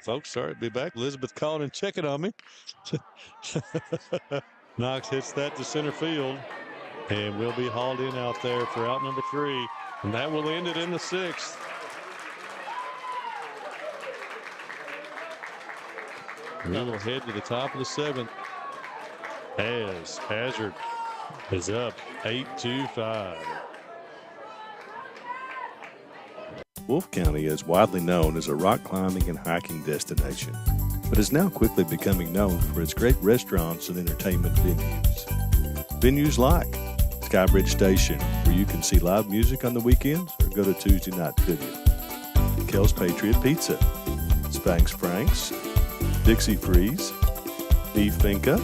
Folks, sorry to be back. Elizabeth calling and checking on me. Knox hits that to center field and will be hauled in out there for out number 3. And that will end it in the 6th. We will head to the top of the 7th as Hazard is up 8-5. Wolfe County is widely known as a rock climbing and hiking destination, but is now quickly becoming known for its great restaurants and entertainment venues. Venues like Skybridge Station, where you can see live music on the weekends or go to Tuesday night trivia. Kel's Patriot Pizza, Spanx Frank's, Dixie Freeze, Beef Finca,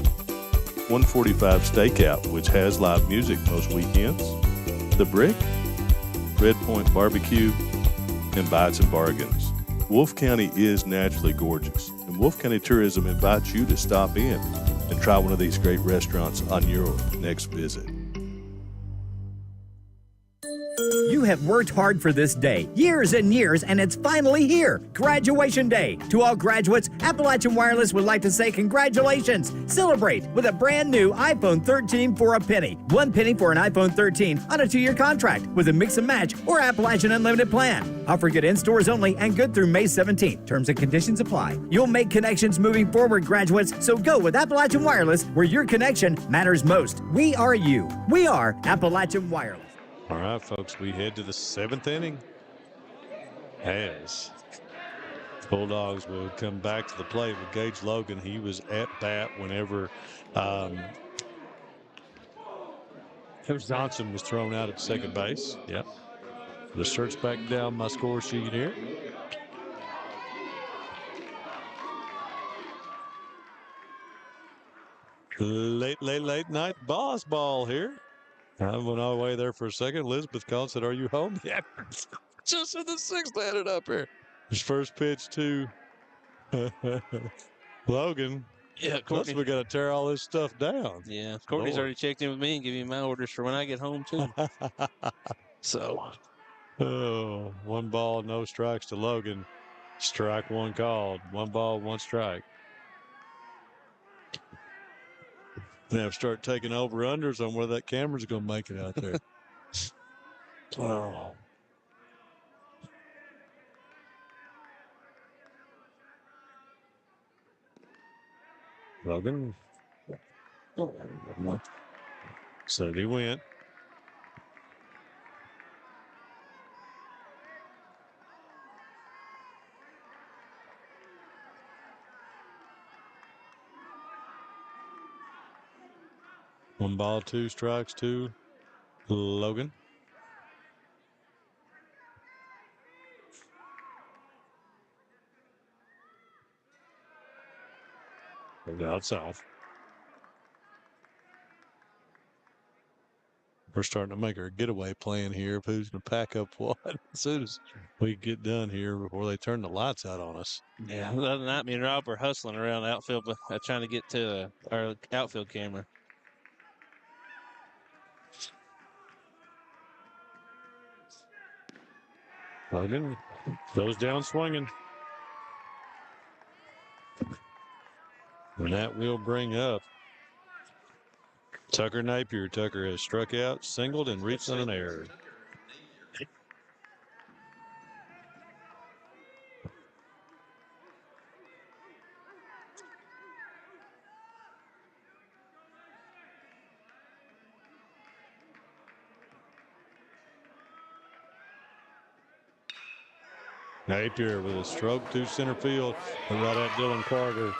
145 Stakeout, which has live music most weekends, The Brick, Red Point Barbecue, and Bites and Bargains. Wolfe County is naturally gorgeous, and Wolfe County Tourism invites you to stop in and try one of these great restaurants on your next visit. You have worked hard for this day, years and years, and it's finally here. Graduation Day. To all graduates, Appalachian Wireless would like to say congratulations. Celebrate with a brand new iPhone 13 for a penny. 1 penny for an iPhone 13 on a 2-year contract with a mix and match or Appalachian Unlimited plan. Offer good in stores only and good through May 17th. Terms and conditions apply. You'll make connections moving forward, graduates, so go with Appalachian Wireless where your connection matters most. We are you. We are Appalachian Wireless. All right, folks, we head to the 7th inning as Bulldogs will come back to the plate with Gage Logan. He was at bat whenever Johnson was thrown out at second base. Yep. The search back down my score sheet here. Late night boss ball here. I went all the way there for a second. Elizabeth called and said, "Are you home?" Yeah. Just in the 6th, landed up here. His first pitch to Logan. Yeah, Courtney. We got to tear all this stuff down. Yeah, Courtney's already checked in with me and give me my orders for when I get home, too. So. 1 ball, no strikes to Logan. Strike 1 called. 1 ball, 1 strike. Now start taking over-unders on whether that camera's going to make it out there. Oh. Logan. So he went. One ball, 2 strikes to Logan. Outside. We're starting to make our getaway plan here of who's going to pack up what as soon as we get done here before they turn the lights out on us. Yeah, the other night, me and Rob were hustling around the outfield, trying to get to our outfield camera. Logan goes down swinging. And that will bring up Tucker Napier. Tucker has struck out, singled, and reached on an error. Napier with a stroke to center field and right at Dylan Carter.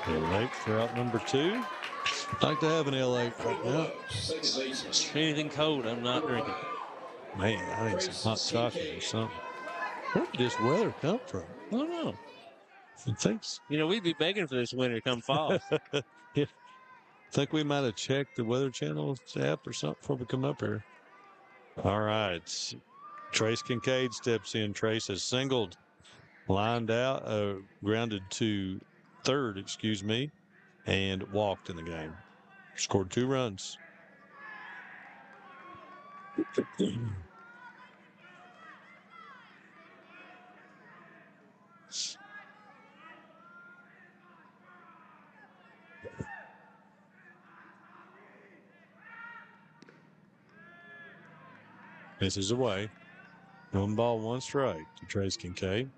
L8 for out number 2. Like to have an L8 right now. Anything cold, I'm not drinking. Man, I need some hot chocolate or something. Where did this weather come from? I don't know. Thanks. You know, we'd be begging for this winter come fall. Yeah. Think we might have checked the Weather Channel app or something before we come up here. All right. Trace Kincaid steps in. Trace has singled, lined out, grounded to third, and walked in the game. Scored 2 runs. This is away. 1 ball, 1 strike to Trace Kincaid.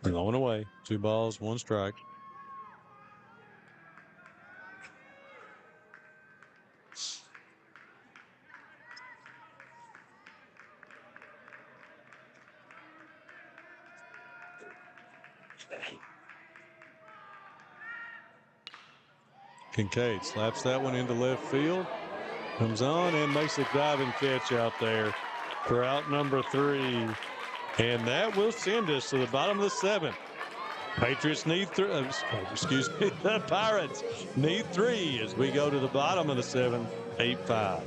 Going away. 2 balls, 1 strike. Kincaid slaps that one into left field. Comes on and makes a diving catch out there for out number 3. And that will send us to the bottom of the 7th. Patriots need 3. Excuse me. The Pirates need 3 as we go to the bottom of the 7th, 8-5.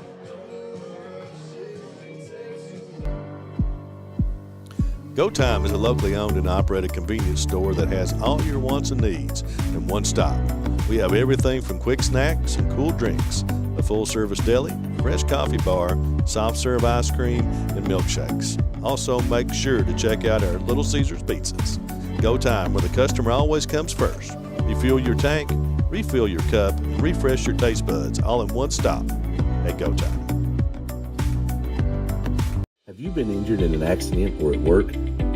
Go Time is a locally owned and operated convenience store that has all your wants and needs in one stop. We have everything from quick snacks and cool drinks, a full-service deli, fresh coffee bar, soft-serve ice cream, and milkshakes. Also, make sure to check out our Little Caesars pizzas. Go Time, where the customer always comes first. Refuel your tank, refill your cup, and refresh your taste buds all in one stop at Go Time. Have you been injured in an accident or at work?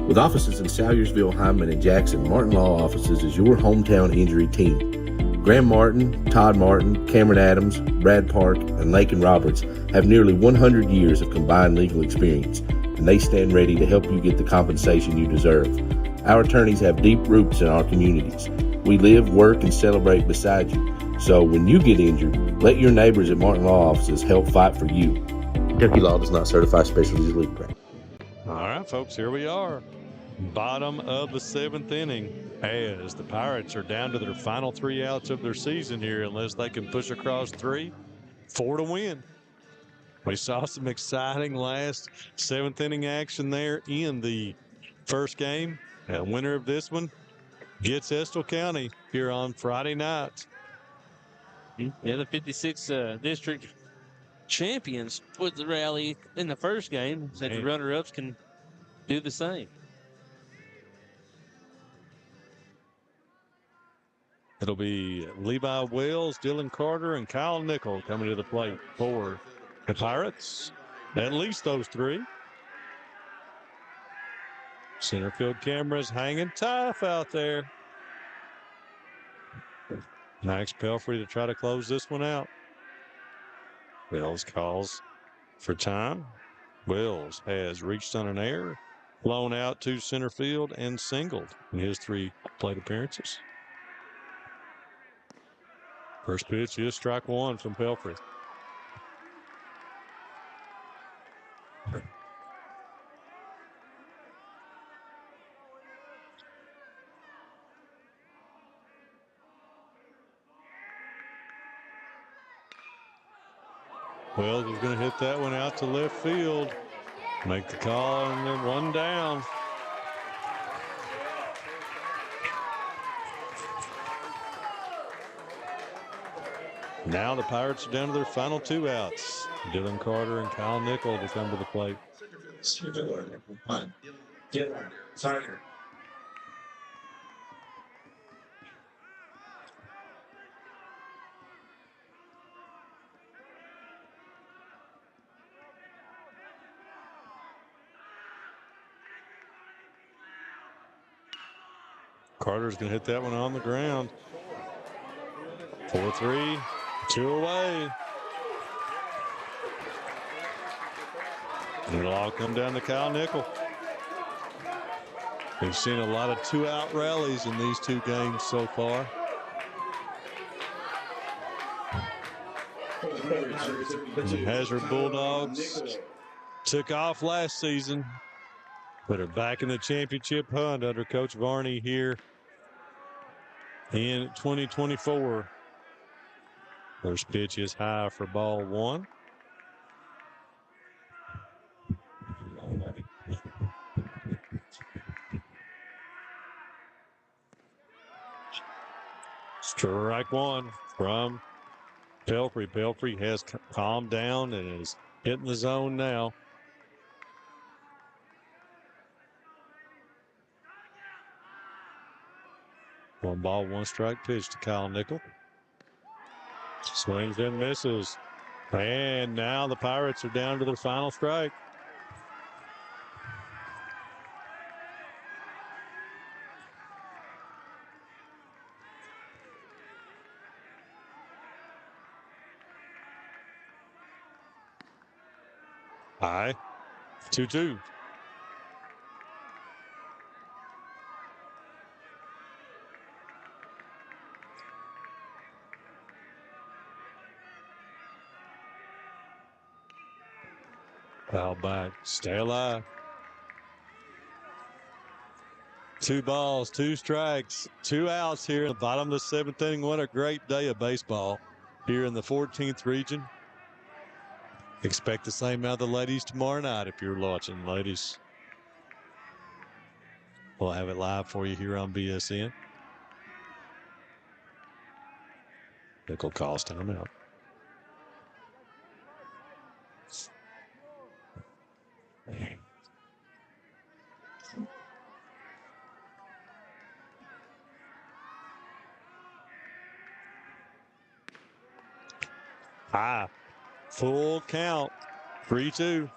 With offices in Salyersville, Hindman, and Jackson, Martin Law Offices is your hometown injury team. Graham Martin, Todd Martin, Cameron Adams, Brad Park, and Lakin Roberts have nearly 100 years of combined legal experience, and they stand ready to help you get the compensation you deserve. Our attorneys have deep roots in our communities. We live, work, and celebrate beside you. So when you get injured, let your neighbors at Martin Law Offices help fight for you. Kentucky Law does not certify specialties legal practice. All right, folks, here we are. Bottom of the 7th inning as the Pirates are down to their final 3 outs of their season here unless they can push across 3, 4 to win. We saw some exciting last 7th inning action there in the first game. The winner of this one gets Estill County here on Friday night. Yeah, the 56th district champions with the rally in the first game. So the runner-ups can do the same. It'll be Levi Wells, Dylan Carter, and Kyle Nickel coming to the plate for the Pirates. At least those 3. Center field cameras hanging tough out there. Max Pelfrey to try to close this one out. Wells calls for time. Wells has reached on an error, blown out to center field, and singled in his 3 plate appearances. First pitch is strike 1 from Pelfrey. Wells is going to hit that one out to left field. Make the call and then 1 down. Now the Pirates are down to their final 2 outs. Dylan Carter and Kyle Nickel to come to the plate. Carter's going to hit that one on the ground. 4-3, 2 away. And it'll all come down to Kyle Nickel. We've seen a lot of 2-out rallies in these 2 games so far. The Hazard Bulldogs took off last season, but are back in the championship hunt under Coach Varney here in 2024. First pitch is high for ball one. Strike one from Pelfrey. Pelfrey has calmed down and is hitting the zone now. One ball, one strike pitch to Kyle Nickel. Swings and misses. And now the Pirates are down to their final strike. High. 2-2. Foul back. Stay alive. 2 balls, 2 strikes, 2 outs here in the bottom of the 7th inning. What a great day of baseball here in the 14th region. Expect the same out of the ladies tomorrow night if you're watching, ladies. We'll have it live for you here on BSN. Nickel calls timeout. High. Full count. 3-2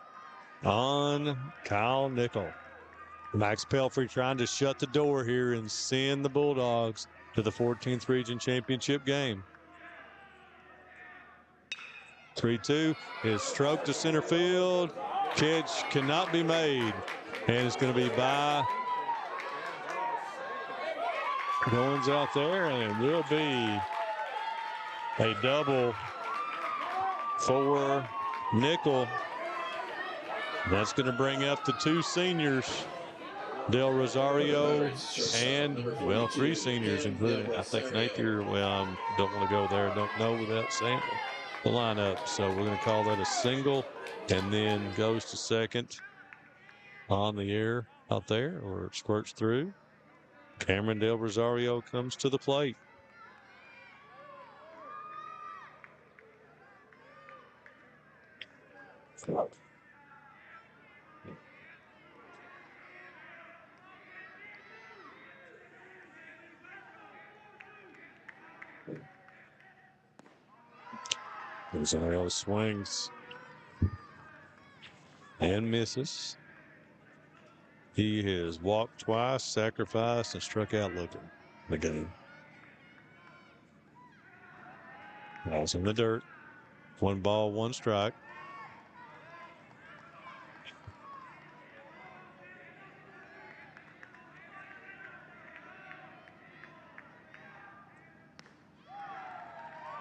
on Kyle Nickel. Max Pelfrey trying to shut the door here and send the Bulldogs to the 14th Region Championship game. 3-2 is stroked to center field. Catch cannot be made. And it's going to be by Goins out there, and it will be a double for Nickel. That's going to bring up the 2 seniors, Del Rosario and, well, 3 seniors, including, I think, Napier. Well, I don't want to go there. Don't know without saying the lineup. So we're going to call that a single, and then goes to second on the air out there, or it squirts through. Cameron Del Rosario comes to the plate. Rosario swings and misses. He has walked twice, sacrificed, and struck out looking the game. Ball's in the dirt. 1 ball, 1 strike.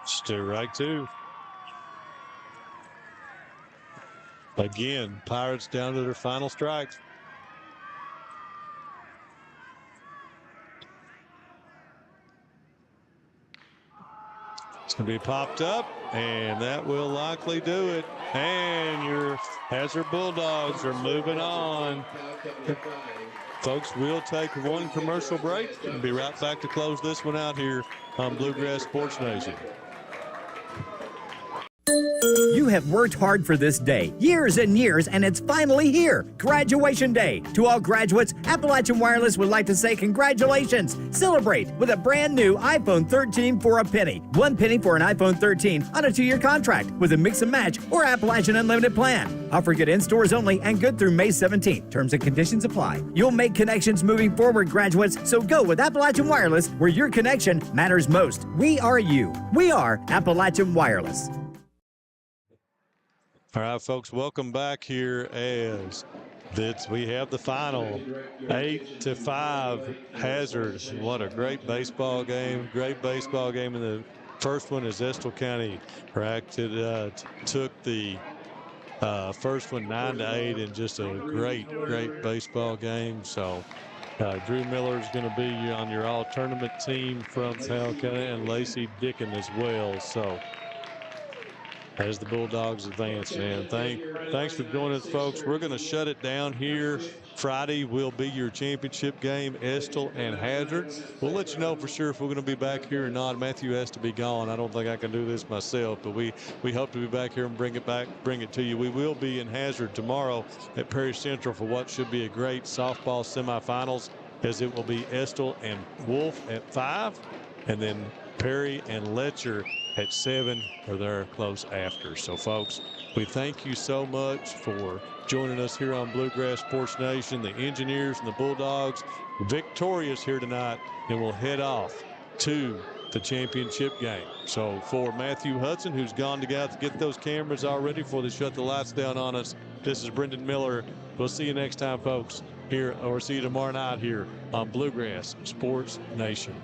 Strike 2. Again, Pirates down to their final strikes. It's going to be popped up, and that will likely do it. And your Hazard Bulldogs are moving on. Folks, we'll take 1 commercial break and be right back to close this one out here on Bluegrass Sports Nation. You have worked hard for this day, years and years, and it's finally here. Graduation Day. To all graduates, Appalachian Wireless would like to say congratulations. Celebrate with a brand new iPhone 13 for a penny. 1 penny for an iPhone 13 on a 2-year contract with a mix and match or Appalachian Unlimited plan. Offer good in stores only and good through May 17th. Terms and conditions apply. You'll make connections moving forward, graduates, so go with Appalachian Wireless where your connection matters most. We are you. We are Appalachian Wireless. All right, folks, welcome back here as we have the final 8-5 Hazard. What a great baseball game. Great baseball game. And the first one is Estill County took the first one 9-8 in just a great baseball game. So Drew Miller is going to be on your all-tournament team from Powell County, and Lacey Dickin as well. So as the Bulldogs advance, man. Thanks for joining us, folks. We're going to shut it down here. Friday will be your championship game, Estill and Hazard. We'll let you know for sure if we're going to be back here or not. Matthew has to be gone. I don't think I can do this myself, but we hope to be back here and bring it to you. We will be in Hazard tomorrow at Perry Central for what should be a great softball semifinals, as it will be Estill and Wolf at 5, and then Perry and Letcher at 7 or there close after. So, folks, we thank you so much for joining us here on Bluegrass Sports Nation. The Engineers and the Bulldogs victorious here tonight, and we'll head off to the championship game. So, for Matthew Hudson, who's gone to get those cameras all ready before they shut the lights down on us, this is Brendan Miller. We'll see you next time, folks, here, or see you tomorrow night here on Bluegrass Sports Nation.